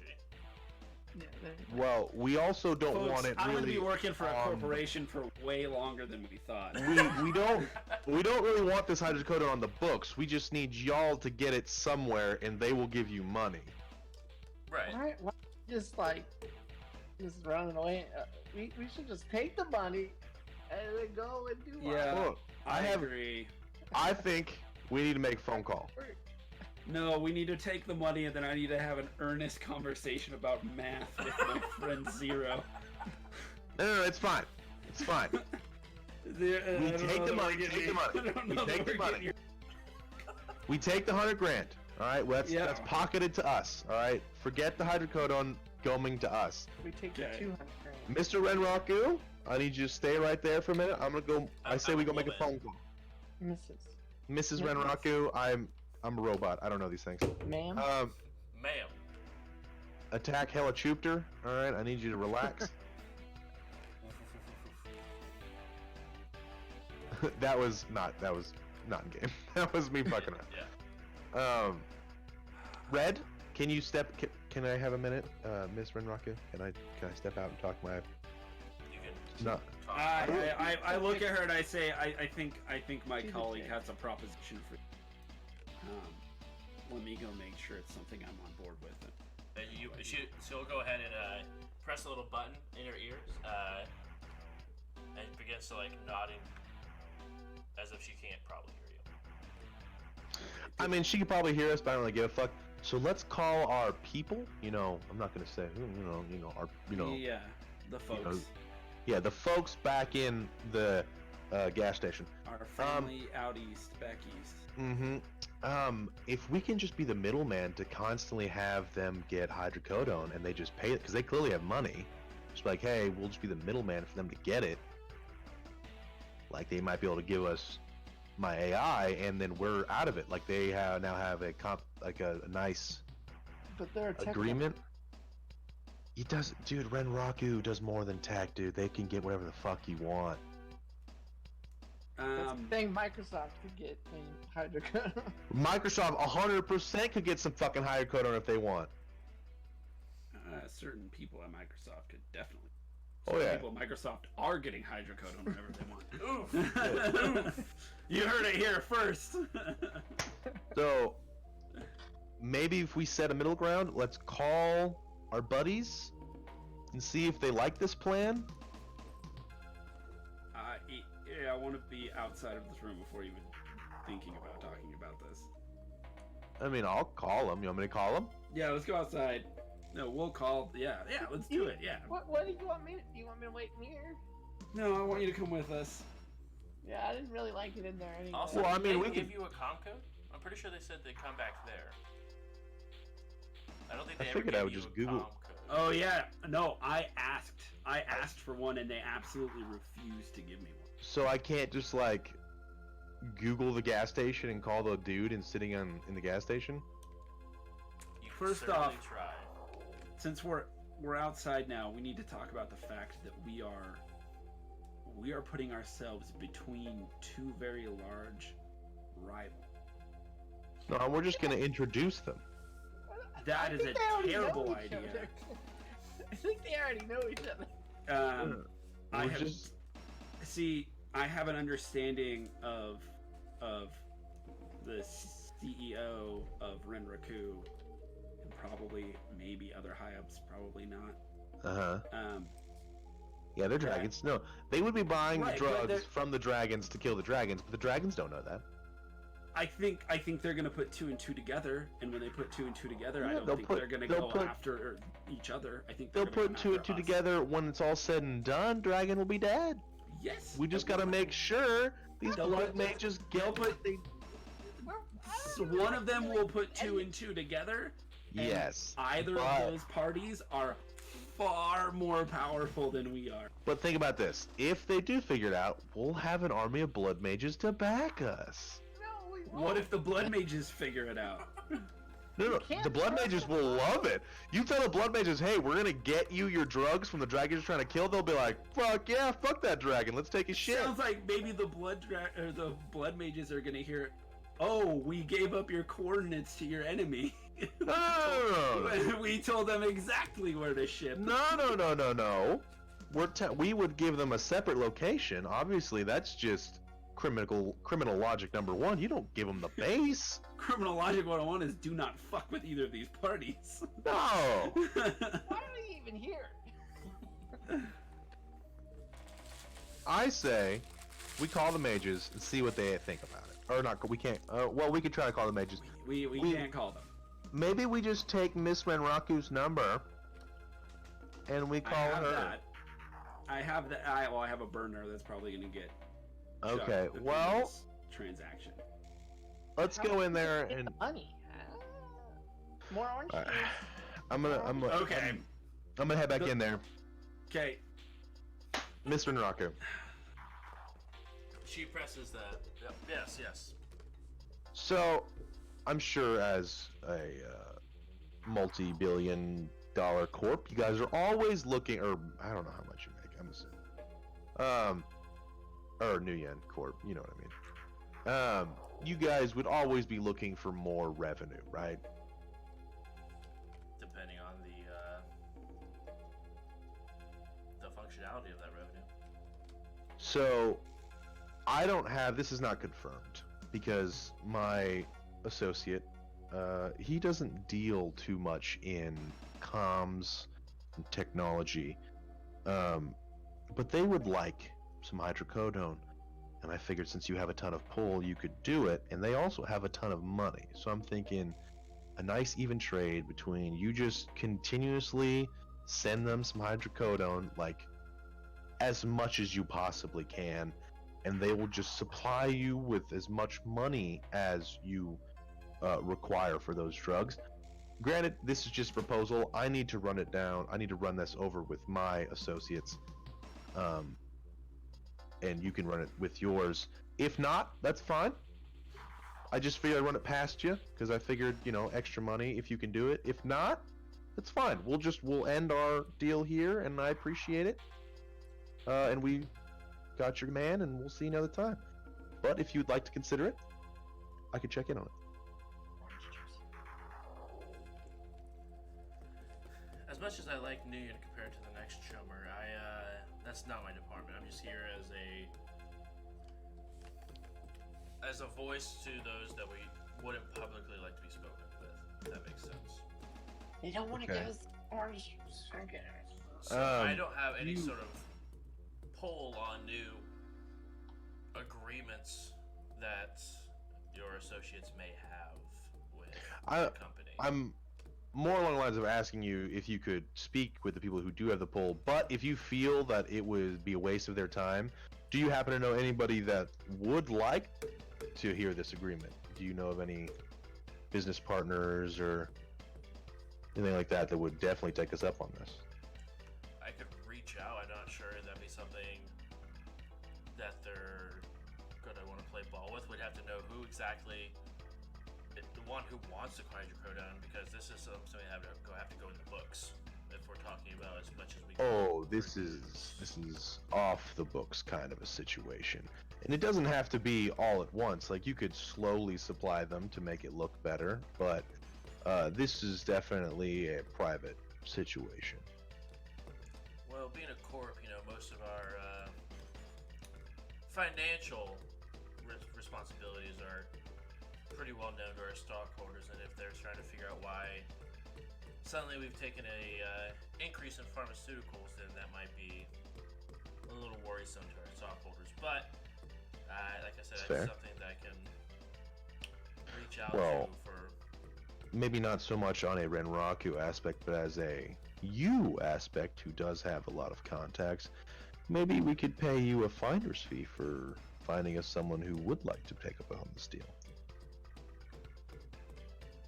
Yeah, Well, we also don't Folks, want it I'm really. gonna be working for a on- corporation for way longer than we thought. we don't really want this hydrocodone on the books. We just need y'all to get it somewhere, and they will give you money. Right. why just like just running away? We should just take the money and then go and do Yeah. Look, I I agree. think we need to make a phone call. work. No, we need to take the money, and then I need to have an earnest conversation about math with my friend Zero. No, it's fine. It's fine. We take the money. Take the money. We take the money. We take the 100 grand. All right, well, that's pocketed to us. All right, forget the hydrocodone going to us. We take the Okay. 200 grand. Mr. Renraku, I need you to stay right there for a minute. I'm gonna go. I say we go make a phone call. Mrs. Mrs. Mrs. Renraku, I'm a robot. I don't know these things. Ma'am? Ma'am. Attack Helichupter. All right, I need you to relax. that was not in game. That was me fucking around. Yeah. Red, can you step? Can I have a minute, Miss Renraku? Can I step out and talk my? You can No. talk. I look at her and I say, I think my She's a colleague chick. has a proposition for. Let me go make sure it's something I'm on board with. And she'll go ahead and press a little button in her ears, and begins to like nodding, as if she can't probably hear you. I mean, she could probably hear us, but I don't really give a fuck. So let's call our people. You know, I'm not gonna say our Yeah, the folks. yeah, the folks back in the gas station. Our family out east, back east. Mm-hmm. If we can just be the middleman to constantly have them get hydrocodone and they just pay it because they clearly have money. Just like, hey, we'll just be the middleman for them to get it. Like they might be able to give us my AI and then we're out of it. Like they now have a nice But they're a tech agreement. He does, dude. Renraku does more than tech, dude. They can get whatever the fuck you want. That's the thing Microsoft could get in hydrocodone. Microsoft 100% could get some fucking hydrocodone if they want. Certain people at Microsoft could definitely. Oh, Certain yeah. People at Microsoft are getting hydrocodone whenever they want. Oof. You heard it here first. So maybe if we set a middle ground, let's call our buddies and see if they like this plan. Yeah, I want to be outside of this room before even thinking about talking about this. I mean, I'll call them. You want me to call them? Yeah, let's go outside. No, we'll call. Yeah, let's do it. Yeah. What do you want me to do? You want me to wait in here? No, I want you to come with us. Yeah, I didn't really like it in there anyway. Also, Well, I did mean, they we give could- you a comm code? I'm pretty sure they said they'd come back there. I don't think they I ever figured gave I would you just a Google- comm code. Oh yeah, no, I asked for one and they absolutely refused to give me one. So I can't just like Google the gas station and call the dude and sitting in the gas station? You can First certainly off- try. Since we're outside now, we need to talk about the fact that we are putting ourselves between two very large rivals. No, we're just gonna introduce them. That I is think a they already know terrible each idea. other. I think they already know each other. I We're have just I have an understanding of the CEO of Renraku, and probably maybe other high ups, probably not. Yeah, they're dragons. No, they would be buying Right, the but drugs they're- from the dragons to kill the dragons, but the dragons don't know that. I think they're gonna put two and two together, and when they put two and two together, I Yeah, don't they'll think put- they're gonna they'll go put- after each other. I think they're They'll gonna put come two and after two us. together when it's all said and done. Dragon will be dead. Yes. We just they'll gotta put- make sure these They'll blood put- mages they'll get put- what they. So one of them will put two and two together. and Yes. Either but- of those parties are far more powerful than we are. But think about this: if they do figure it out, we'll have an army of blood mages to back us. No, we won't. What if the blood mages figure it out? No, can't the blood trust mages them. will love it. You tell the blood mages, hey, we're gonna get you your drugs from the dragon you're trying to kill. They'll be like, fuck yeah, fuck that dragon. Let's take his shit. Sounds like maybe the blood mages are gonna hear, "Oh, we gave up your coordinates to your enemy." No. We told them exactly where to ship. No. We would give them a separate location. Obviously, that's just criminal logic number one. You don't give them the base. Criminal Logic 101 is do not fuck with either of these parties. No. Why are they even here? I say we call the mages and see what they think about it. Or not, we can't. Well, we could try to call the mages. we We- can't call them. Maybe we just take Miss Renraku's number and we I call have her. that. I have that. I have a burner that's probably gonna get. Okay, chucked within well, this transaction. let's How go much in there is and the money. Huh? More orange Alright. juice. I'm gonna Okay. I'm gonna head back in there, Okay. Mr. Narako. She presses the. Yes, yes. So, I'm sure as a multi-billion-dollar corp, you guys are always looking, or I don't know how much you make. I'm assuming, or New Yen Corp. You know what I mean. You guys would always be looking for more revenue, right? Depending on the functionality of that revenue. So, I don't have. This is not confirmed because my associate, he doesn't deal too much in comms and technology, but they would like some hydrocodone, and I figured since you have a ton of pull, you could do it, and they also have a ton of money. So I'm thinking a nice even trade between you just continuously send them some hydrocodone, like as much as you possibly can, and they will just supply you with as much money as you require for those drugs. Granted, this is just a proposal. I need to run it down. I need to run this over with my associates, and you can run it with yours. If not, that's fine. I just figured I'd run it past you because I figured, extra money if you can do it. If not, it's fine. We'll end our deal here, and I appreciate it. And we got your man, and we'll see you another time. But if you'd like to consider it, I could check in on it. As much as I like Nguyen compared to the next chummer, that's not my department. I'm just here as a voice to those that we wouldn't publicly like to be spoken with. If that makes sense. You don't want to Okay. give us orange juice. Okay. So I Um, don't have any sort of pull on new agreements that your associates may have with the company. I'm more along the lines of asking you if you could speak with the people who do have the pull, but if you feel that it would be a waste of their time, do you happen to know anybody that would like to hear this agreement? Do you know of any business partners or anything like that that would definitely take us up on this? I could reach out. I'm not sure that'd be something that they're gonna want to play ball with. We'd have to know who exactly, the one who wants the hydrocodone, because this is something that have to go in the books if we're talking about as much as we can. Oh, this is off the books kind of a situation. And it doesn't have to be all at once. Like, you could slowly supply them to make it look better, but this is definitely a private situation. Well, being a corp, most of our financial responsibilities are pretty well known to our stockholders, and if they're trying to figure out why suddenly we've taken a increase in pharmaceuticals, then that might be a little worrisome to our stockholders. But like I said, That's that's fair. something that I can reach out Well, to for. maybe not so much on a Renraku aspect, but as a you aspect who does have a lot of contacts, maybe we could pay you a finder's fee for finding us someone who would like to take up on this deal.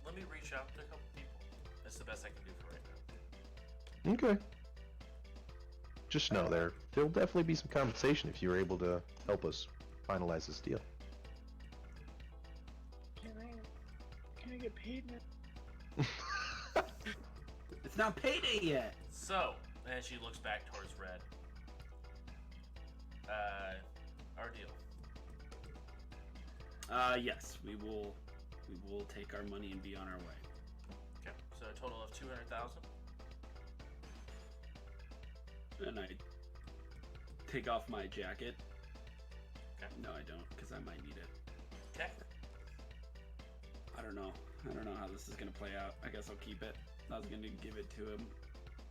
Let me reach out to a couple people. That's the best I can do for right now. Okay. Just know there'll definitely be some compensation if you're able to help us finalize this deal. Can I get paid now? It's not payday yet. So, and she looks back towards Red. Our deal. Yes, we will take our money and be on our way. Okay, so a total of 200,000. And I take off my jacket. Okay. No, I don't, because I might need it. Okay. I don't know how this is gonna play out. I guess I'll keep it. I was gonna give it to him,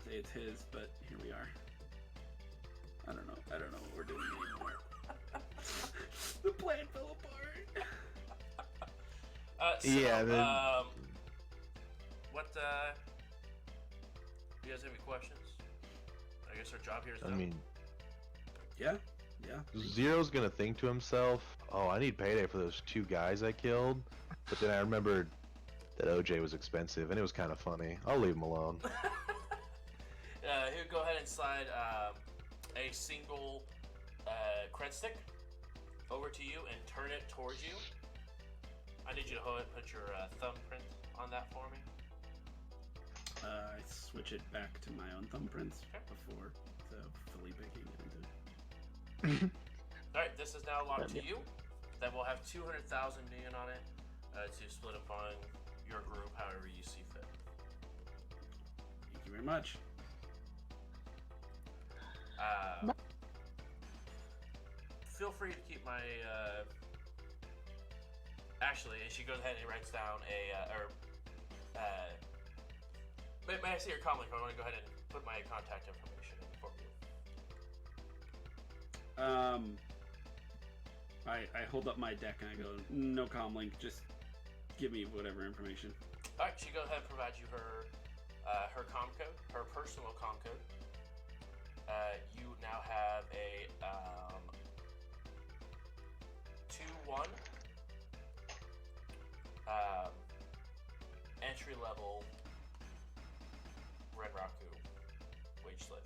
say it's his, but here we are. I don't know what we're doing anymore. The plan fell apart. So, Yeah, then- what, do you guys have any questions? I guess our job here is I done. mean, Yeah. Zero's gonna think to himself, "Oh, I need payday for those two guys I killed." But then I remembered that OJ was expensive, and it was kind of funny. I'll leave him alone. He'll go ahead and slide a single cred stick over to you and turn it towards you. I need you to put your thumbprint on that for me. I switch it back to my own thumbprints Okay. before, so Felipe can get into it. Alright, this is now locked to you. That will have 200,000 million on it to split upon your group however you see fit. Thank you very much. Feel free to keep my. Actually, she goes ahead and writes down may I see your comm link? I want to go ahead and put my contact information in for you. I hold up my deck and I go, no comm link, just give me whatever information. All right, she goes ahead and provides you her comm code, her personal comm code. You now have a 2-1 entry level Renraku wage slip.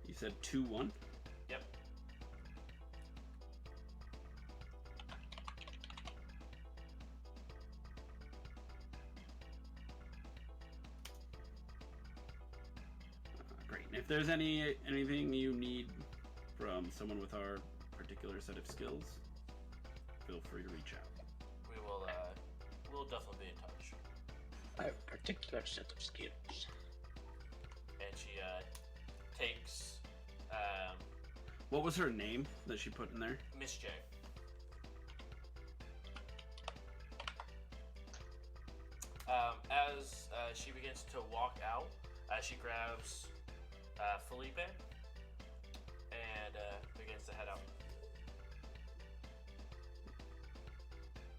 You said 2-1? Yep. Great. And if there's anything you need from someone with our particular set of skills, feel free to reach out. We will. We'll definitely be in touch. I have a particular set of skills. And she takes What was her name that she put in there? Miss J. As she begins to walk out, she grabs Felipe and begins to head out.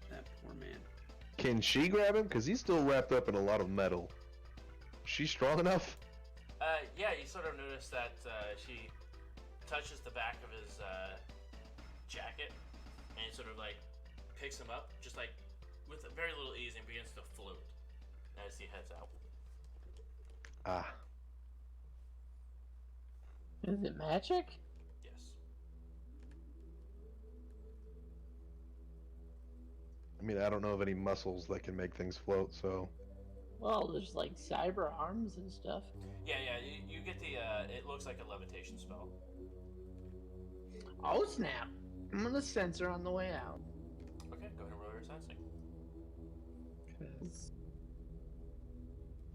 That poor man. Can she grab him? Because he's still wrapped up in a lot of metal. She's strong enough? Yeah, you sort of notice that she touches the back of his jacket and sort of like picks him up, just like with very little ease, and begins to float as he heads out. Ah. Is it magic? Yes. I mean, I don't know of any muscles that can make things float, so... Well, there's like cyber arms and stuff. Yeah. You get the. It looks like a levitation spell. Oh snap! I'm gonna censor on the way out. Okay, go ahead and roll your sensing. 'Cause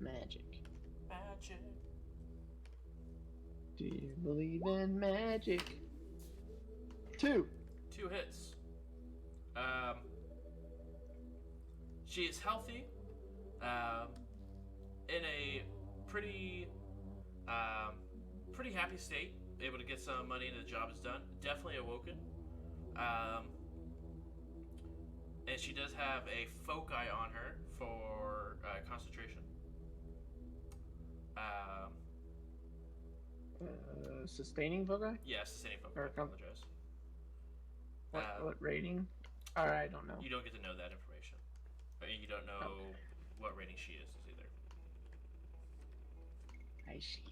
magic. Magic. Do you believe in magic? 2. 2 hits. She is healthy. In a pretty happy state, able to get some money and the job is done. Definitely awoken. And she does have a foci on her for concentration. Sustaining foci? Yeah, sustaining foci. Or I apologize. What rating? I don't know. You don't get to know that information. You don't know what rating she is either. I see.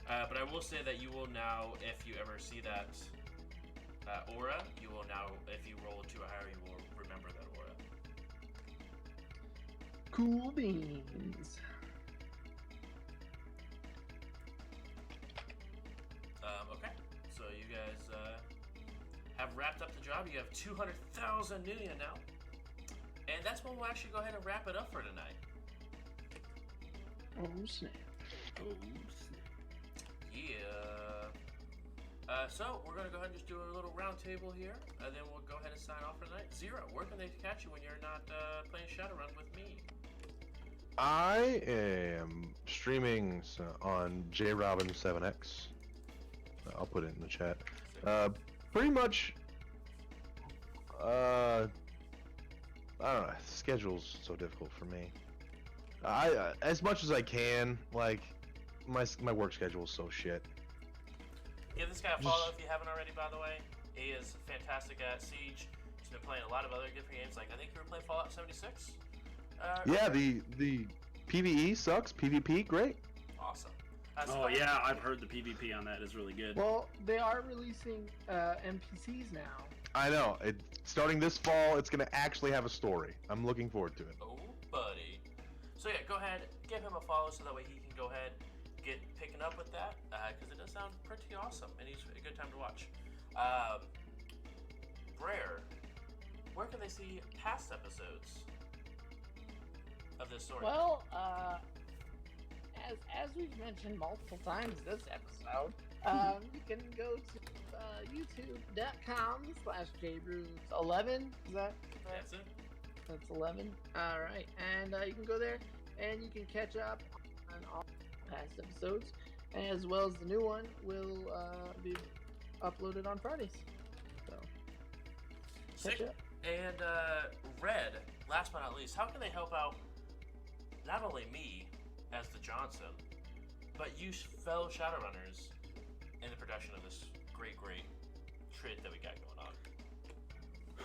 But I will say that you will now, if you ever see that aura, you will now, if you roll 2 or higher, you will remember that aura. Cool beans. Okay, so you guys have wrapped up the job. You have 200,000 million now. And that's when we'll actually go ahead and wrap it up for tonight. Oh snap. Oh, snap. Yeah. So we're going to go ahead and just do a little round table here, and then we'll go ahead and sign off for tonight. Zero, where can they catch you when you're not playing Shadowrun with me? I am streaming on JRobin7X. I'll put it in the chat. Pretty much, I don't know, schedule's so difficult for me. I as much as I can. Like, my work schedule is so shit. Give this guy a follow if you haven't already, by the way. He is fantastic at Siege. He's been playing a lot of other different games. Like, I think you were playing Fallout 76. Yeah, the PvE sucks. PvP, great. Awesome. Oh yeah, I've heard the PvP on that is really good. Well, they are releasing NPCs now. I know. Starting this fall, it's gonna actually have a story. I'm looking forward to it. Oh, buddy. So yeah, go ahead, give him a follow so that way he can go ahead get picking up with that because it does sound pretty awesome and he's a good time to watch. Brer, where can they see past episodes of this story? Well, as we've mentioned multiple times this episode, you can go to youtube.com/jbrews11. Is that That's it. That's 11. All right, and you can go there and you can catch up on all past episodes, as well as the new one will be uploaded on Fridays. So Sick. catch up. And Red, last but not least, how can they help out not only me as the Johnson, but you fellow Shadowrunners in the production of this great trait that we got going on?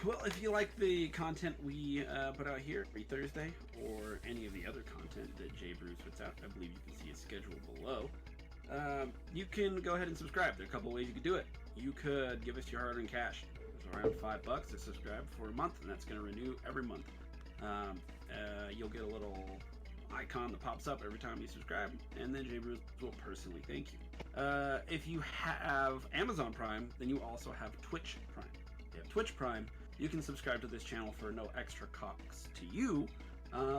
Well, if you like the content we put out here every Thursday, or any of the other content that Jay Bruce puts out, I believe you can see his schedule below. You can go ahead and subscribe. There are a couple ways you could do it. You could give us your hard-earned cash. It's around $5 to subscribe for a month, and that's going to renew every month. You'll get a little icon that pops up every time you subscribe, and then Jay Bruce will personally thank you. If you have Amazon Prime, then you also have Twitch Prime. If you have Twitch Prime, you can subscribe to this channel for no extra cost to you,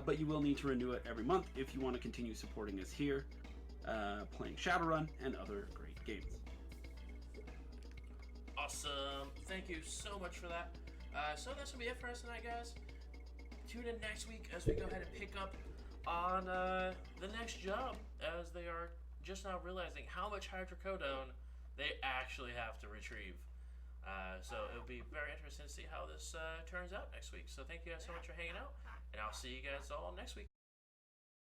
but you will need to renew it every month if you want to continue supporting us here, playing Shadowrun and other great games. Awesome. Thank you so much for that. So that's going to be it for us tonight, guys. Tune in next week as we go ahead and pick up on the next job, as they are just now realizing how much hydrocodone they actually have to retrieve. So it'll be very interesting to see how this turns out next week. So thank you guys so much for hanging out, and I'll see you guys all next week.